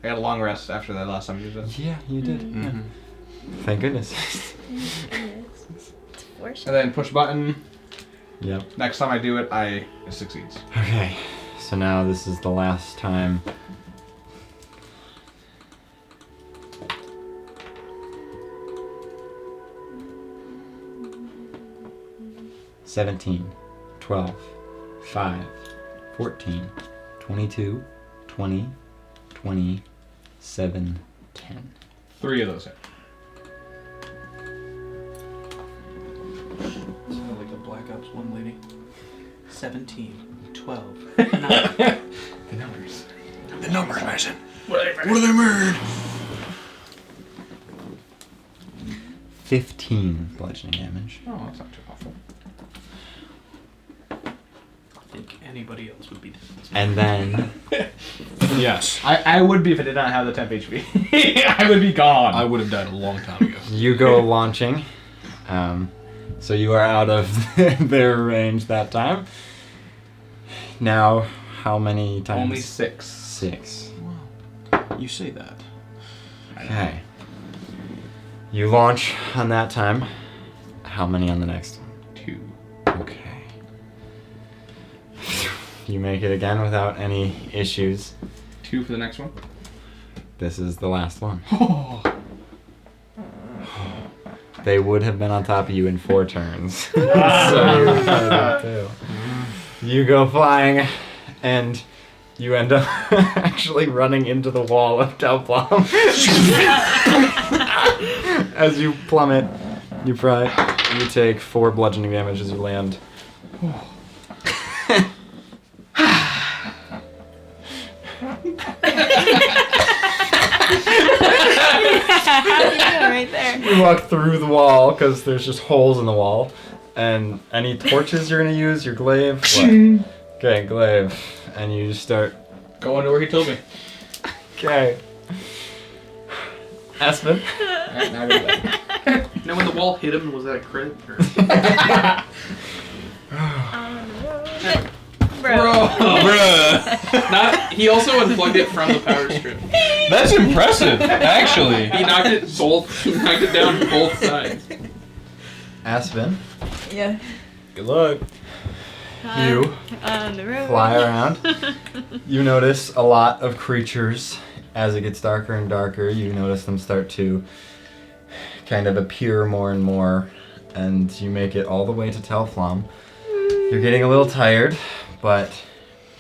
I got a long rest after the last time I used it. Yeah, you did. Mm-hmm. Thank goodness. It's And then push button. Yep. Next time I do it, it succeeds. Okay. So now this is the last time. $17, 12, 5, 14, 22, 20, 20, 7, 10. 3 of those hit. Sounded like a Black Ops 1 lady. 17, 12, 9. The numbers. The numbers, Mason. What do they mean? 15 bludgeoning damage. Oh, that's not too awful. I think anybody else would be dead. And then Yes. I would be if I did not have the temp HP. I would be gone. I would have died a long time ago. you go launching. So you are out of their range that time. Now, how many times? Only 6. 6. You say that. Okay. You launch on that time. How many on the next one? 2. Okay. You make it again without any issues. 2 for the next one. This is the last one. Oh. They would have been on top of you in 4 turns. So you're fine too. You go flying, and you end up actually running into the wall of Telplum. As you plummet, you take 4 bludgeoning damage as you land. right there. You walk through the wall because there's just holes in the wall. And any torches you're gonna use, your glaive. What? Okay, glaive. And you just start. Going to where he told me. Okay. Aspen. Alright, now I go back. Now when the wall hit him, was that a crit? Or... Bro. Bruh. Not, he also unplugged it from the power strip. That's impressive, actually. He knocked it down both sides. Aspen. Yeah. Good luck. You On the road. fly around. You notice a lot of creatures. As it gets darker and darker, you notice them start to kind of appear more and more. And you make it all the way to Telflom. You're getting a little tired, but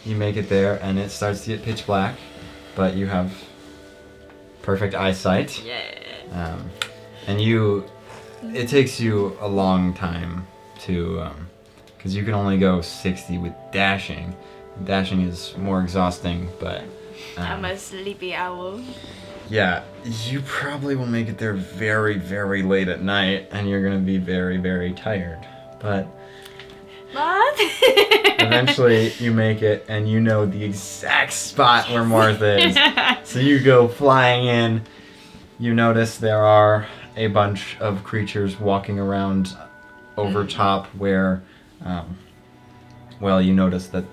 you make it there, and it starts to get pitch black. But you have perfect eyesight. Yeah. And it takes you a long time to because you can only go 60 with dashing. Dashing is more exhausting, but I'm a sleepy owl. yeah, you probably will make it there very, very late at night, and you're gonna be very, very tired. But What? eventually, you make it, and you know the exact spot where Martha is. So you go flying in. You notice there are a bunch of creatures walking around over top where, well, you notice that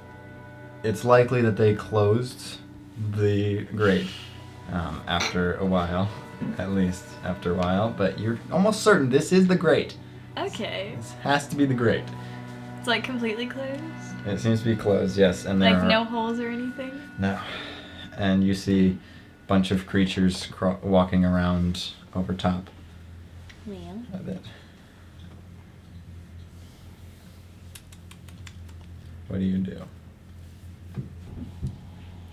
it's likely that they closed the grate after a while, at least after a while, but you're almost certain this is the grate. Okay. This has to be the grate. It's like completely closed? It seems to be closed, yes, and there Like are... no holes or anything? No. And you see a bunch of creatures walking around over top Man. of it. What do you do?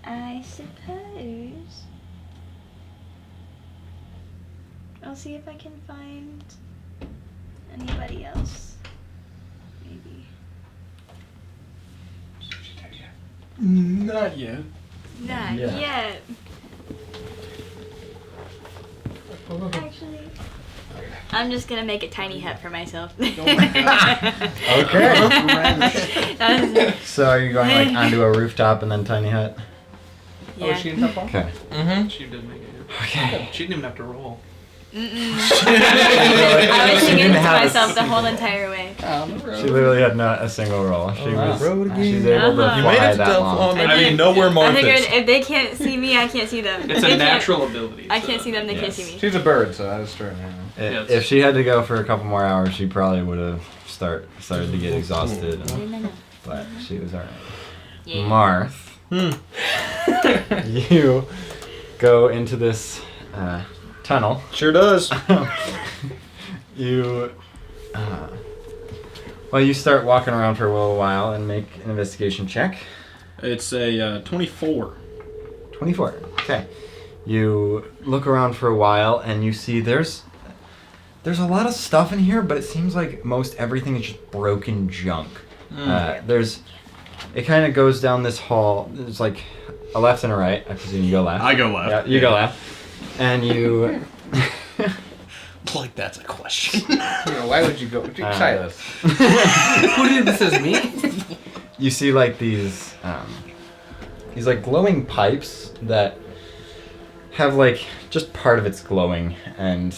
I suppose I'll see if I can find anybody else. Maybe. Not yet. Not Yeah. yet. Actually, I'm just gonna make a tiny hut for myself. Okay. That's- So are you going like onto a rooftop and then tiny hut? Oh, yeah. is she in top ball? Okay. Mm-hmm. She did make it. Okay. She didn't even have to roll. Mm-mm. I was singing to myself the whole entire way. She literally had not a single roll. She was. Road again. She's able to Uh-huh. fly You made it to that long. Delphine. I mean, know where I Martha figured is. if they can't see me, I can't see them. It's They a can't- natural ability. I so- can't see them, they can't Yes. see me. She's a bird, so that is true. Yes. If she had to go for a couple more hours, she probably would have started to get exhausted. No. But she was alright. Yeah. Marth, you go into this tunnel. Sure does. You, well, you start walking around for a little while and make an investigation check. It's a 24. 24. Okay. You look around for a while and you see there's a lot of stuff in here, but it seems like most everything is just broken junk. It kind of goes down this hall. There's like a left and a right. I presume you go left. I go left. Yeah, you go left. And you... Like that's a question. Why would you go? Silas. Who did this as me? You see like these like glowing pipes that have like just part of it's glowing, and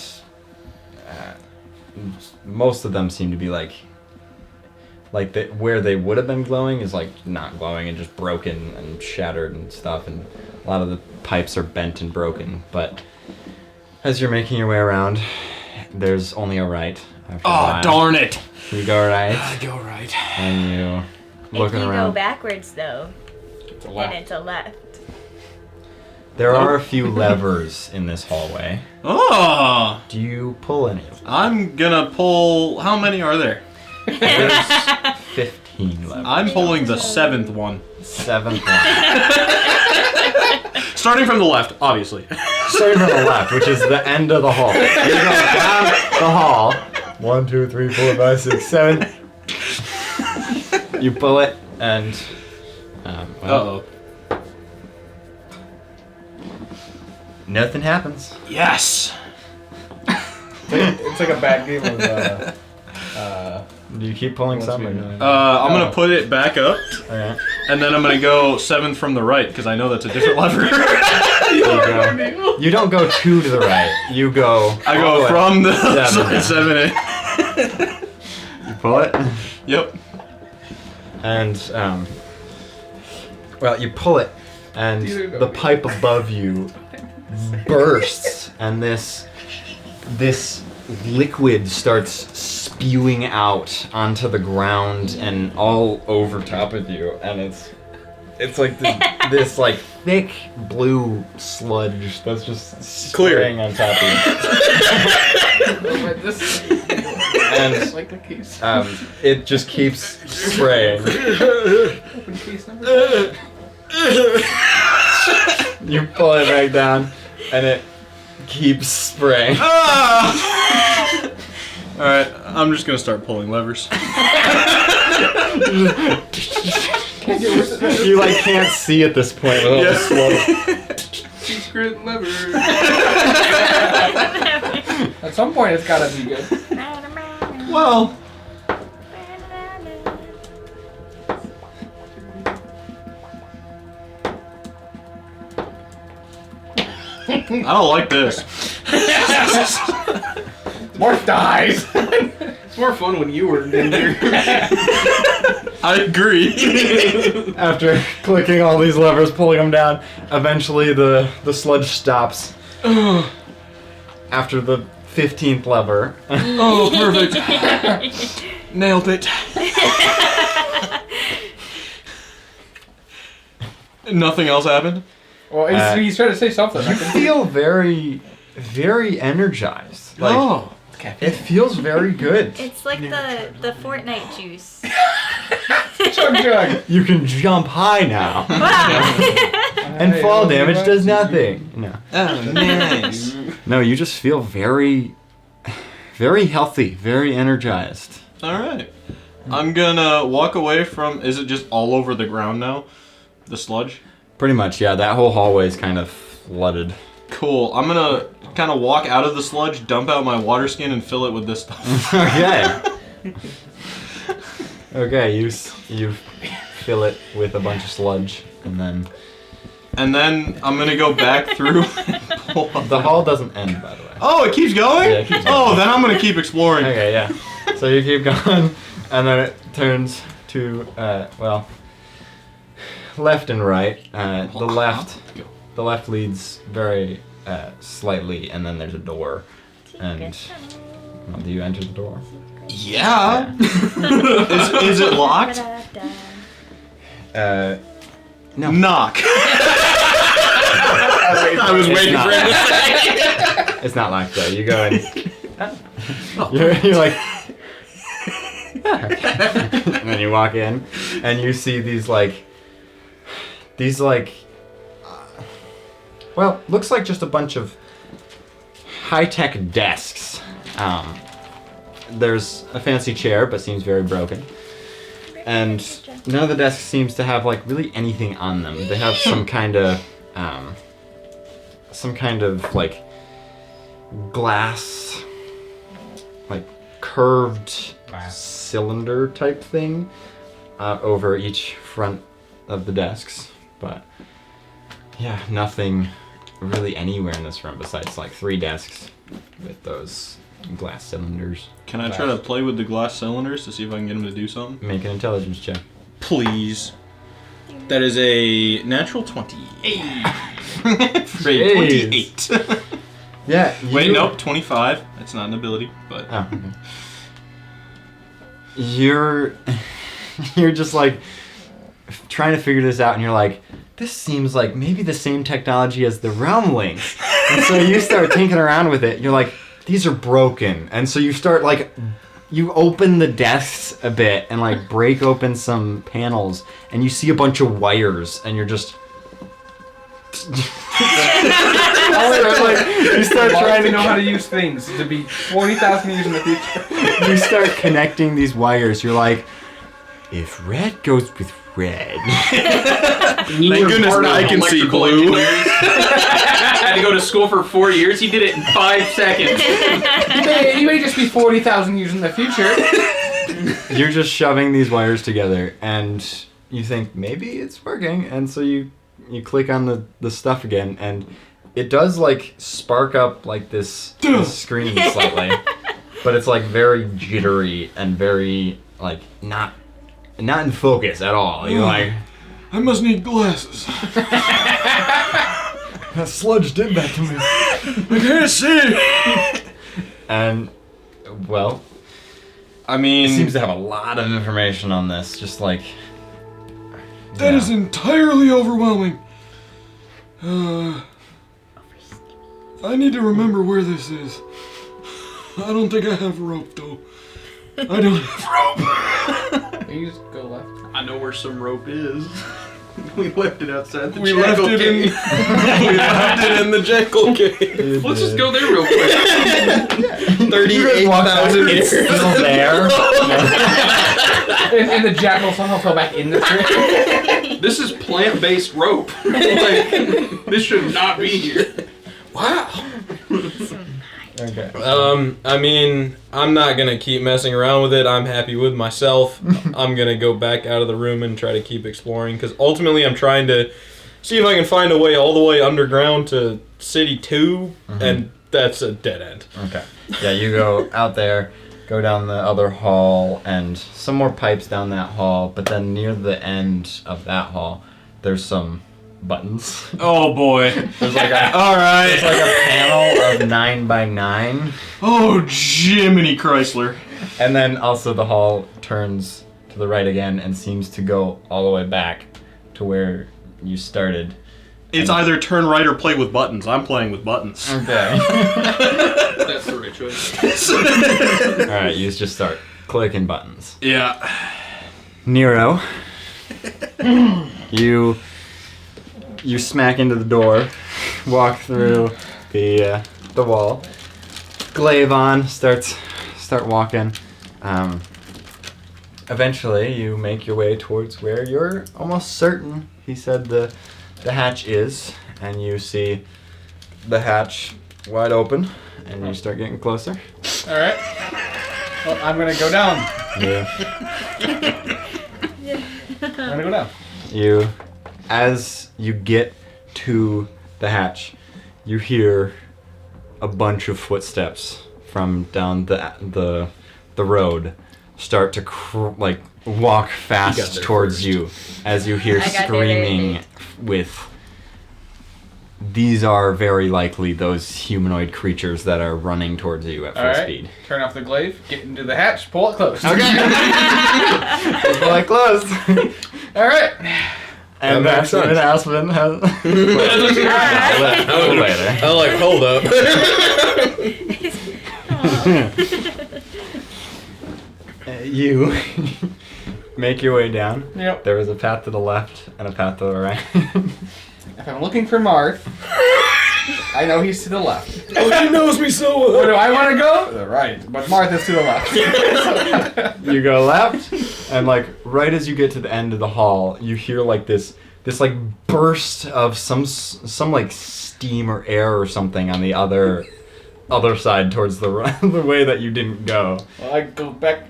most of them seem to be like where they would have been glowing is like not glowing and just broken and shattered and stuff, and a lot of the pipes are bent and broken. But as you're making your way around, there's only a right. After a Oh, while. darn it. You go right, I go right. and you If looking you around. go backwards, though, then it's a left. There are a few levers in this hallway. Oh, Do you pull any of them? I'm gonna pull. How many are there? There's 15 levers. I'm pulling the 7th one. 7th one. Starting from the left, obviously. Starting from the left, which is the end of the hall. You're going down the hall. 1, 2, 3, 4, 5, 6, 7. You pull it, and Uh-oh. nothing happens. Yes! It's like a bad game of. Do you keep pulling some? Or no? I'm gonna put it back up, Okay. and then I'm gonna go 7th from the right, because I know that's a different lever. You go. You don't go 2 to the right. You go. I all go way. from the 7. 7 You pull it. Yep. And well, you pull it, and the pipe above you bursts, and this liquid starts spewing out onto the ground and all over top of you, and it's like this like thick blue sludge that's just spraying on top of you. And like the case. it just keeps spraying. Open case number. You pull it back down, and it keeps spraying. Ah! Alright, I'm just gonna start pulling levers. You like can't see at this point with all the sludge. Secret lever. At some point, it's gotta be good. Well. I don't like this. Morph dies. It's more fun when you were in here. I agree. After clicking all these levers, pulling them down, eventually the sludge stops. After the 15th lever. Oh, perfect. Nailed it. Nothing else happened? Well, he's trying to say something. You feel very, very energized. Like, Oh. it feels very good. It's like the Fortnite juice. Chug. You can jump high now. Wow. And fall damage does nothing. No. Oh, nice. No, you just feel very, very healthy, very energized. Alright. I'm gonna walk away from... Is it just all over the ground now? The sludge? Pretty much, yeah. That whole hallway is kind of flooded. Cool. I'm gonna kind of walk out of the sludge, dump out my water skin, and fill it with this stuff. Okay. Okay, you fill it with a bunch of sludge, and then... And then I'm gonna go back through and pull up. The hall doesn't end, by the way. Oh, it keeps going? Yeah, it keeps Oh, going. then I'm gonna keep exploring. Okay, yeah. So you keep going, and then it turns to, left and right. The left leads very slightly, and then there's a door. And well, do you enter the door? Yeah. Is it locked? No. Knock. I was It's waiting not. for him to say. It's not locked though. You go in. You're like. And then you walk in, and you see these well, looks like just a bunch of high-tech desks. There's a fancy chair, but seems very broken. And none of the desks seems to have like really anything on them. They have some kind of like glass, like curved cylinder type thing over each front of the desks. But yeah, nothing really anywhere in this room besides like 3 desks with those glass cylinders. Can I try to play with the glass cylinders to see if I can get them to do something? Make an intelligence check. Please. That is a natural 20. For a Jeez. 28. Yeah. Wait, nope, 25. That's not an ability, but... Oh, okay. You're just like trying to figure this out, and you're like, this seems like maybe the same technology as the realm links. And so you start tinkering around with it. You're like, these are broken. And so you start like, you open the desks a bit and like break open some panels, and you see a bunch of wires, and you're just... you start trying to know how to use things to be 40,000 years in the future. You start connecting these wires. You're like, if red goes with red. Thank goodness I can see blue. Had to go to school for 4 years. He did it in 5 seconds. He may just be 40,000 years in the future. You're just shoving these wires together, and you think maybe it's working, and so you click on the stuff again, and it does like spark up like this screen slightly, but it's like very jittery and very like not in focus at all. You're like, I must need glasses. that sludge did that to me. I can't see. And well, I it mean... seems to have a lot of information on this. Just like That is entirely overwhelming. I need to remember where this is. I don't think I have rope, though. I don't have rope. You just go left. I know where some rope is. We left it outside the We left jackal it in. cave. We left it in the jackal cave. Let's just go there real quick. 38,000 years. Still there. And the jackal somehow fell back in the tree. This is plant-based rope. Like, this should not be here. Wow. Okay. I mean, I'm not gonna keep messing around with it. I'm happy with myself. I'm gonna go back out of the room and try to keep exploring, because ultimately I'm trying to see if I can find a way all the way underground to City 2, and that's a dead end. Okay. Yeah, you go out there, go down the other hall, and some more pipes down that hall, but then near the end of that hall, there's some buttons. Oh boy. There's like a, All right. there's like a panel of 9x9, Oh, Jiminy Chrysler. and then also the hall turns to the right again and seems to go all the way back to where you started. It's either turn right or play with buttons. I'm playing with buttons. Okay. That's the right choice. Alright, you just start clicking buttons. Yeah. Nero, you smack into the door, walk through the wall. Glaive on, start walking. Eventually, you make your way towards where you're almost certain he said the hatch is, and you see the hatch wide open, and you start getting closer. All right. Well, I'm gonna go down. Yeah. I'm gonna go down. As you get to the hatch, you hear a bunch of footsteps from down the road start to walk fast towards you as you hear I got there screaming early. with. These are very likely those humanoid creatures that are running towards you at full All right. speed. Turn off the glaive. Get into the hatch. Pull it close. Pull it close. All right. And That makes Aspen, sense. Aspen has. Later. I'm like, hold up. You make your way down. Yep. There is a path to the left and a path to the right. If I'm looking for Marth, I know he's to the left. Oh, he knows me so Where well. do I want to go? The right. But Marth is to the left. You go left, and right as you get to the end of the hall, you hear this burst of some steam or air or something on the other side towards the way that you didn't go. Well, I go back.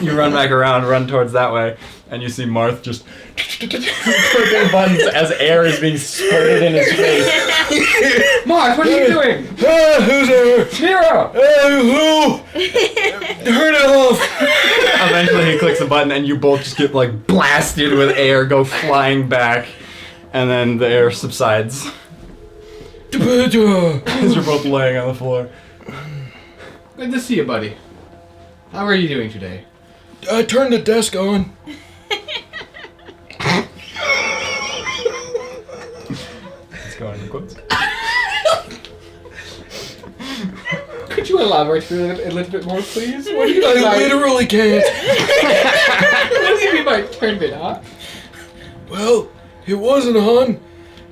You run back around, run towards that way, and you see Marth just clicking buttons as air is being spurted in his face. Marth, what are you doing? Who's there? Nero! Who? Turn it off. Eventually he clicks a button and you both just get blasted with air, go flying back, and then the air subsides as you're both laying on the floor. Good to see you, buddy. How are you doing today? I turned the desk on. Let's go into quotes. Could you elaborate a little bit more, please? What do you mean I by, literally can't. what do you mean by turned it on? Well, it wasn't on,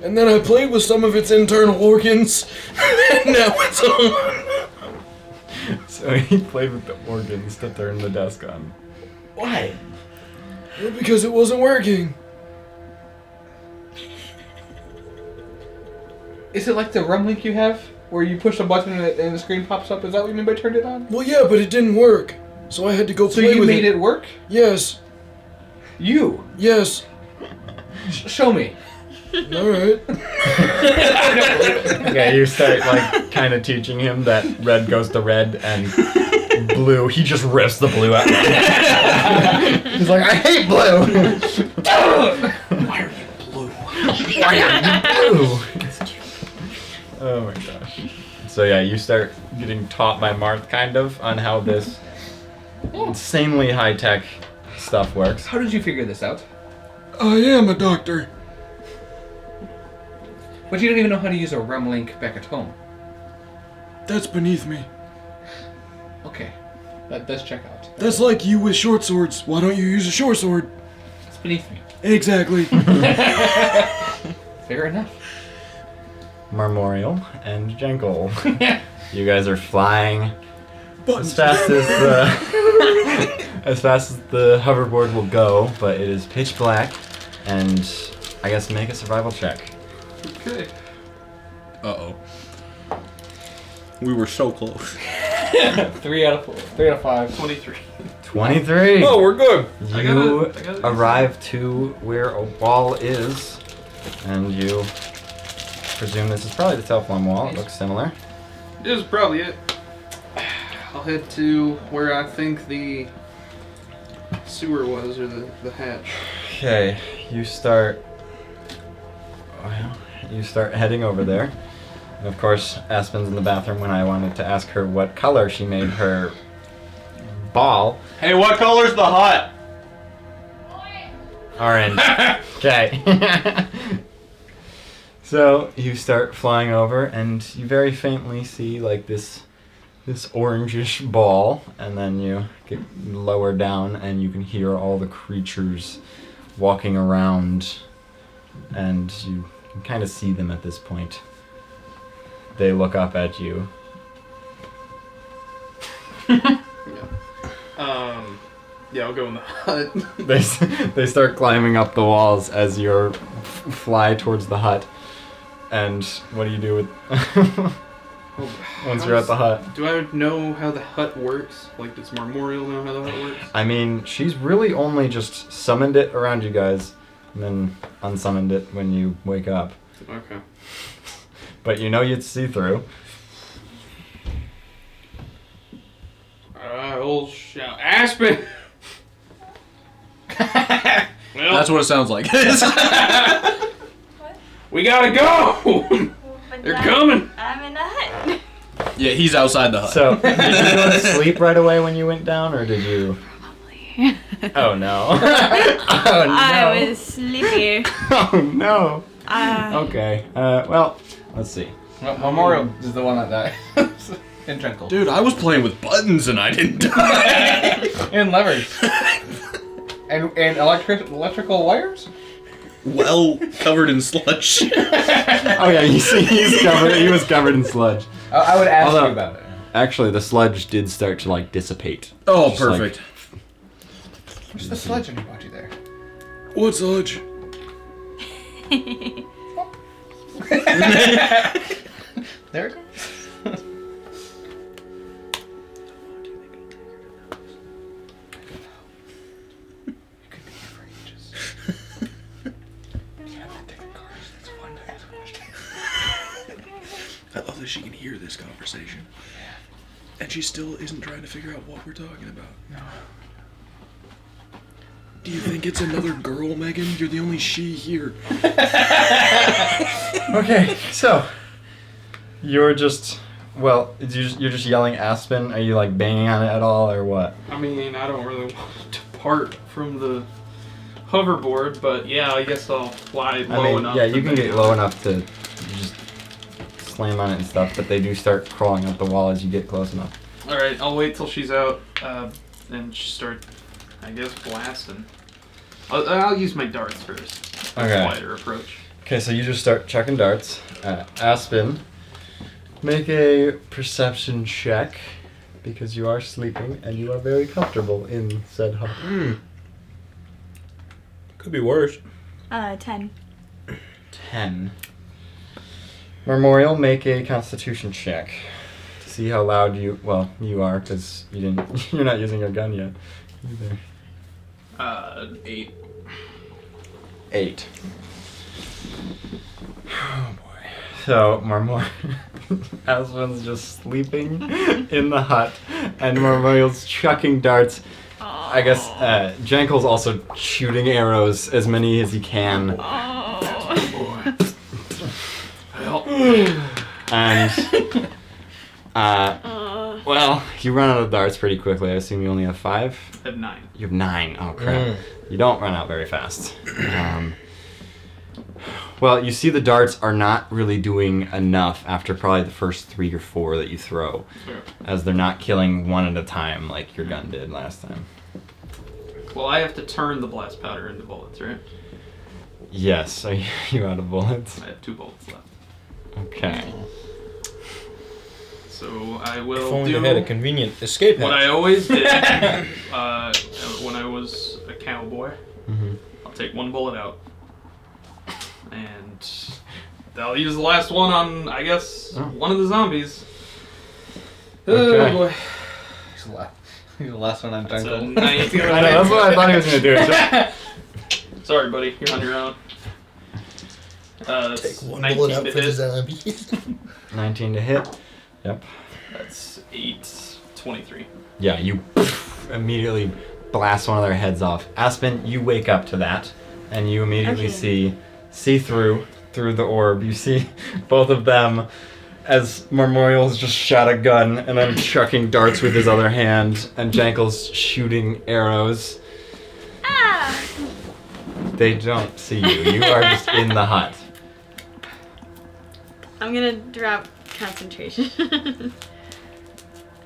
and then I played with some of its internal organs, and now it's on. So he played with the organs to turn the desk on. Why? Well, because it wasn't working. Is it like the rum link you have? Where you push a button and the screen pops up? Is that what you mean by turned it on? Well, yeah, but it didn't work, so I had to go So play you with made it work? Yes, You? yes. Show me. All right. Okay, you start kind of teaching him that red goes to red and blue. He just rips the blue out. He's like, I hate blue. Why are you blue? Why are you blue? Oh my gosh. So yeah, you start getting taught by Marth kind of on how this insanely high-tech stuff works. How did you figure this out? I am a doctor. But you don't even know how to use a rum link back at home. That's beneath me. Okay. That does check out. That's like you with short swords. Why don't you use a short sword? It's beneath me. Exactly. Fair enough. Marmorial and Jenkle. You guys are flying as fast as the as fast as the hoverboard will go, but it is pitch black, and I guess make a survival check. Okay. Uh-oh. We were so close. 3 out of 5. 23. 23. Oh, we're good. I You gotta arrive to where a wall is, and you presume this is probably the Teflon wall. It looks similar. This is probably it. I'll head to where I think the sewer was, or the hatch. Okay, you start heading over there. And of course, Aspen's in the bathroom when I wanted to ask her what color she made her ball. Hey, what color's the hut? Orange. Okay. So you start flying over, and you very faintly see like this orangish ball, and then you get lower down, and you can hear all the creatures walking around, and you can kind of see them at this point. They look up at you. Yeah, I'll go in the hut. They start climbing up the walls as you fly towards the hut. And what do you do with once you're at the hut? Do I know how the hut works? Like, does Memorial know how the hut works? I mean, she's really only just summoned it around you guys, and then unsummoned it when you wake up. Okay. But you know you'd see through. I'll shout, Aspen! Well, That's what it sounds like. we gotta go! They're coming! I'm in the hut. Yeah, he's outside the hut. So, did you go to sleep right away when you went down, or did you? Probably. Oh no. Oh no. I was sleepy. Oh no. Okay. Okay. Well, let's see. Memorial is the one that died. In Trenkle. Dude, I was playing with buttons and I didn't die. And levers. and electrical wires? Well, covered in sludge. Oh yeah, you see, he was covered in sludge. I would ask Although- you about it. Actually, the sludge did start to like dissipate. Oh, Just like- perfect. What's the sludge in your body there? What's Sludge? There it goes. I love that she can hear this conversation. And she still isn't trying to figure out what we're talking about. No. Do you think it's another girl, Megan? You're the only she here. Okay, so you're just you're just yelling Aspen. Are you like banging on it at all, or what? I mean, I don't really want to depart from the hoverboard, but yeah, I guess I'll fly low enough. yeah, to you can make get it. low enough to just slam on it and stuff, but they do start crawling up the wall as you get close enough. Alright, I'll wait till she's out, and start, I guess, blasting. I'll use my darts first. Okay. Quieter approach. Okay, so you just start chucking darts. Aspen, make a perception check because you are sleeping and you are very comfortable in said hut. Could be worse. 10. 10. Memorial, make a Constitution check to see how loud you are because you're not using your gun yet. Either. 8. 8. Oh boy. So Memorial, Aspen's just sleeping in the hut, and Memorial's chucking darts. I guess Jankel's also shooting arrows, as many as he can. And well, you run out of darts pretty quickly. I assume you only have 5? I have 9. You have 9. Oh crap! You don't run out very fast. Well, you see the darts are not really doing enough after probably the first 3 or 4 that you throw, as they're not killing one at a time like your gun did last time. Well, I have to turn the blast powder into bullets, right? Yes. Are you out of bullets? I have 2 bullets left. Okay. So I If will only do they had a convenient escape hatch. what I always did when I was a cowboy. Mhm. I'll take one bullet out. And I'll use the last one on, I guess, one of the zombies. Okay. Oh boy. He's the last one on It's a jungle. 19. I know, that's what I thought he was gonna do. Sorry, buddy. You're on your own. Take one 19 bullet out to for the hit. zombies. 19 to hit. Yep. That's 8, 23. Yeah, you immediately blast one of their heads off. Aspen, you wake up to that, and you immediately Okay. see through the orb. You see both of them as Memorial's just shot a gun and then chucking darts with his other hand, and Jankel's shooting arrows. Ah! They don't see you. You are just in the hut. I'm gonna drop concentration.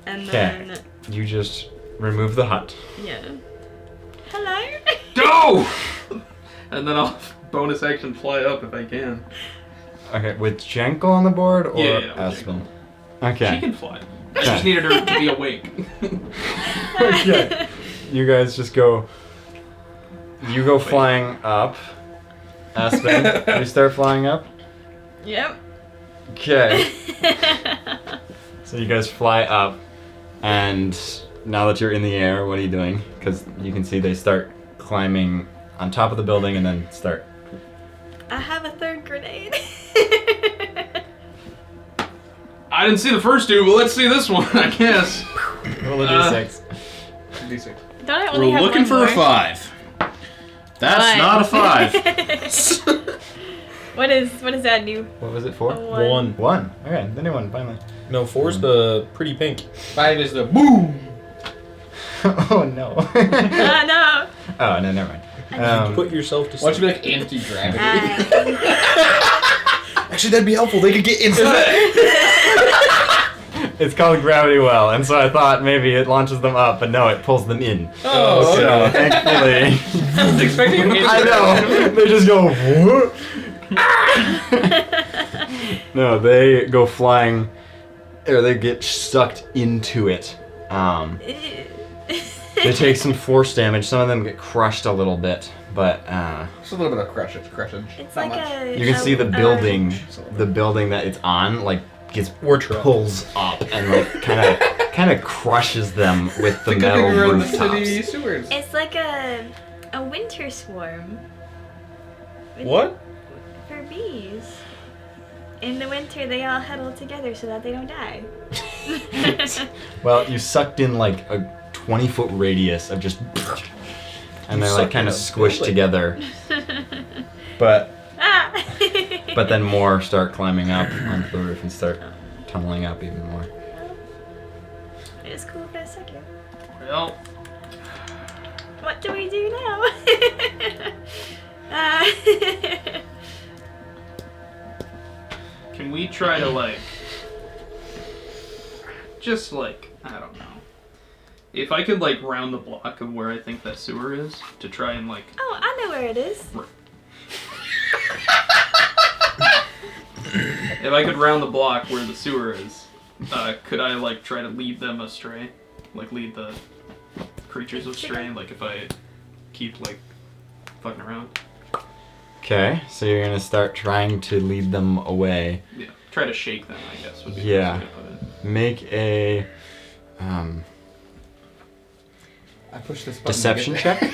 And Okay. then, You just remove the hut. yeah. Hello? Go! And then I'll bonus action fly up if I can. Okay, with Jankel on the board or Yeah, with Aspen? She Okay. can fly. I just needed her to be awake. Okay. You guys just go. You go flying up. Aspen, you start flying up. Yep. Okay. So you guys fly up, and now that you're in the air, what are you doing? Because you can see they start climbing on top of the building and then start. I have a third grenade. I didn't see the first two, but let's see this one, I guess. Roll a d6. D6. Don't I only We're have looking one for more? a 5. That's One. not a 5. What does that do? What was it for? A one. One. Okay, the new one finally. No, 4's the pretty pink. 5 is the boom. Oh no. Ah, no. Oh no, never mind. Put yourself to Why don't sleep. you be like anti-gravity? Actually, that'd be helpful. They could get inside. It's called Gravity Well, and so I thought maybe it launches them up, but no, it pulls them in. Oh, So okay. thankfully, I was expecting an I know they just go. "Whoop." No, they go flying, or they get sucked into it. They take some force damage. Some of them get crushed a little bit, but Just a little bit of crushage. It's Not like much. a. you can see the building, Just a little the bit. building that it's on, like gets We're trapped. pulls up and like kind of crushes them with the Think metal of the rooftops. city sewers. It's like a winter swarm. With- What? For bees. In the winter, they all huddle together so that they don't die. Well, you sucked in like a 20-foot radius of just, and they're like sucked kind in of a squished building. together. But Ah! then more start climbing up onto the roof and start tunneling up even more. It was cool for a second. Well, What do we do now? can we try to just I don't know. If I could round the block of where I think that sewer is to try and Oh, I know where it is. if I could round the block where the sewer is, could I try to lead them astray? Lead the creatures astray, if I keep fucking around? Okay, so you're gonna start trying to lead them away. Yeah. Try to shake them, I guess would be Yeah. the best way to put it. Make a I pushed this button. deception to check,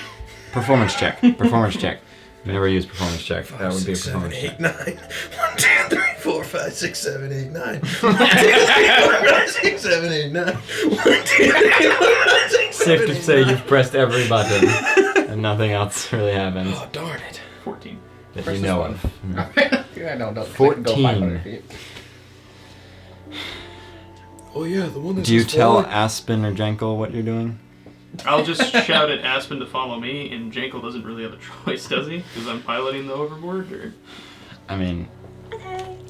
performance check, performance check. You never use performance check. That would be a 6, 7, performance 8, check. 9. 1, 2, 3, 4, 5, 6, 7, 8, 9. 1, 2, 3, 4, 5, 6, 7, 8, 9. 1, 2, 3, 4, 5, 6, 7, Safe to 8, say 9. you've pressed every button and nothing else really happens Oh, darn it. 14. that Press you this know one. of. Yeah, no, don't. 14. Go 500 feet. Oh yeah, the one that Do you says tell fly. Aspen or Jankel what you're doing? I'll just shout at Aspen to follow me, and Jankel doesn't really have a choice, does he? Because I'm piloting the overboard, or... I mean,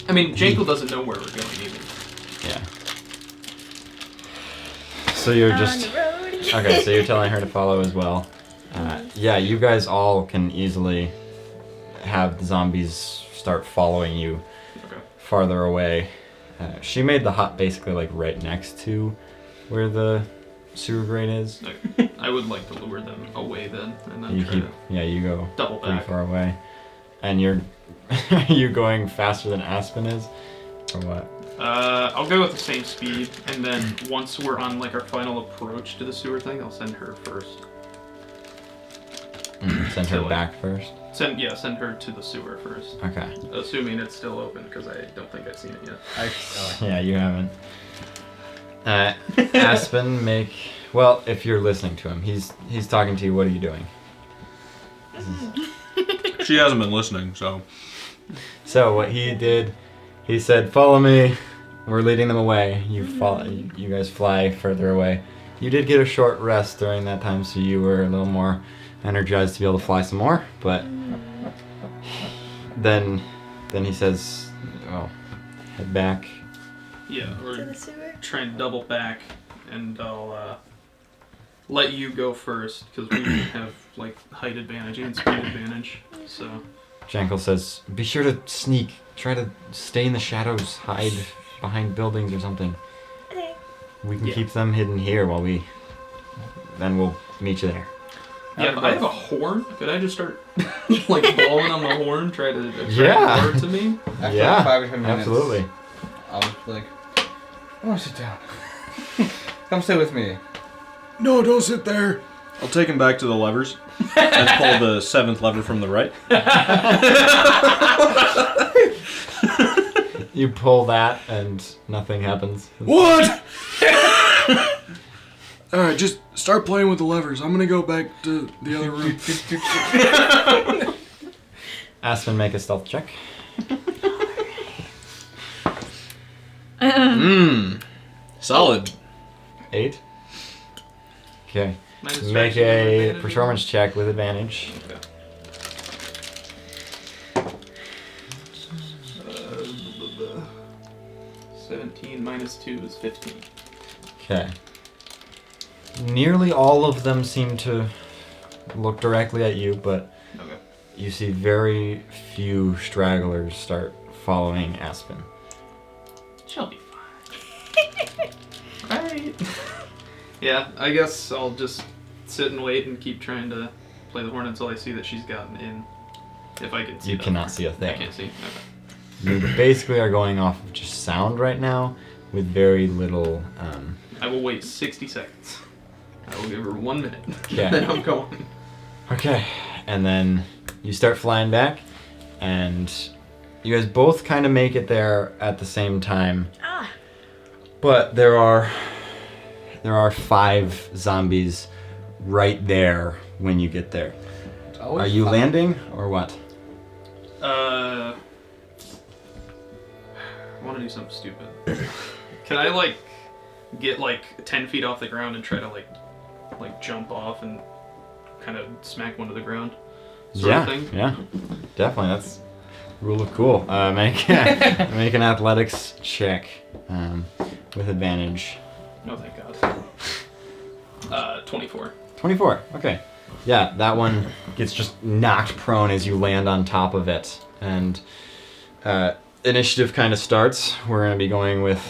Jankel doesn't know where we're going either. yeah. So you're just okay. So you're telling her to follow as well. Yeah, you guys all can easily have the zombies start following you Okay. farther away. She made the hut basically like right next to where the sewer grate is. I would like to lure them away then, and then You try keep, to yeah, you go double pretty back. far away, and you're you going faster than Aspen is, or what? I'll go with the same speed, and then once we're on like our final approach to the sewer thing, I'll send her first. Send her So, like- back first. Send her to the sewer first, Okay. assuming it's still open because I don't think I've seen it yet. Yeah, you haven't. Aspen, make. Well, if you're listening to him, he's talking to you. What are you doing? She hasn't been listening, so. So what he did, he said, "Follow me. We're leading them away. You follow. You guys fly further away. You did get a short rest during that time, so you were a little more energized to be able to fly some more. But then he says, "Oh, head back." Yeah, To we're the sewer? trying to double back, and I'll let you go first because we have like height advantage and speed advantage. So Jankel says, "Be sure to sneak. Try to stay in the shadows. Hide behind buildings or something. Okay. We can Yeah. keep them hidden here while we. Then we'll meet you there." yeah, I have a horn. Could I just start like blowing on the horn, try to attract Yeah. more to me? After Yeah, like 5 or 10 minutes, absolutely. I'll just be like, I want to sit down. Come sit with me. No, don't sit there. I'll take him back to the levers and pull the 7th lever from the right. You pull that and nothing happens. What? Alright, just start playing with the levers. I'm gonna go back to the other room. Aspen, make a stealth check. Solid. 8. Okay. My Make distraction a advantage? performance check with advantage. Okay. 17 minus 2 is 15. Okay. Nearly all of them seem to look directly at you, but Okay. you see very few stragglers start following Aspen. She'll be fine. Alright. Yeah, I guess I'll just sit and wait and keep trying to play the horn until I see that she's gotten in. If I can see You that cannot far. see a I thing. can't see. Okay. You basically are going off of just sound right now with very little. I will wait 60 seconds. I will give her 1 minute. Okay. Then I'm going. Okay, and then you start flying back, and you guys both kind of make it there at the same time. Ah. But there are 5 zombies right there when you get there. It's always Are you fun. landing or what? I want to do something stupid. Can I like get like 10 feet off the ground and try to like jump off and kind of smack one to the ground? Sort of thing? Yeah, definitely. That's rule of cool. Make an athletics check with advantage. No, thank God. 24. 24. Okay. Yeah, that one gets just knocked prone as you land on top of it, and initiative kind of starts. We're gonna be going with.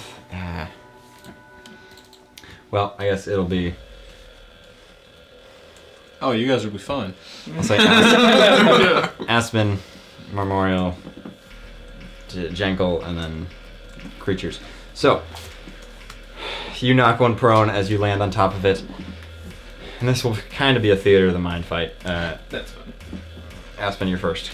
Well, I guess it'll be. Oh, you guys will be fine. I'll say Aspen, Memorial, Jankel, and then creatures. So, you knock one prone as you land on top of it. And this will kind of be a theater of the mind fight. That's fine. Aspen, you're first.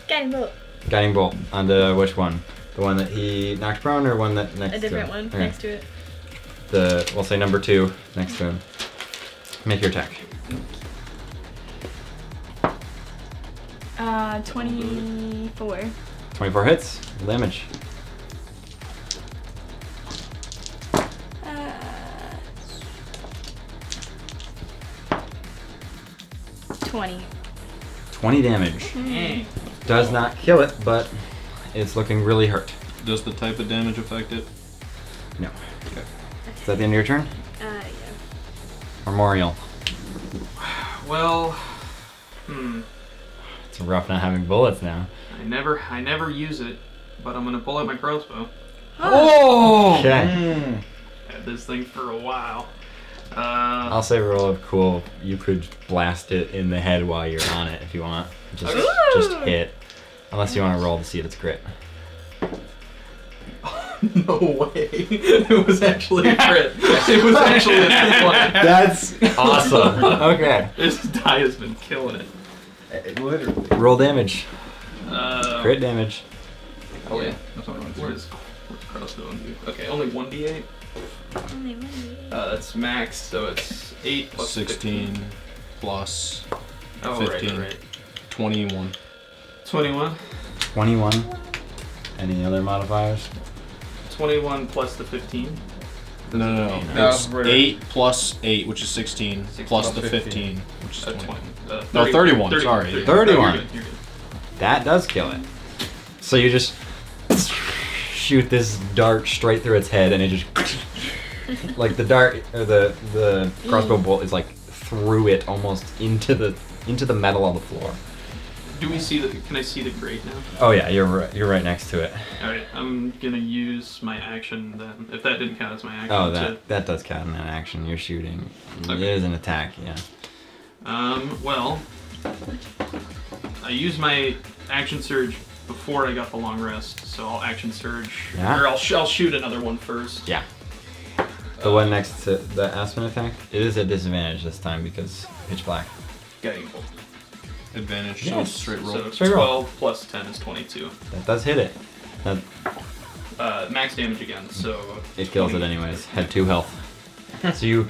Guiding bolt. Guiding bolt onto which one? The one that he knocked prone or one that next A to different him? one Okay. next to it. We'll say number 2 next to him. Make your attack. 24. 24 hits. Roll damage. Uh, 20. 20 damage. Does not kill it, but it's looking really hurt. Does the type of damage affect it? No. Is that the end of your turn? Yeah. Memorial. Well, It's rough not having bullets now. I never use it, but I'm gonna pull out my crossbow. Oh! Okay. Had this thing for a while. I'll say roll of cool. You could blast it in the head while you're on it if you want. Just hit. Unless you want to roll to see if it's crit. No way. It was actually a crit. It was actually a crit one. That's awesome. Okay. This die has been killing it. Literally. Roll damage. Crit Crit. damage. Oh yeah. That's what I want. Where's Cross going? Okay, only 1d8. Only one. That's max, so it's 8 plus 16 15. plus Oh, 15. right. 21. 21. 21. Any other modifiers? 21 plus the 15. No. No, It's right. 8 plus 8, which is 16, plus the 15, which is 20. 20. No, 31, sorry. 31. You're good. That does kill it. So you just shoot this dart straight through its head, and it just like the dart or the crossbow bolt is like through it almost into the metal on the floor. Do we see the? Can I see the grate now? Oh yeah, you're right next to it. All right, I'm gonna use my action then. If that didn't count as my action. Oh, that does count in an action. You're shooting. Okay. It is an attack. Yeah. Well, I used my action surge before I got the long rest, so I'll action surge. Yeah. Or I'll shoot another one first. Yeah. The one next to the Aspen attack, it is a disadvantage this time because pitch black. Got equal. Advantage, Yes. so straight roll. So Straight roll. 12 plus 10 is 22. That does hit it. That, Max damage again, so. it kills it 20. anyways. Had 2 health. So you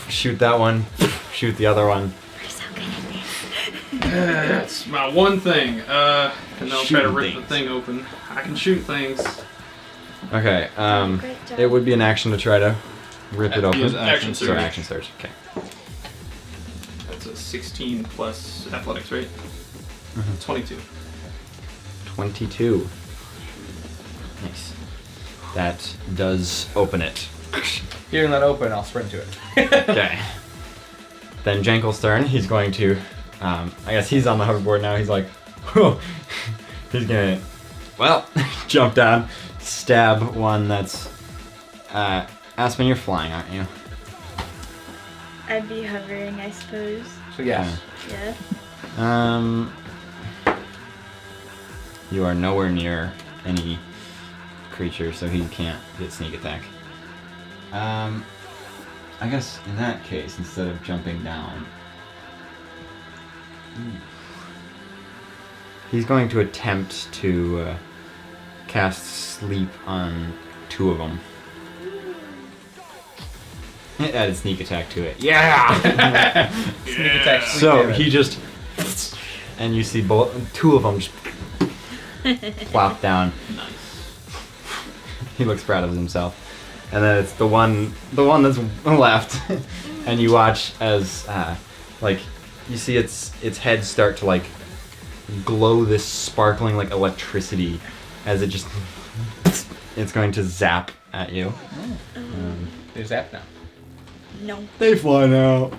shoot that one, shoot the other one. We're so good at this. That's my one thing. And then I'll try to Shooting rip things. the thing open. I can shoot things. Okay. Great job. It would be an action to try to rip it open. Yes, Action So surge. action surge. Okay. That's a 16 plus athletics, right? 22. 22. Nice. That does open it. Hearing that open, I'll sprint to it. Okay. Then Jankel's turn. He's going to. I guess he's on the hoverboard now. He's like, whoa. He's gonna, well, jump down, stab one that's. Aspen, you're flying, aren't you? I'd be hovering, I suppose. So yes. Yeah. You are nowhere near any creature, so he can't get sneak attack. I guess in that case, instead of jumping down, he's going to attempt to cast sleep on 2 of them. It added sneak attack to it. Yeah! Sneak attack. Sweet So damage. he just, and you see 2 of them just plop down. Nice. He looks proud of himself. And then it's the one that's left, and you watch as like you see its head start to like glow this sparkling like electricity as it just it's going to zap at you. There's that now. No. They fly now.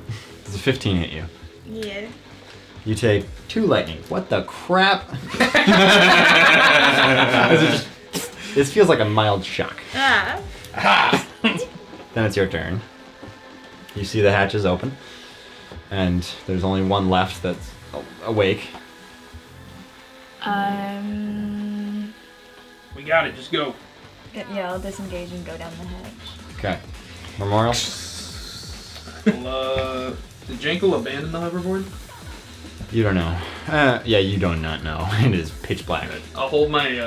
Does a 15 hit you? Yeah. You take 2 lightning. What the crap? This feels like a mild shock. Ah. Then it's your turn. You see the hatches open, and there's only one left that's awake. We got it, just go. Yeah, I'll disengage and go down the hatch. Okay. Memorial? Did Jankel abandon the hoverboard? You don't know. Yeah, you do not know. It is pitch black. I'll hold my,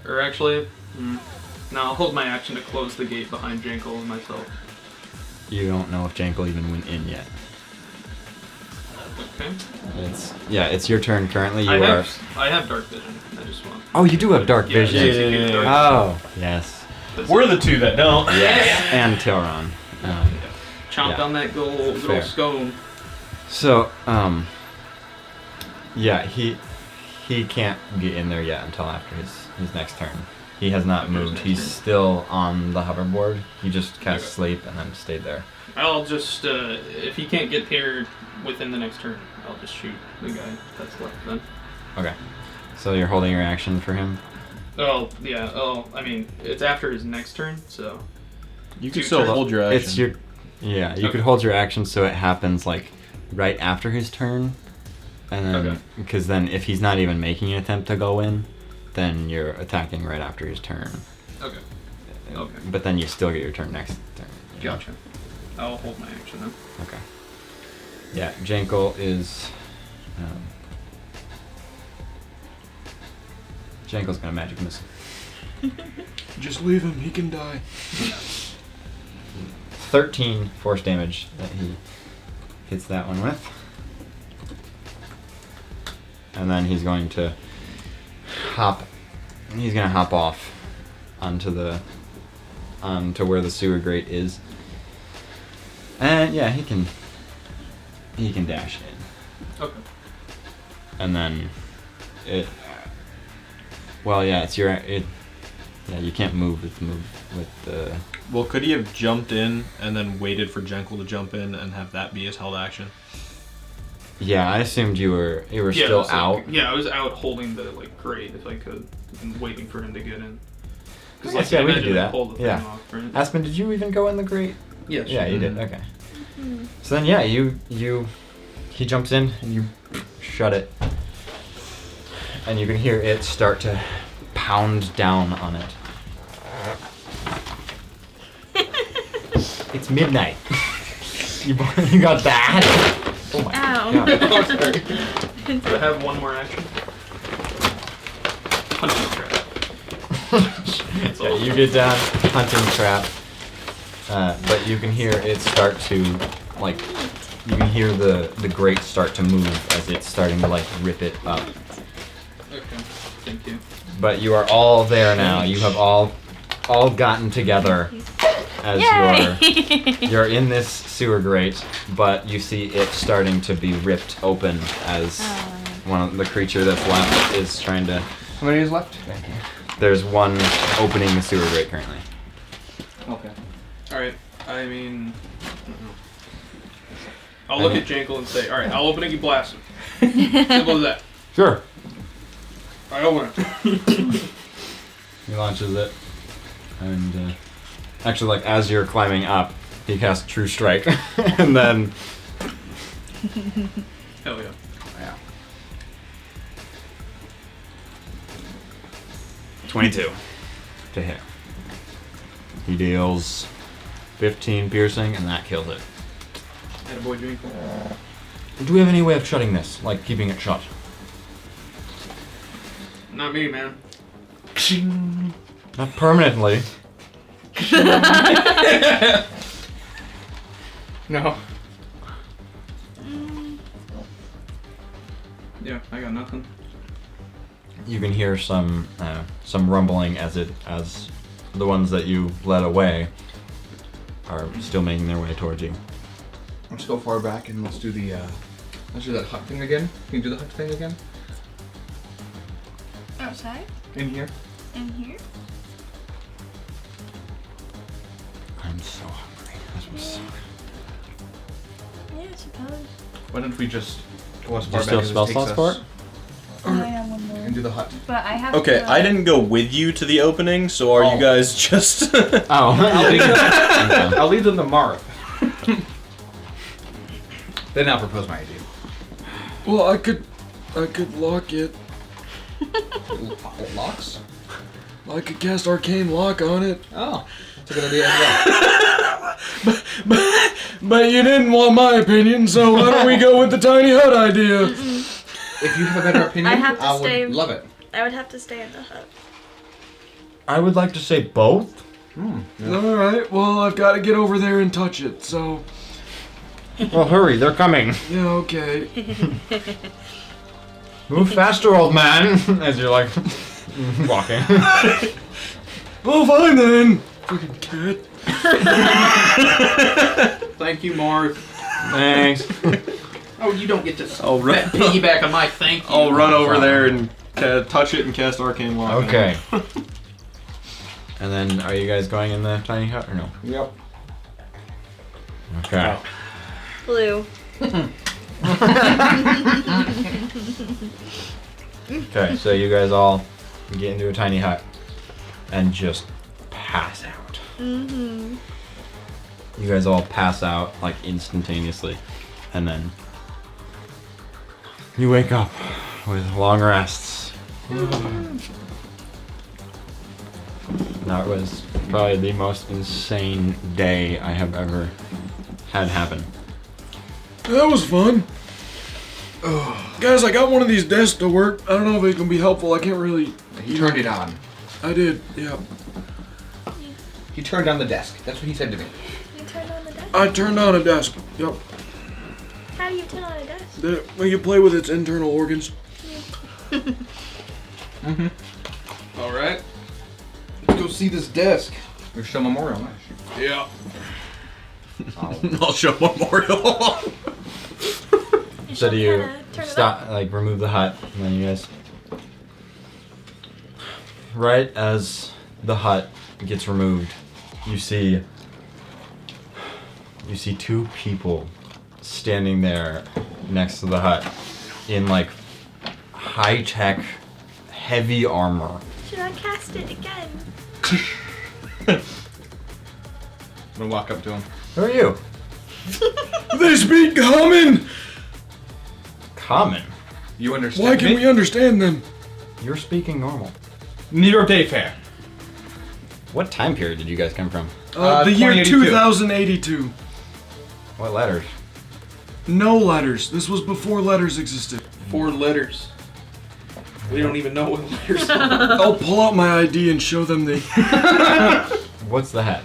or actually, no, I'll hold my action to close the gate behind Jankel and myself. You don't know if Jankel even went in yet. Okay. It's your turn currently. I have dark vision. I just want. Oh, you do have dark Yeah, vision. execute dark Oh, yes. vision. We're the 2 that don't. Yes. And Tilron. Chomped yeah. on that little Fair. scone. So, yeah, he can't get in there yet until after his next turn. He has not After his moved. next He's turn. still on the hoverboard. He just cast Okay. sleep and then stayed there. I'll just, if he can't get here within the next turn, I'll just shoot the guy that's left then. Okay. So you're holding your action for him? Oh, yeah. Oh, I mean, it's after his next turn, so. You can Two still turns. hold your action. It's your. Yeah, you Okay. could hold your action so it happens like right after his turn, and then Okay. because then if he's not even making an attempt to go in, then you're attacking right after his turn. Okay. Okay. But then you still get your turn next turn. you know? Gotcha. I'll hold my action then. Okay. Yeah, Jankel is. Jankel's gonna magic missile. Just leave him. He can die. 13 force damage that he hits that one with. And then he's going to hop off onto where the sewer grate is. And yeah, he can dash in. Okay. And then you can't move with the. Well, could he have jumped in and then waited for Jenkel to jump in and have that be his held action? Yeah, I assumed you were Yeah, still it's like- out. yeah, I was out holding the grate if I could, and waiting for him to get in. Because Yes, yeah, we could do that. Pull the thing Yeah. off, right? Aspen, did you even go in the grate? Yes. Yeah, you did. Okay. So then, yeah, he jumps in and you shut it, and you can hear it start to pound down on it. It's midnight. you got that? Oh my Ow. god. Do I have one more action? Hunting trap. That's Yeah, all. you get down, hunting trap, but you can hear it start to, like, you can hear the grate start to move as it's starting to, like, rip it up. Okay. Thank you. But you are all there now. You have all gotten together as Yay! you're in this sewer grate, but you see it starting to be ripped open as one of the creature that's left is trying to. How many is left? There's one opening the sewer grate currently. Okay. Alright, I mean... I'll look at Jankel and say, alright, I'll open it, you blast him. Simple as that. Sure. I open it. He launches it, and actually, like as you're climbing up, he casts True Strike, and then Hell yeah. Yeah. 22 to hit. He deals 15 piercing, and that kills it. Attaboy, Jankel. Do we have any way of shutting this, like keeping it shut? Not me, man. Not permanently. No. Yeah, I got nothing. You can hear some rumbling as the ones that you led away are still making their way towards you. Let's go far back and let's do the let's do that hut thing again. Can you do the hut thing again? Outside? In here? In here? I'm so hungry. This was so Yeah, I suppose. Why don't we just go as Do far you back still as have spell it takes slots us for it? I have one more. and do the hut? But I have Okay, to, I didn't go with you to the opening, so are you guys just... Oh. I'll leave them to Marth. Then I'll propose my idea. Well, I could lock it. Locks? I could cast Arcane Lock on it. Oh, that's a good idea as well. But you didn't want my opinion, so why don't we go with the tiny hut idea? If you have a better opinion, I have to would stay- love it. I would have to stay in the hut. I would like to say both. All right. Well, I've got to get over there and touch it. So Well, hurry, they're coming. yeah, okay. Move faster, old man. As you're like walking. Well, fine then. Fucking cat. Thank you, Marv. Thanks. Oh, you don't get to I'll run, piggyback on my thank you. I'll run over there and touch it and cast Arcane Lock. on it. Okay. And then, are you guys going in the tiny hut or no? Yep. Okay. Blue. Okay, so you guys all get into a tiny hut, and just pass out. Mm-hmm. You guys all pass out like instantaneously, and then you wake up with long rests. That was probably the most insane day I have ever had happen. That was fun. Guys, I got one of these desks to work. I don't know if it can be helpful. I can't really. He turned it on. I did, yeah. He turned on the desk. That's what he said to me. You turned on the desk? I turned on a desk. Yep. How do you turn on a desk? When you play with its internal organs. Mm-hmm. All right. Let's go see this desk. We're still Memorial Night. Yeah. I'll show Memorial. So do you Turn it stop, like remove the hut, and then you guys. Right as the hut gets removed, you see two people standing there next to the hut in like high-tech, heavy armor. Should I cast it again? I'm gonna walk up to him. Who are you? They speak common! Common. You understand Why can me? we understand them? You're speaking normal. New York Day Fair. What time period did you guys come from? The year 2082. 2082. What letters? No letters. This was before letters existed. 4 letters. We don't even know what letters are. I'll pull out my ID and show them the. What's the hat?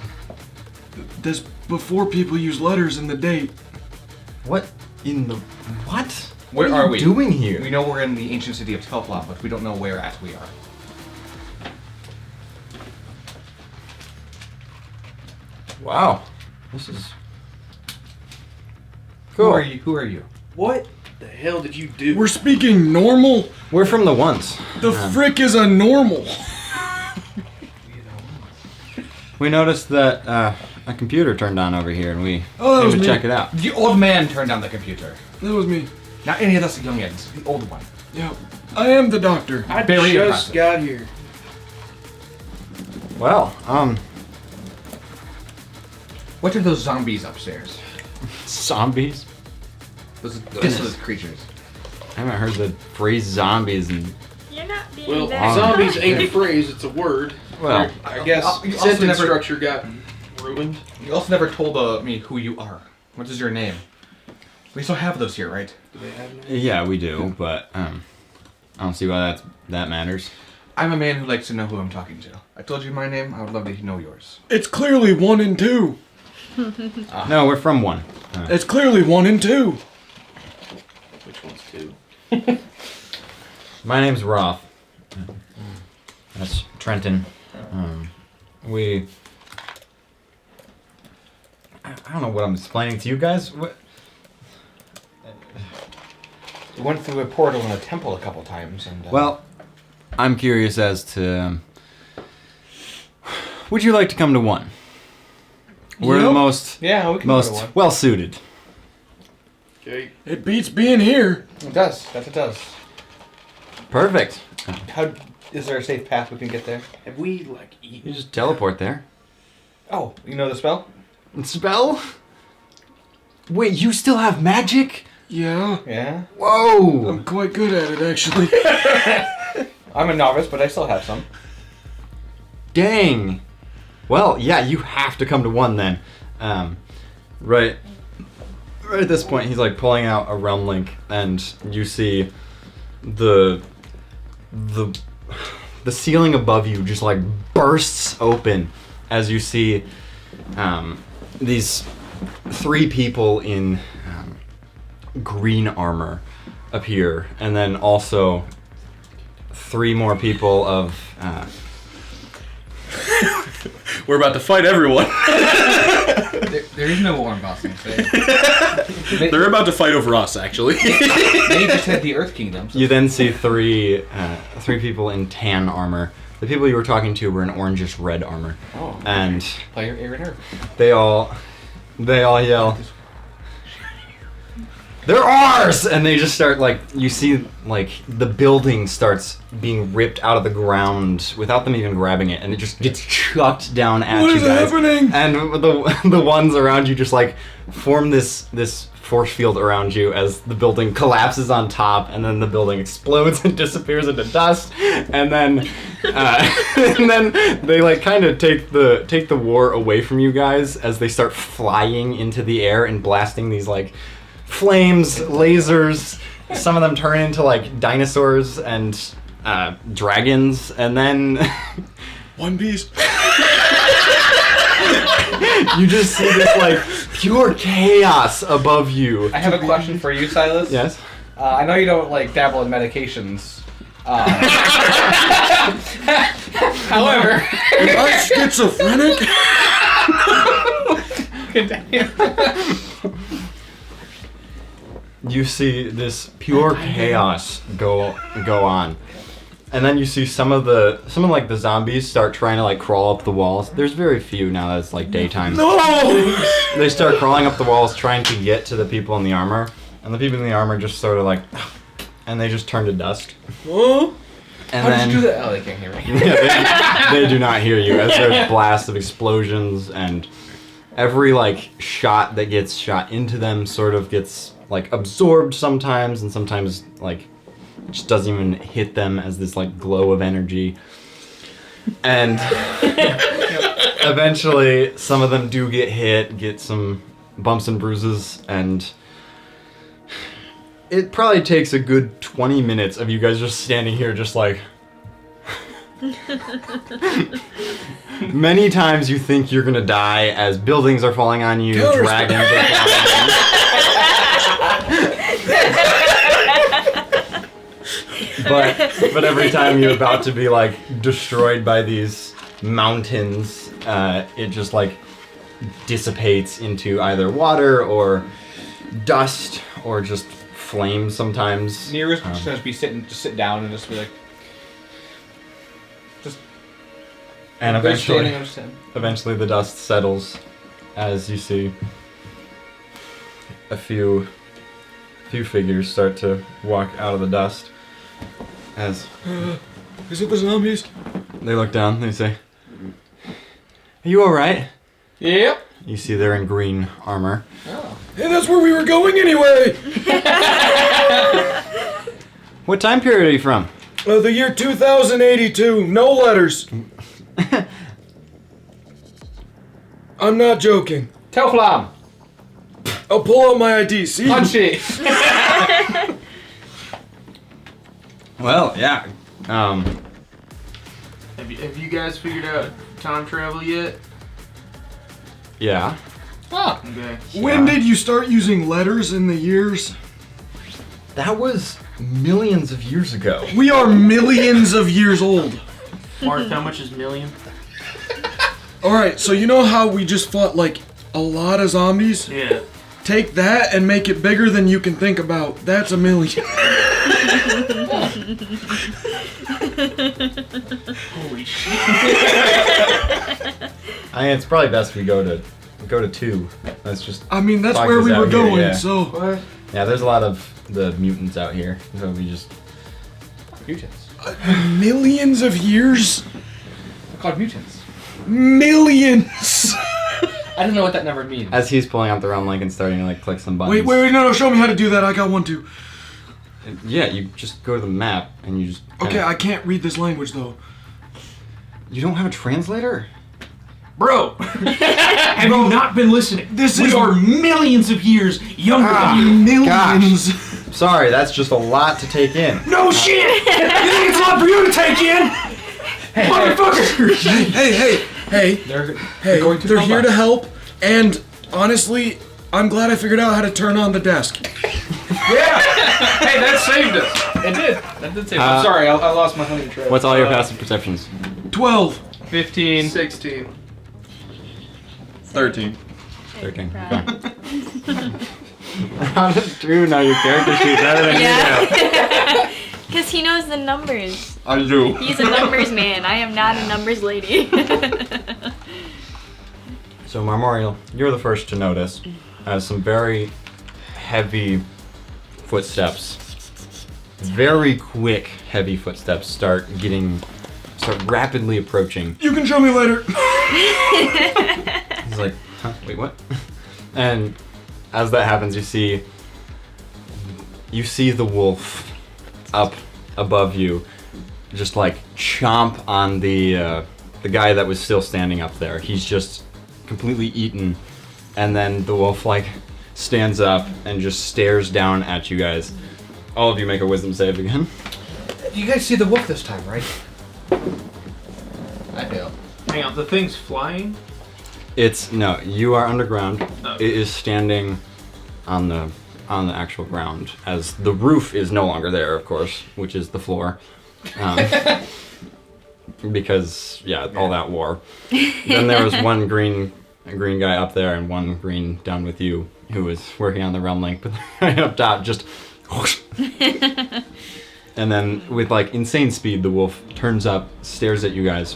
That's before people use letters in the date. What in the what? Where What are you we? doing here? We know we're in the ancient city of Telfla, but we don't know where at we are. Wow, this is Who cool. are you? Who are you? What the hell did you do? We're speaking normal? We're from the ones. The frick is a normal? We noticed that a computer turned on over here, and we Oh, that came was to me. check it out. The old man turned on the computer. That was me. Not any of us youngins. The old one. Yeah. I am the doctor. I Very just impressive. got here. Well, What are those zombies upstairs? zombies. Those Goodness. those creatures. I haven't heard the phrase zombies in. You're not being Well, very zombies kind. ain't a phrase, it's a word. Well, I guess You also sentence never- structure got ruined. You also never told me who you are. What is your name? We still have those here, right? Do they have names? yeah, we do, but I don't see why that matters. I'm a man who likes to know who I'm talking to. I told you my name. I would love to know yours. It's clearly 1 and 2. No, we're from one. It's clearly 1 and 2. Which one's 2? My name's Roth. That's Trenton. I don't know what I'm explaining to you guys. What? We went through a portal in a temple a couple times, and Well, I'm curious as to. Would you like to come to one? We're the Yep. most yeah, we can go to most one. well suited. Okay. It beats being here. It does. That it does. Perfect. How is there a safe path we can get there? Have we, like, You eaten? just teleport there. Oh, you know the spell? Spell? Wait, you still have magic? Yeah. Yeah. Whoa! I'm quite good at it, actually. I'm a novice, but I still have some. Dang. Well, yeah, you have to come to one then. Right at this point, he's like pulling out a realm link, and you see the ceiling above you just like bursts open as you see these 3 people in green armor appear, and then also 3 more people of We're about to fight everyone. There is no warm bossing. They're about to fight over us, actually. They just had the Earth Kingdom. So You then see 3 people in tan armor. The people you were talking to were in orangish red armor, oh, and player Aaron Earth. they all yell, they're ours! And they just start, like, you see, like, the building starts being ripped out of the ground without them even grabbing it, and it just gets chucked down at What you is guys. happening? And the ones around you just, like, form this force field around you as the building collapses on top, and then the building explodes and disappears into dust, and then and then they like kind of take the war away from you guys as they start flying into the air and blasting these like flames, lasers. Some of them turn into like dinosaurs and dragons, and then One Piece. you just see this like pure chaos above you. I have a question for you, Silas. Yes. I know you don't like dabble in medications. However, Am I schizophrenic? You see this pure chaos go on. And then you see some of the zombies start trying to like crawl up the walls. There's very few now that it's like daytime. No! They start crawling up the walls trying to get to the people in the armor. And the people in the armor just sort of like and they just turn to dust. Huh? And how then did you do that? Oh, they can't hear me. yeah, they do not hear you as there's blasts of explosions, and every like shot that gets shot into them sort of gets like absorbed sometimes, and sometimes like just doesn't even hit them as this like glow of energy. And eventually some of them do get hit, get some bumps and bruises, and it probably takes a good 20 minutes of you guys just standing here just like many times you think you're gonna die as buildings are falling on you, dragons are falling on you. But every time you're about to be like destroyed by these mountains, it just like dissipates into either water or dust or just flames sometimes. Nearest just gonna be just sit down and just be like, And standing eventually the dust settles as you see a few figures start to walk out of the dust. As Is it the zombies? they look down, they say, "Are you alright?" Yep. You see they're in green armor. Oh. Hey, that's where we were going anyway! What time period are you from? The year 2082. No letters. I'm not joking. Telflam. I'll pull out my ID. See? Punchy. Well, yeah. Have you guys figured out time travel yet? Yeah. Oh. Okay. When did you start using letters in the years? That was millions of years ago. We are millions of years old. Mark, how much is million? Alright, so you know how we just fought like a lot of zombies? Yeah. Take that and make it bigger than you can think about. That's a million. Holy shit. It's probably best we go to 2. That's just I mean, that's Fuck where is we out were here, going, yeah. so. What? yeah. There's a lot of the mutants out here, so we just Mutants. Millions of years? They're called mutants. Millions! I don't know what that number means. as he's pulling out the realm link and starting to like click some buttons. Wait, no, show me how to do that. I got one too. Yeah, you just go to the map and you just. Okay, I can't read this language though. You don't have a translator? Bro, have you not been listening? This we is- are millions of years younger than you. Millions. Sorry, that's just a lot to take in. No shit! You think it's a lot for you to take in? Motherfucker! Hey, They're going to they're help here us. to help, and honestly, I'm glad I figured out how to turn on the desk. Yeah! Hey, that saved us. It did. That did save. I'm sorry, I lost my honey trail. What's all your passive perceptions? 12. 15. 16. 13. 13. Okay. How does Drew know your character sheet better than you Yeah. Because he knows the numbers. I do. He's a numbers man. I am not a numbers lady. do? So, Marmorial, you're the first to notice, as some very heavy footsteps, very quick, heavy footsteps start rapidly approaching. You can show me later. He's like, huh? Wait, what? And as that happens, you see the wolf up above you, just like chomp on the guy that was still standing up there. He's just completely eaten, and then the wolf like stands up and just stares down at you guys. All of you make a wisdom save again. You guys see the wolf this time, right? I failed. Hang on, the thing's flying? No, you are underground. Oh. It is standing on the actual ground, as the roof is no longer there, of course, which is the floor. Because all that war. Then there was one green guy up there and one green down with you who was working on the realm link, but right up top just whoosh. And then with like insane speed, the wolf turns up, stares at you guys.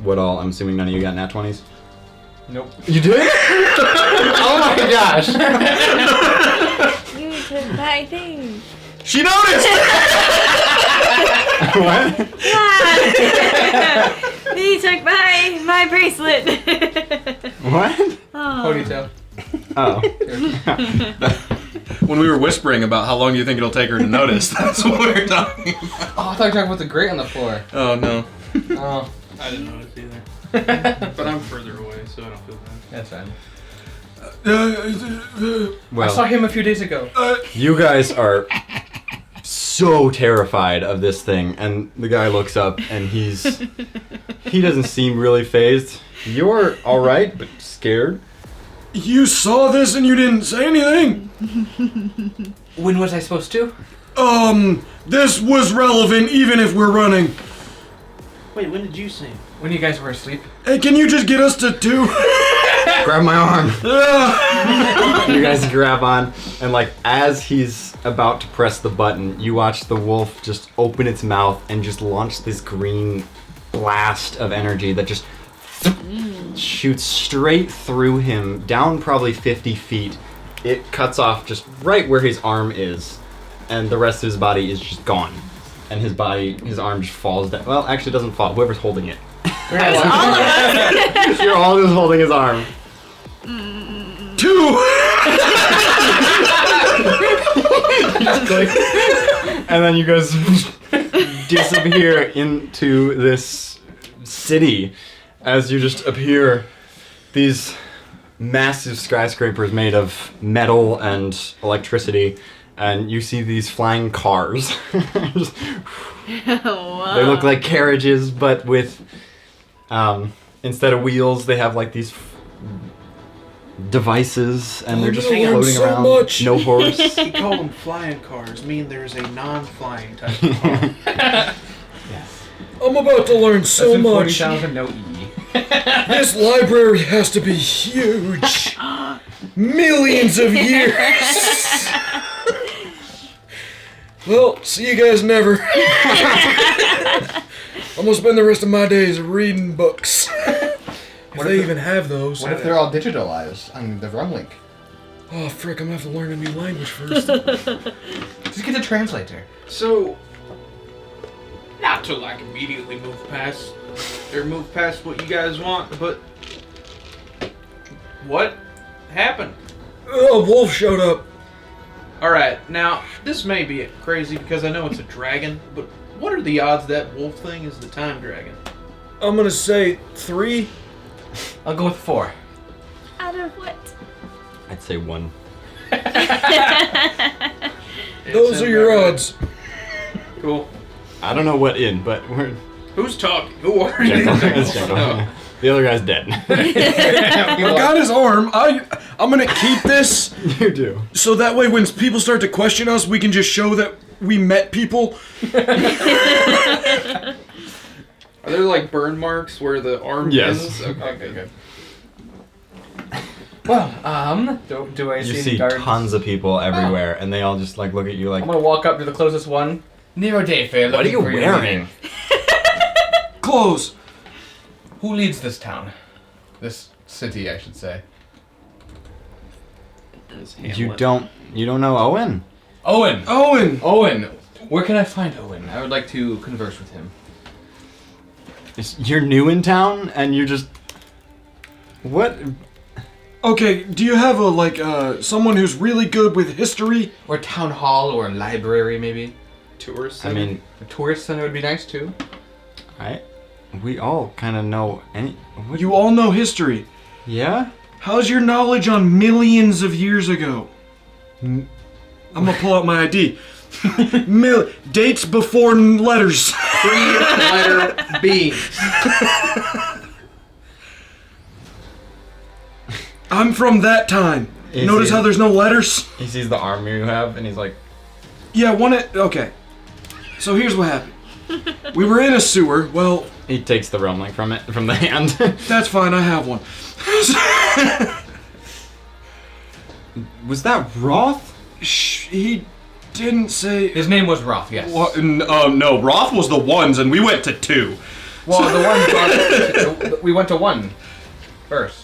What all? I'm assuming none of you got nat 20s? Nope. You did? Oh my gosh! You took my thing. She noticed! What? He took my bracelet. What? Oh. Ponytail. Oh. When we were whispering about how long do you think it'll take her to notice, that's what we were talking about. Oh, I thought you were talking about the grate on the floor. Oh, no. Oh, I didn't notice either. But I'm further away, so I don't feel bad. that's fine. Well, I saw him a few days ago. you guys are so terrified of this thing, and the guy looks up and he doesn't seem really phased. You're alright, but scared. You saw this and you didn't say anything? When was I supposed to? This was relevant even if we're running. Wait, when did you see him? When you guys were asleep. Hey, can you just get us to 2? Grab my arm. You guys grab on, and like as he's about to press the button, you watch the wolf just open its mouth and just launch this green blast of energy that just shoots straight through him, down probably 50 feet. It cuts off just right where his arm is, and the rest of his body is just gone. And his arm just falls down. Well, actually, it doesn't fall. Whoever's holding it. You're all just holding his arm. 2! And then you guys disappear into this city as you just appear. These massive skyscrapers made of metal and electricity, and you see these flying cars. Just, Wow. they look like carriages, but with instead of wheels, they have like these devices, and they're just I'm gonna learn floating so around. much. No horse. He called them flying cars, meaning there's a non-flying type of car. I'm about to learn so That's in much. 40,000, no E. This library has to be huge. Millions of years. Well, see you guys never. I'm gonna spend the rest of my days reading books. If they even have those. What if they're all digitalized on the realm link? Oh, frick, I'm gonna have to learn a new language first. Just get the translator. So, not to like immediately move past what you guys want, but what happened? Oh, a wolf showed up. Alright, now, this may be crazy because I know it's a dragon, but what are the odds that wolf thing is the time dragon? I'm gonna say 3. I'll go with 4. Out of what? I'd say 1. Those are your odds. Cool. I don't know what in, but we're. Who's talking? Who are you? It's Jungle. The other guy's dead. I got his arm. I'm gonna keep this You do. so that way when people start to question us, we can just show that we met people. Are there like burn marks where the arm Yes. ends? Okay, good. Well, do I You see see any guards? tons of people everywhere, and they all just like look at you like, I'm gonna walk up to the closest one. Nero Dayfair, "What are you looking for your wearing?" leader. Close. Who leads this town? This city, I should say. You don't know Owen? Owen! Owen! Owen! Where can I find Owen? I would like to converse with him. You're new in town, and you're just... What? Okay, do you have someone who's really good with history? Or a town hall, or a library, maybe? Tourist I center? mean, A tourist center would be nice, too. we all kind of know what, You all know history. yeah? How's your knowledge on millions of years ago? I'm gonna pull out my ID. Dates before letters. 3-letter B. I'm from that time. Is Notice he- how there's no letters? He sees the armor you have, and he's like, Yeah, okay. So here's what happened. We were in a sewer. Well, he takes the realm link from the hand. that's fine, I have one. Was that Roth? Shh, he didn't say... His name was Roth, yes. No, Roth was the ones and we went to 2. Well, the one we went to 1 first.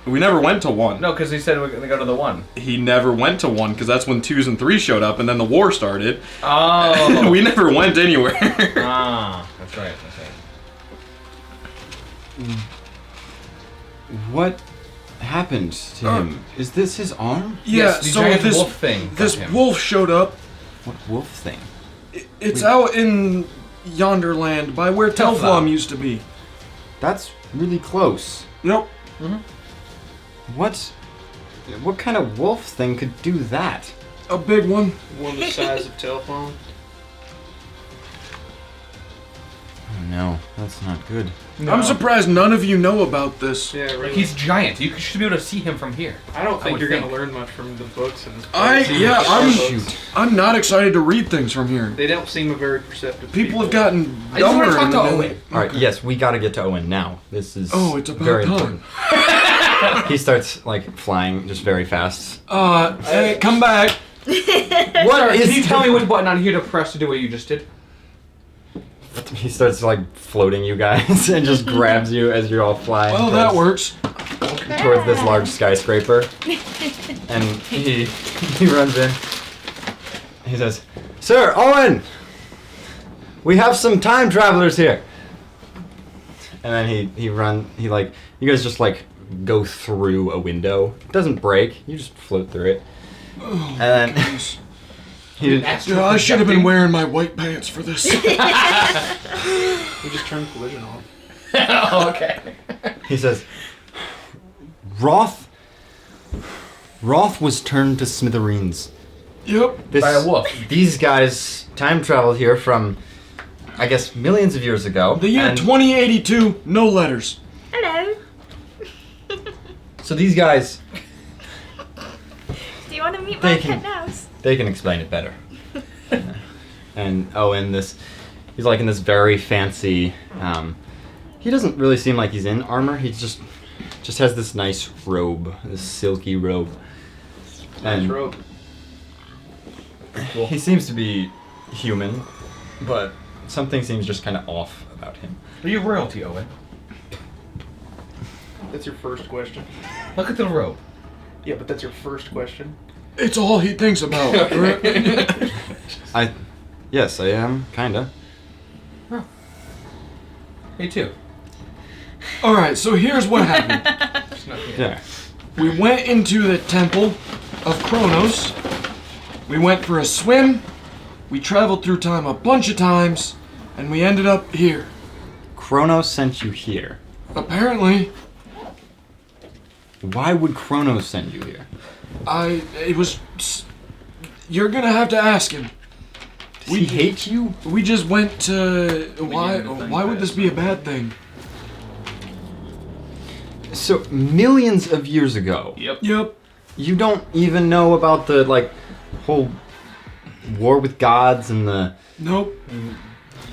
We never went to 1. No, because he said we're gonna go to the 1. He never went to 1 because that's when 2s and 3s showed up and then the war started. Oh. We never went anywhere. Ah, that's right. What happened to him? Is this his arm? Yeah, Yes, the so giant this wolf thing got this him. wolf showed up. What wolf thing? It's out in yonder land by where Telflam. Telflam used to be. That's really close. Nope. What kind of wolf thing could do that? A big one. One the size of telephone. Oh no, that's not good. I'm surprised none of you know about this. Yeah, Like, really. he's giant. You should be able to see him from here. I don't think would you're think. gonna learn much from the books and. Shoot. I'm not excited to read things from here. They don't seem a very perceptive. People have gotten I just want dumber. to talk in to the- Owen. All right, yes, we gotta get to Owen now. This is Oh, it's about very time. important. He starts like flying just very fast. Hey, come back. What Can you tell me which button on here to press to do what you just did? He starts like floating you guys and just grabs you as you're all flying. Well, that works. Towards this large skyscraper, and he runs in. He says, "Sir Owen, we have some time travelers here." And then you guys just like go through a window. It doesn't break. You just float through it. And then he didn't. Yeah, I should have been wearing my white pants for this. We just turned collision on. Oh, okay. He says, Roth was turned to smithereens. Yep. This, By a wolf. These guys time traveled here from, I guess, millions of years ago. The year and 2082, no letters. Hello. So these guys, Do you want to meet They my can- pet mouse? they can explain it better. And he's like in this very fancy. He doesn't really seem like he's in armor. He just has this nice robe, this silky robe. Nice robe. He seems to be human, but something seems just kind of off about him. Are you royalty, Owen? That's your first question. Look at the robe. Yeah, but that's your first question. It's all he thinks about. Yes, I am, kinda. Me too. Alright, so here's what happened. It's not here. Yeah. We went into the temple of Kronos. We went for a swim. We traveled through time a bunch of times. And we ended up here. Kronos sent you here. Apparently, Why would Kronos send you here? you're gonna have to ask him. Does he hate you? We just went to, why Beginning to think would that. this be a bad thing? So, millions of years ago, Yep. Yep. you don't even know about the, like, whole war with gods and the... Nope.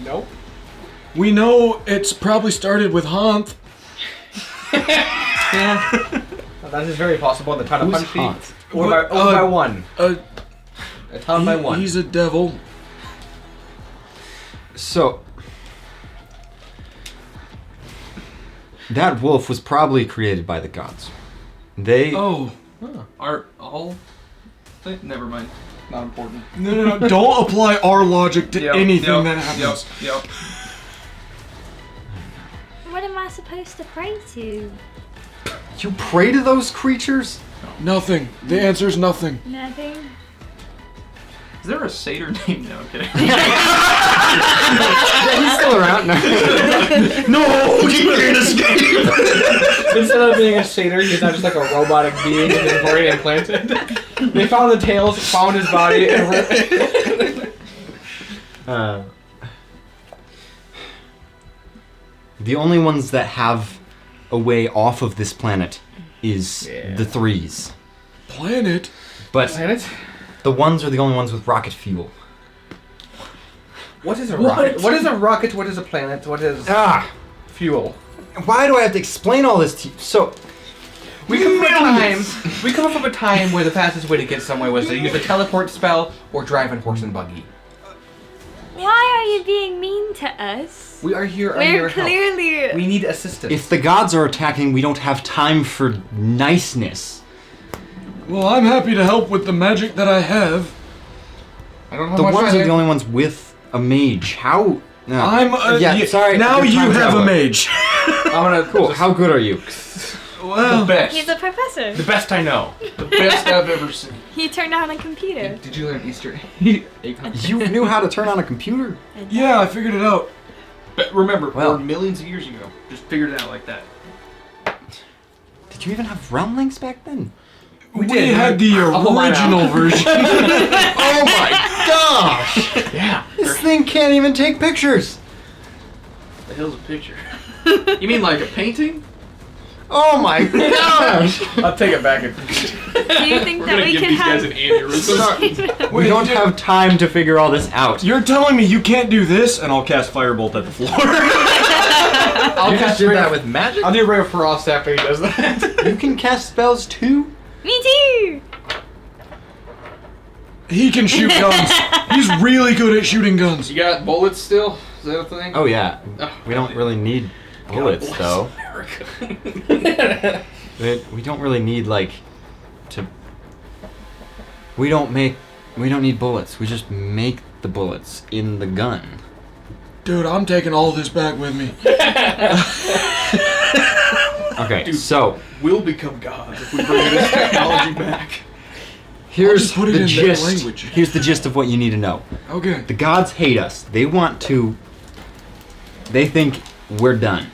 Nope. We know it's probably started with Hanth. Yeah. Well, that is very possible. The town of Who's Punchy. Hans? Or by one. A town by one. He's a devil. So... That wolf was probably created by the gods. They... Oh. Are all? Never mind. Not important. No. Don't apply our logic to anything that happens. Yep. What am I supposed to pray to? You pray to those creatures? Nothing. The answer's nothing. Nothing. Is there a satyr named? No, I'm kidding. Yeah, he's still around. No, you can't escape. Instead of being a satyr, he's now just like a robotic being and then already implanted. They found the tails, found his body, and the only ones that have a way off of this planet is the threes. Planet? But planet? the ones are the only ones with rocket fuel. What is a rocket? What is a rocket? What is a planet? What is fuel? Why do I have to explain all this to you? So, We come from a time where the fastest way to get somewhere was to use a teleport spell or drive a horse and buggy. Why are you being mean to us? We are here. We're clearly. We need assistance. if the gods are attacking, we don't have time for niceness. Well, I'm happy to help with the magic that I have. I don't have The much ones are either. the only ones with a mage. How? No. Sorry. Now your you time's have out. a mage. I'm gonna Cool. How good are you? Well, the best. He's a professor. The best I know. The best I've ever seen. He turned on a computer. Did you learn Easter? You knew how to turn on a computer? yeah, I figured it out. But remember, Well- we're millions of years ago. Just figured it out like that. Did you even have realm links back then? We did. had the I'll pull mine original out. version. Oh my gosh! Yeah. This thing can't even take pictures. The hell's a picture? You mean like a painting? Oh my gosh! I'll take it back. Do you think We're that gonna we give can these have? guys an aneurysm. We don't have time to figure all this out. You're telling me you can't do this, and I'll cast Firebolt at the floor. I'll cast did Ray that of- with magic? I'll do Ray of Frost after he does that. You can cast spells too? Me too. He can shoot guns. He's really good at shooting guns. You got bullets still? Is that a thing? Oh yeah. Oh, We don't really need bullets God though. bless America. We don't really need to. We don't need bullets. We just make the bullets in the gun. Dude, I'm taking all this back with me. Okay, so We'll become gods if we bring this technology back. here's just put it the in their gist. language. Here's the gist of what you need to know. Okay. The gods hate us. They think we're done.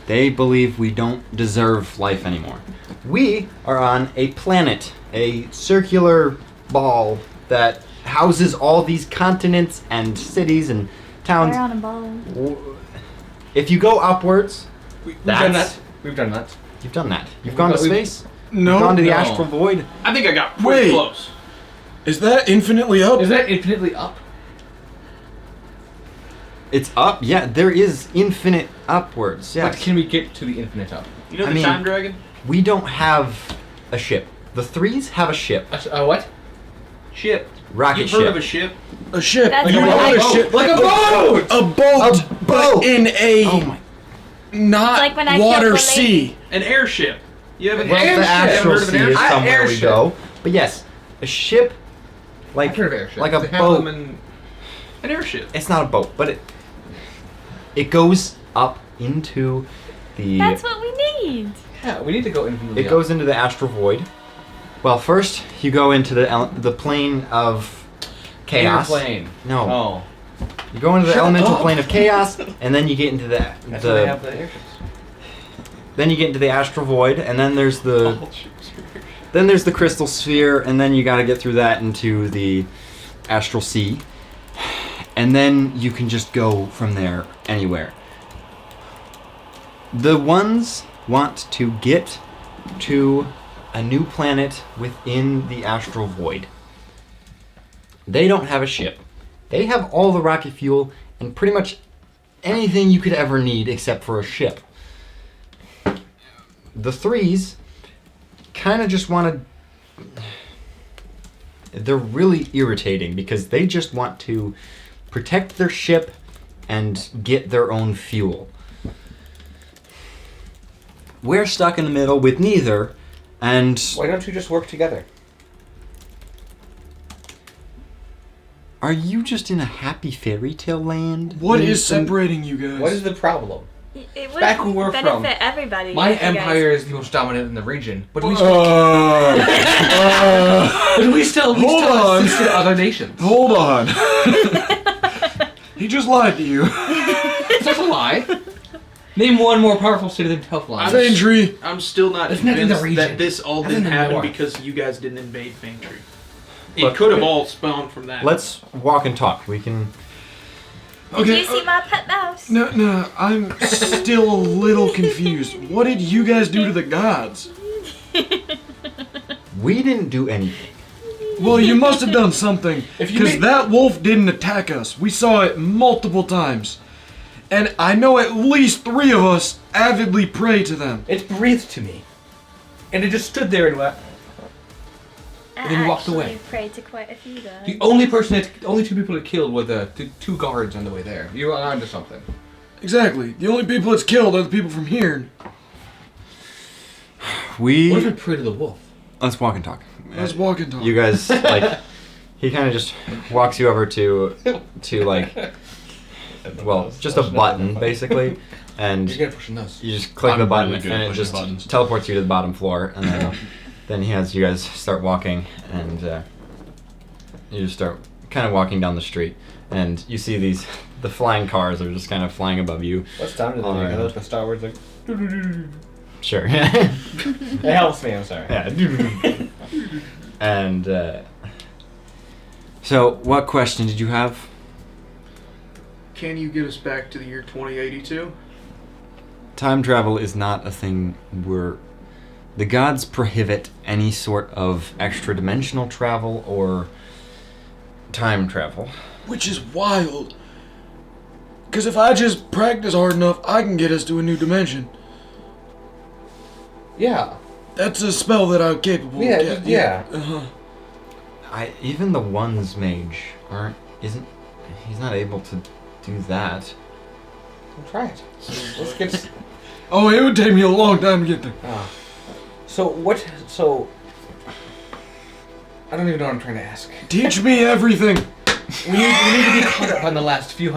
They believe we don't deserve life anymore. We are on a planet, a circular ball that houses all these continents and cities and towns. We're on a ball. If you go upwards, We've done that. You've done that. You've gone to We've- space. No. You've gone to the no. astral void. I think I got pretty Wait. close. Is that infinitely up? Is that infinitely up? It's up. Yeah, there is infinite upwards. But Yes. can we get to the infinite up? You know I the mean- time dragon? We don't have a ship. The threes have a ship. A what? Ship. Rocket You've ship. heard of a ship? A ship. That's you like want a a boat. ship. Like a boat! A boat. A But boat. in a Oh my. not Like when I killed water the sea. An airship. You have an Well, airship. the astral Ever heard of an sea is airship? somewhere we airship. go. But yes, a ship, like I've heard of airship. like a They have them boat. in- An airship. It's not a boat, but it goes up into the. That's what we need. Yeah, we need to go infinitely It up. goes into the astral void. Well, first you go into the plane of chaos. Airplane. No, Oh. you go into the Shut elemental up. plane of chaos, and then you get into That's why they have the the airships. then you get into the astral void, and then there's the Oh, shit. then there's the crystal sphere, and then you got to get through that into the astral sea, and then you can just go from there anywhere. The ones want to get to a new planet within the astral void. They don't have a ship. They have all the rocket fuel and pretty much anything you could ever need except for a ship. The threes kind of just want to. They're really irritating because they just want to protect their ship and get their own fuel. We're stuck in the middle with neither, and Why don't you just work together? Are you just in a happy fairy tale land? What is separating you guys? What is the problem? It would Back where we're benefit from. everybody. My if you guys- empire is the most dominant in the region, but we still Hold on. assisted other nations. Hold on. He just lied to you. That's a lie. Name one more powerful city than Telfline. Faintree. I'm still not Isn't that in the convinced that region? this all That's didn't in the happen north. because you guys didn't invade Faintree. It Look, could have all spawned from that. Let's walk and talk. We can. Did you see my pet mouse? No, I'm still a little confused. What did you guys do to the gods? We didn't do anything. Well, you must have done something. If you Because made- that wolf didn't attack us. We saw it multiple times. And I know at least 3 of us avidly pray to them. It breathed to me, and it just stood there and went. I then walked actually away. prayed to quite a few guys. The only 2 people it killed were the 2 guards on the way there. You were onto something. Exactly. The only people it's killed are the people from here. We. What if it prayed to the wolf? Let's walk and talk. Let's walk and talk. You guys like. He kind of just walks you over to like. Well, just a button basically, and You're gonna push those. you just click I'm the button really good at and it pushing just buttons. teleports you to the bottom floor, and then he has you guys start walking, and you just start kind of walking down the street, and you see the flying cars are just kind of flying above you. What sound did they make? I know the Star Wars like. Sure. It helps me. I'm sorry. Yeah. And so, what question did you have? Can you get us back to the year 2082? Time travel is not a thing the gods prohibit any sort of extra dimensional travel or time travel. Which is wild. Because if I just practice hard enough, I can get us to a new dimension. Yeah. That's a spell that I'm capable Yeah, of getting. yeah. Uh-huh. Even the one's mage he's not able to do that. We'll try it. Let's get. Oh, it would take me a long time to get there. So what? So I don't even know what I'm trying to ask. Teach me everything. We need to be caught up on the last few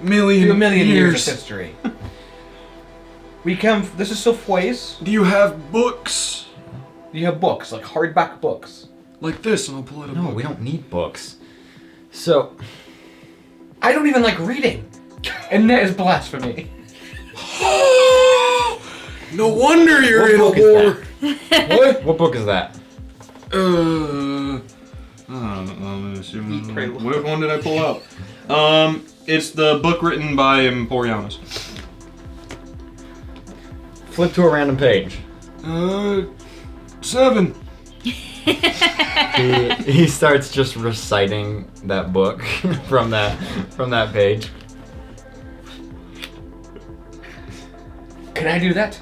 Million years of history. This is Sofoy's. Do you have books? You have books, like hardback books. Like this, and I'll pull out a No, book. we don't need books. So, I don't even like reading. And that is blasphemy. No wonder you're What in book a is war. what? What book is that? What one did I pull out? It's the book written by Emporianus. Flip to a random page. 7. He starts just reciting that book from that page. Can I do that?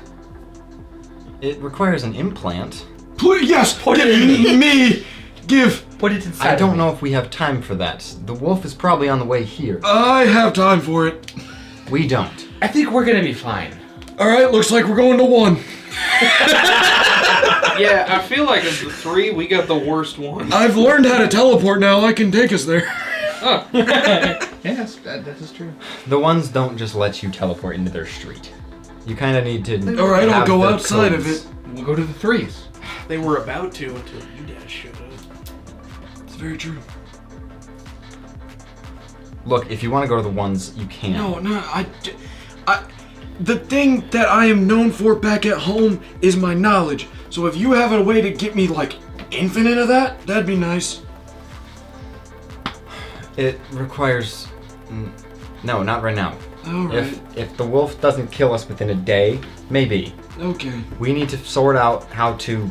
It requires an implant. Please, yes, Put it give me. Give. Put it inside. I don't know if we have time for that. The wolf is probably on the way here. I have time for it. We don't. I think we're gonna be fine. All right, looks like we're going to 1. Yeah, I feel like of the 3, we got the worst one. I've learned how to teleport now. I can take us there. Yes, that is true. The ones don't just let you teleport into their street. You kind of need to. All right, I'll have go the outside of codes. it. We'll go to the 3s. They were about to until you guys showed up. It's very true. Look, if you want to go to the ones, you can. No, the thing that I am known for back at home is my knowledge. So if you have a way to get me like infinite of that, that'd be nice. It requires. No, not right now. All right. If the wolf doesn't kill us within a day, maybe. Okay. We need to sort out how to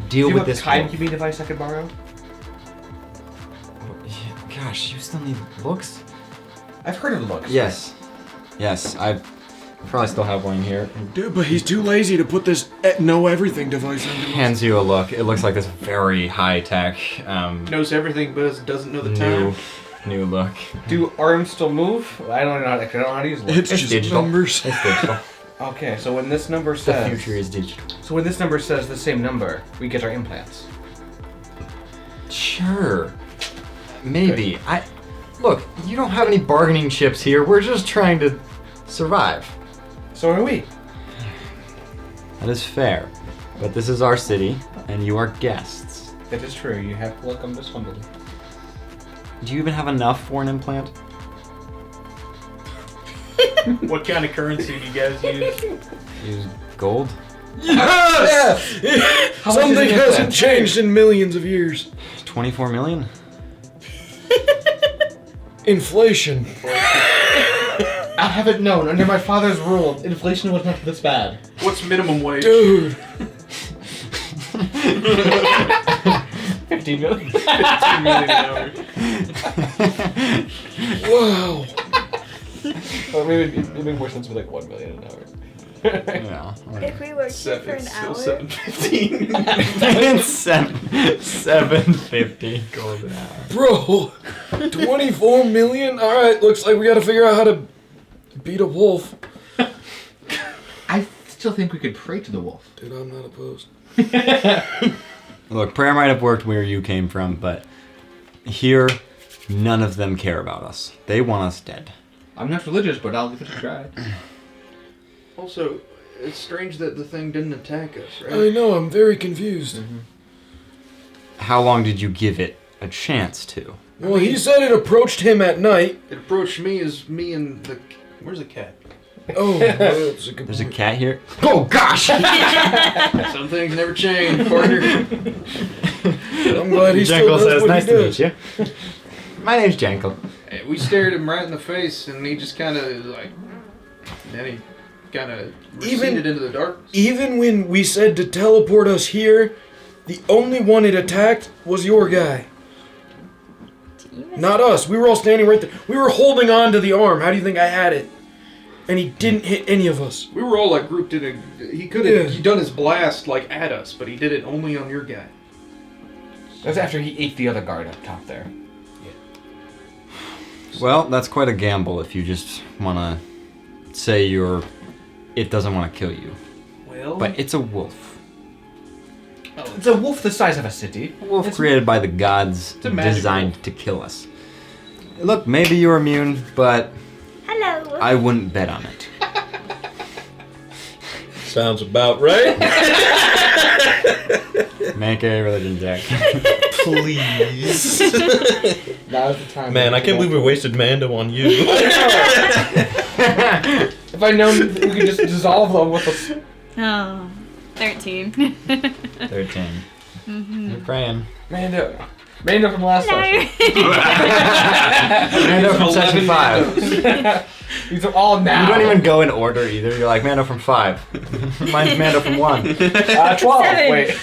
deal Do you with have this a wolf. timekeeping device I could borrow? Gosh, you still need books? I've heard of the books. Yes. Yes, I probably still have one here. Dude, but he's too lazy to put this know everything device into us. Hands you a look. It looks like this very high tech, Knows everything, but doesn't know the time. new look. Do arms still move? I don't know. I don't know how to use one. It's just digital. numbers. It's digital. Okay, so when this number The says future is digital. so when this number says the same number, we get our implants. Sure. Maybe. Look, you don't have any bargaining chips here. We're just trying to survive. So are we. That is fair. But this is our city, and you are guests. That is true. You have to welcome this humbly. Do you even have enough for an implant? What kind of currency do you guys use? Use gold? Yes! How much is Something an hasn't implant? changed in millions of years. 24 million? Inflation. I have it known. Under my father's rule, inflation was not this bad. What's minimum wage? Dude. 15 million. 15 million an hour. Wow. Or maybe it'd be more sense with like 1 million an hour. Yeah. If we worked here for an hour. 715. 750 gold an hour. Bro. 24 million? Alright, looks like we gotta figure out how to beat a wolf. I still think we could pray to the wolf. Dude, I'm not opposed. Look, prayer might have worked where you came from, but here, none of them care about us. They want us dead. I'm not religious, but I'll give it a try. Also, it's strange that the thing didn't attack us, right? I know, I'm very confused. How long did you give it a chance to? Well, he said it approached him at night. It approached me as me and the... Where's the cat? Oh, that's a good There's a point. cat here. Oh gosh! Some things never change, partner. I'm glad he still Jekyll does says, what "Nice he to does." meet you." My name's Jekyll. We stared him right in the face, and he just kind of like... Then he kind of receded into the darkness. Even when we said to teleport us here, the only one it attacked was your guy. Not us. We were all standing right there. We were holding on to the arm. How do you think I had it? And he didn't hit any of us. We were all like grouped in a... He could have done his blast like at us, but he did it only on your guy. That's after he ate the other guard up top there. Well, that's quite a gamble if you just want to say it doesn't want to kill you. Well... But it's a wolf. It's a wolf the size of a city. A wolf created by the gods, a magic designed wolf. to kill us. Look, maybe you're immune, but Hello. I wouldn't bet on it. Sounds about right. Make a religion check. Please. Now's the time. Man, I can't believe we wasted Mando on you. If I'd known we could just dissolve them with a... Oh, 13. 13. You're praying. Mando from last No. session. Mando from session 5. These are all now. You don't even go in order either. You're like Mando from 5. Mine's Mando from 1. 12. 7. Wait.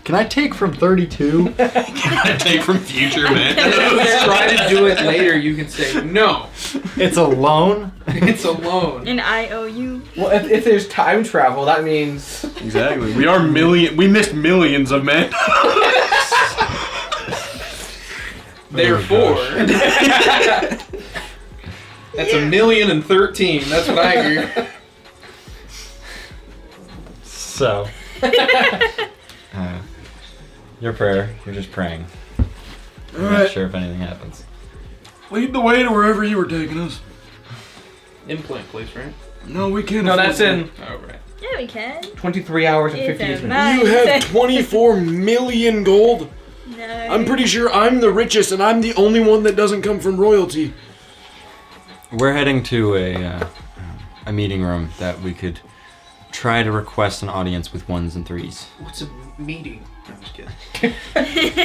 Can I take from 32? I take from future, man. Try to do it later, you can say, no, It's a loan? it's a loan. An IOU. Well, if there's time travel, that means... Exactly. We missed millions of men. Therefore, that's 1,013,000. That's what I hear. So. Your prayer. You're just praying. I'm not Alright. sure if anything happens. Lead the way to wherever you were taking us. Implant place, right? No, we can't. No, afford that's that. in Oh, right. Yeah, we can. 23 hours and It's 58 a minutes. You have 24 million gold? No. I'm pretty sure I'm the richest and I'm the only one that doesn't come from royalty. We're heading to a meeting room that we could try to request an audience with 1s and 3s. What's a meeting? I'm just kidding.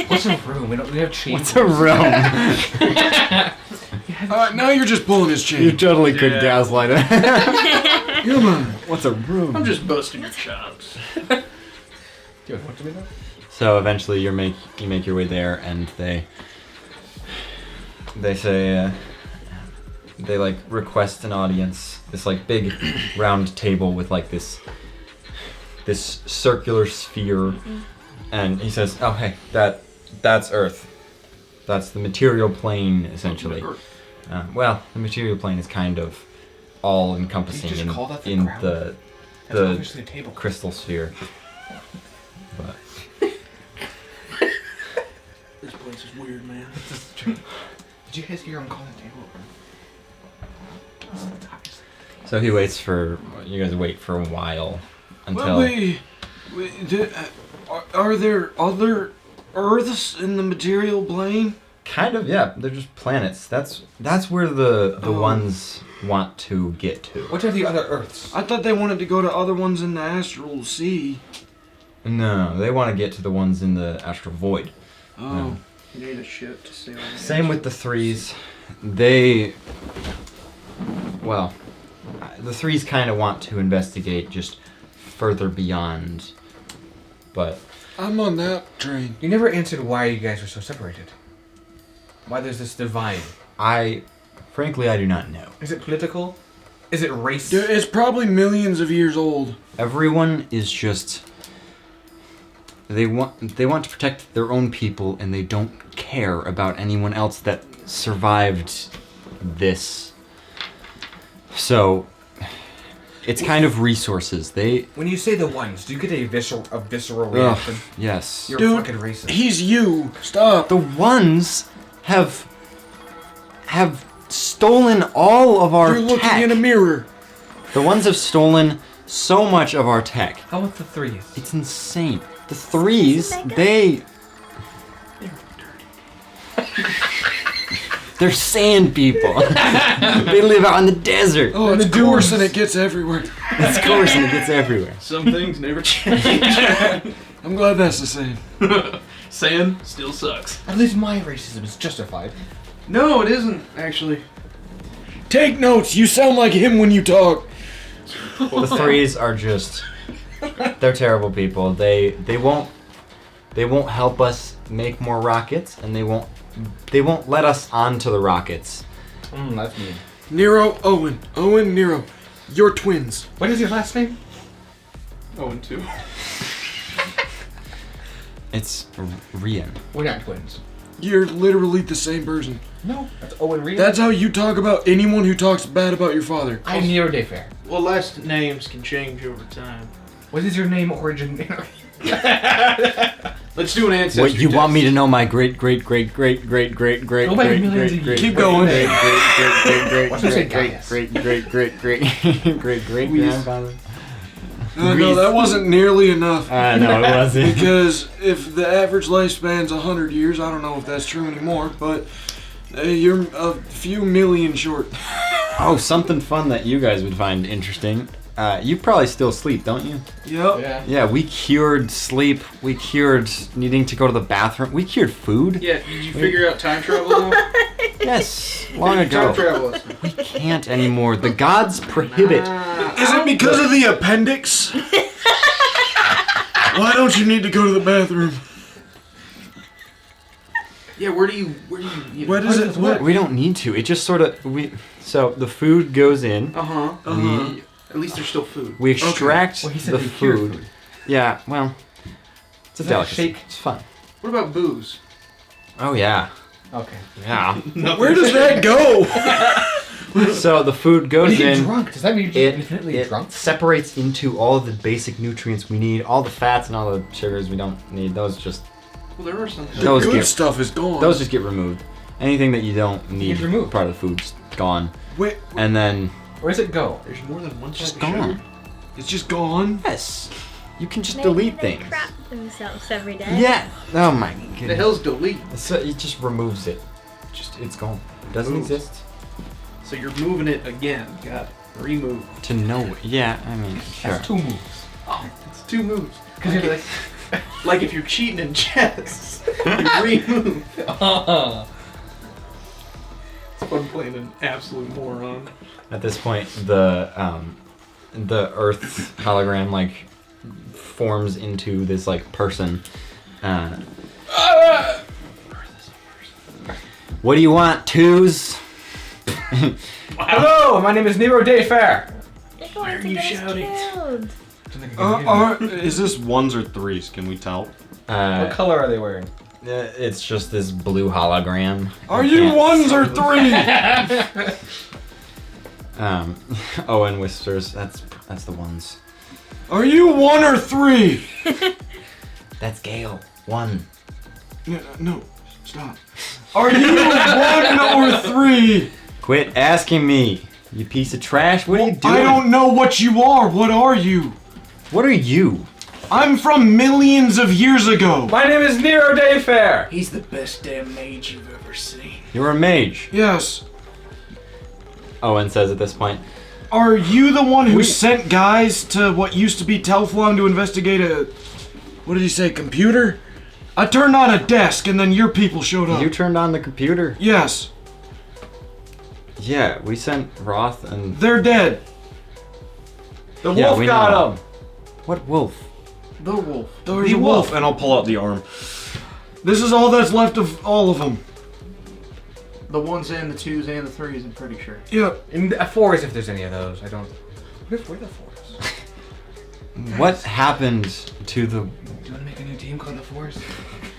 What's a room? We have chambers. What's a room? Now you're just pulling his You chain. totally could Yeah. gaslight it. Come on. What's a room? I'm just busting your chops. Do you want to be there? So eventually you make your way there, and they say they like request an audience. This like big round table with like this circular sphere, and he says, "Oh hey, that's Earth. That's the material plane essentially. Well, the material plane is kind of all encompassing You just in call that the in ground? the That's the obviously a table. crystal sphere." But This place is weird, man. Did you guys hear him calling table? So he waits for. You guys wait for a while until. Well, are there other Earths in the material plane? Kind of, yeah. They're just planets. That's where the ones want to get to. What are the other Earths? I thought they wanted to go to other ones in the astral sea. No, they want to get to the ones in the astral void. Oh. No. You need a ship to sail on. Same with the threes. The threes kind of want to investigate just further beyond, but I'm on that train. You never answered why you guys were so separated. Why there's this divide. Frankly, I do not know. Is it political? Is it race? It's probably millions of years old. Everyone is just. They want to protect their own people, and they don't care about anyone else that survived this. So, it's kind of resources. When you say the ones, do you get a visceral reaction? Yes. You're Dude, fucking racist. He's you. Stop. The ones have stolen all of our You're looking tech. in a mirror. The ones have stolen so much of our tech. How about the threes? It's insane. The threes, they're sand people. They live out in the desert. Oh, it's coarse and it gets everywhere. It's coarse and it gets everywhere. Some things never change. I'm glad that's the same. Sand still sucks. At least my racism is justified. No, it isn't, actually. Take notes. You sound like him when you talk. The threes are just. They're terrible people. They won't help us make more rockets, and they won't let us onto the rockets. That's mean. Nero, Owen, Nero. You're twins. What is your last name? Owen, too. It's Rian. We're not twins. You're literally the same person. No, that's Owen Reed. That's how you talk about anyone who talks bad about your father. I'm Nero Dayfair. Well, last names can change over time. What is your name origin? Let's do an ancestry What you test. want me to know? My great great great great great great great Go back great millions great of great years. Keep going. great Why don't you say great Gaius? great great grandfather. No, that wasn't nearly enough. No, it wasn't. Because if the average lifespan's 100 years, I don't know if that's true anymore, but you're a few million short. Oh, something fun that you guys would find interesting. You probably still sleep, don't you? Yep. Yeah. Yeah, we cured sleep. We cured needing to go to the bathroom. We cured food. Yeah, did you figure out time travel now? Yes, long Time ago. travel. We can't anymore. The gods prohibit. Is it because of the appendix? Why don't you need to go to the bathroom? Yeah, where do you What is it? What? We don't need to. It just sort of So the food goes in. Uh-huh. We At least there's still food. we extract Well, he said the they cured food. Yeah, well, it's a Is that a delicacy. shake? It's fun. What about booze? Oh yeah, Okay. yeah. Where does that go? So the food When goes you get in. drunk, does that mean you're It, just infinitely it drunk? separates into all of the basic nutrients we need. All the fats and all the sugars we don't need. Those just Well, there are some. The Those good get- stuff is gone. those just get removed. Anything that you don't need, Gets removed. part of the food's gone. Wait, And then Where does it go? There's more than one just type of sugar. gone. it's just gone. Yes, you can just Maybe delete they things. crap themselves every day. Yeah. Oh my The goodness. hell's delete? So it just removes it. Just it's gone. Doesn't Moves. exist. So you're moving it again. Got it. Remove. To know. Yeah. I mean, sure. That's 2 moves. Oh, it's 2 moves. Because you're like, Like if you're cheating in chess, you remove. It's fun playing an absolute moron. At this point, the Earth hologram like forms into this like person. What do you want, twos? hello, my name is Nero Dayfair. They're Why going are to you get us shouting? killed. Is this ones or threes? Can we tell? What color are they wearing? It's just this blue hologram. Are you Yeah. ones or three? Owen whispers. That's the ones. Are you 1 or 3? That's Gale. 1. No. Stop. Are you 1 or 3? Quit asking me, you piece of trash. What are you doing? I don't know what you are. What are you? What are you? I'm from millions of years ago. My name is Nero Dayfair. He's the best damn mage you've ever seen. You're a mage. Yes. Owen says at this point. Are you the one who sent guys to what used to be Telflon to investigate a... What did he say, computer? I turned on a desk and then your people showed up. You turned on the computer? Yes. Yeah, we sent Roth and... They're dead. The Yeah, wolf we got know. him. What wolf? The wolf. There's a wolf. And I'll pull out the arm. This is all that's left of all of them. The 1s and the 2s and the 3s, I'm pretty sure. Yep. And 4s if there's any of those. I don't. What if we're the 4s? What happened to the... Do you want to make a new team called the 4s?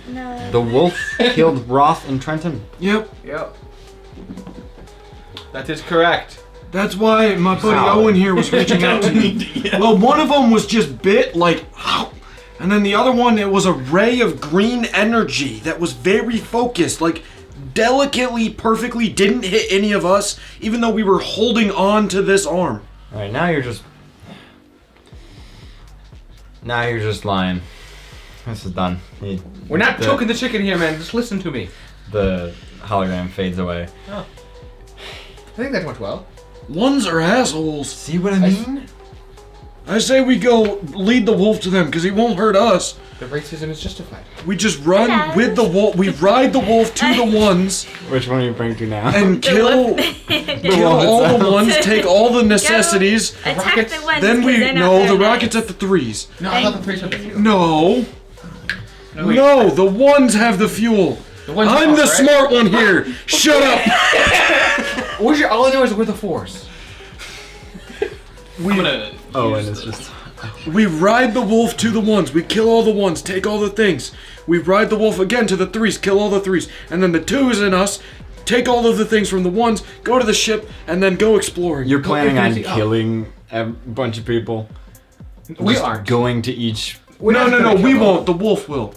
No. The wolf killed Roth and Trenton? Yep. Yep. That is correct. That's why my buddy Solid. Owen here was reaching out to me. Well, one of them was just bit, like, ow. And then the other one, it was a ray of green energy that was very focused, like, delicately, perfectly didn't hit any of us, even though we were holding on to this arm. Alright, now you're just... Now you're just lying. This is done. We're not choking the chicken here, man. Just listen to me. The hologram fades away. I think that went well. Ones are assholes. See what I mean? I say we go lead the wolf to them, because he won't hurt us. The racism is justified. We just run with the wolf, we ride the wolf to the ones, Which one are you bring to now? and kill all the ones, take all the necessities. Attack the ones. Then 'cause we they're not no, the very rockets nice. at the 3s. No, I thought the 3s had the fuel. No, wait. no, the ones have the fuel. The ones I'm the right? smart one here. Shut up. Where's your? All I know is we're the 4s. I'm gonna. Oh, use and it's the- just... We ride the wolf to the ones. We kill all the ones, take all the things. We ride the wolf again to the 3s, kill all the 3s, and then the 2s and us take all of the things from the ones, go to the ship, and then go exploring. You're planning on infinity up. killing a bunch of people? We Just aren't. going to each... We're not no, gonna we kill them. won't. The wolf will.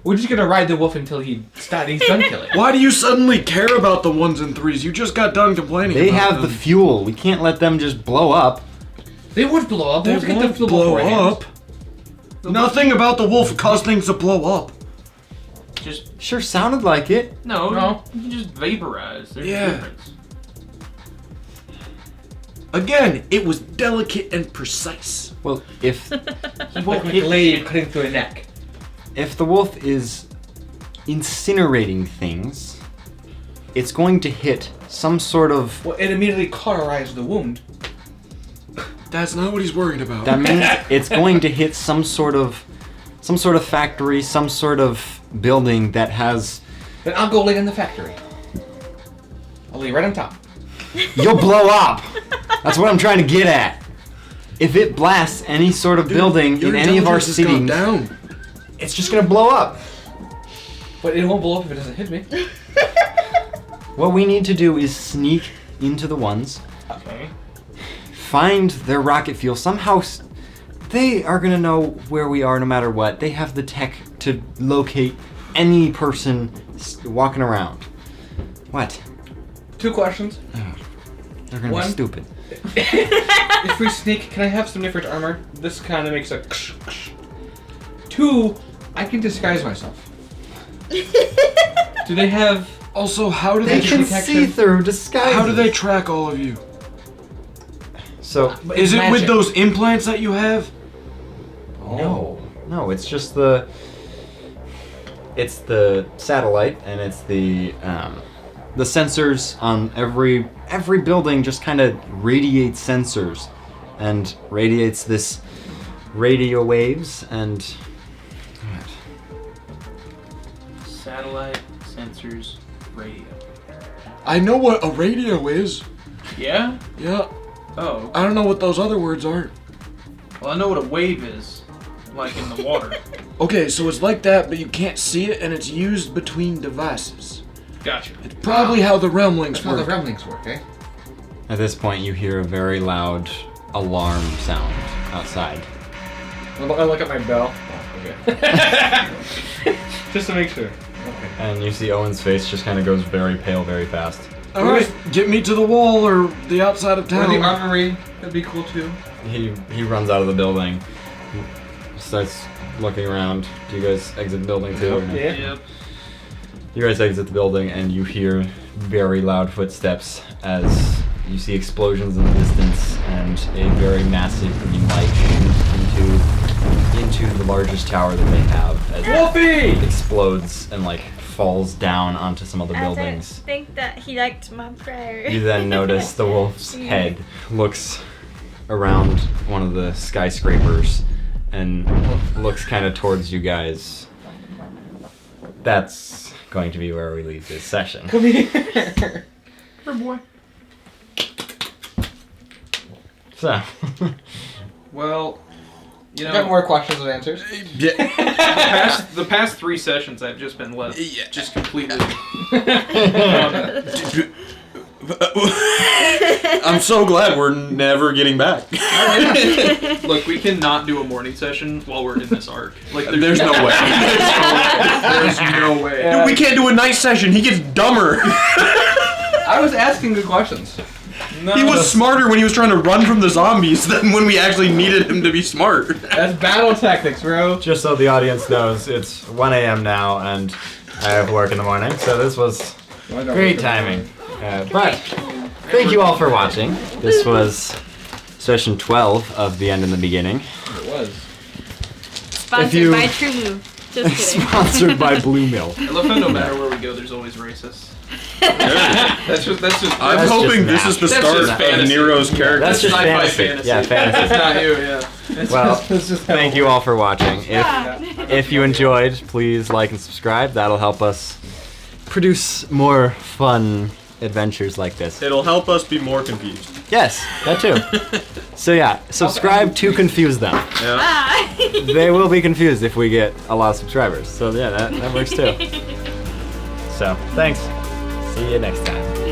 We're just gonna ride the wolf until he's done killing. Why do you suddenly care about the 1s and 3s? You just got done complaining They about have the them. fuel. We can't let them just blow up. They would blow up. They Wolves get won't the blow beforehand. up. Nothing about the wolf caused things to blow up. Just Sure sounded like it. no. You can just vaporize. There's Yeah. a difference. Again, it was delicate and precise. Well, if Like a blade cutting through a neck. if the wolf is incinerating things, it's going to hit some sort of... Well, it immediately cauterized the wound. That's not what he's worried about. That means it's going to hit some sort of factory, some sort of building that has... Then I'll go lay in the factory. I'll lay right on top. You'll blow up! That's what I'm trying to get at. If it blasts any sort of building Your in any of our intelligence has gone cities, down. it's just gonna blow up. But it won't blow up if it doesn't hit me. What we need to do is sneak into the ones, Okay. find their rocket fuel. Somehow, they are gonna know where we are no matter what. They have the tech to locate any person walking around. What? 2 questions. They're gonna One. be stupid. If we sneak, can I have some different armor? This kind of makes a... 2, I can disguise myself. Do they have... Also, how do They they, can detection. see through disguises. how do they track all of you? So But Is it's it with magic. those implants that you have? no, it's just the. It's the satellite, and it's the sensors on every building. Just kind of radiates sensors, and radiates this radio waves and. Satellite sensors, radio. I know what a radio is. Yeah. Yeah. Oh. I don't know what those other words are. Well, I know what a wave is, like in the water. Okay, so it's like that, but you can't see it, and it's used between devices. Gotcha. It's probably how the realmlings That's how the work. ramblings work, eh? At this point, you hear a very loud alarm sound outside. I look at my bell. Oh, okay. Just to make sure. Okay. And you see Owen's face just kind of goes very pale very fast. All right, get me to the wall or the outside of Or town. the armory. That'd be cool too. He runs out of the building. Starts looking around. Do you guys exit the building too? or no? Yeah. Yep. You guys exit the building and you hear very loud footsteps as you see explosions in the distance and a very massive green light shoot into the largest tower that they have as it explodes and like falls down onto some other I don't buildings. think that he liked my prayer. You then notice the wolf's head looks around one of the skyscrapers and looks kind of towards you guys. That's going to be where we leave this session. Come here. Good boy. So, Well, you Got know, more questions and answers. the past 3 sessions I've just been left just completely. I'm so glad we're never getting back. Look, we cannot do a morning session while we're in this arc. Like, There's no way. There's no way. Dude, we can't do a night session. He gets dumber. I was asking good questions. No. He was smarter when he was trying to run from the zombies than when we actually needed him to be smart. That's battle tactics, bro. just so the audience knows, it's 1 a.m. now and I have work in the morning, so this was great timing. But thank you all for watching. This was session 12 of The End in the Beginning. It was. Sponsored you- by True Move. Just kidding. Sponsored by Blue Mill. I love how no matter where we go, there's always racists. That's just. I'm That's hoping just this is the That's start just of fantasy. Nero's character. That's just sci-fi fantasy. fantasy. Yeah, fantasy. That's not you, yeah. Well, It's just thank you all for watching. If you enjoyed, please like and subscribe. That'll help us produce more fun adventures like this. It'll help us be more confused. Yes, that too. So yeah, subscribe to confuse them. Ah. They will be confused if we get a lot of subscribers. So yeah, that works too. So thanks. See you next time.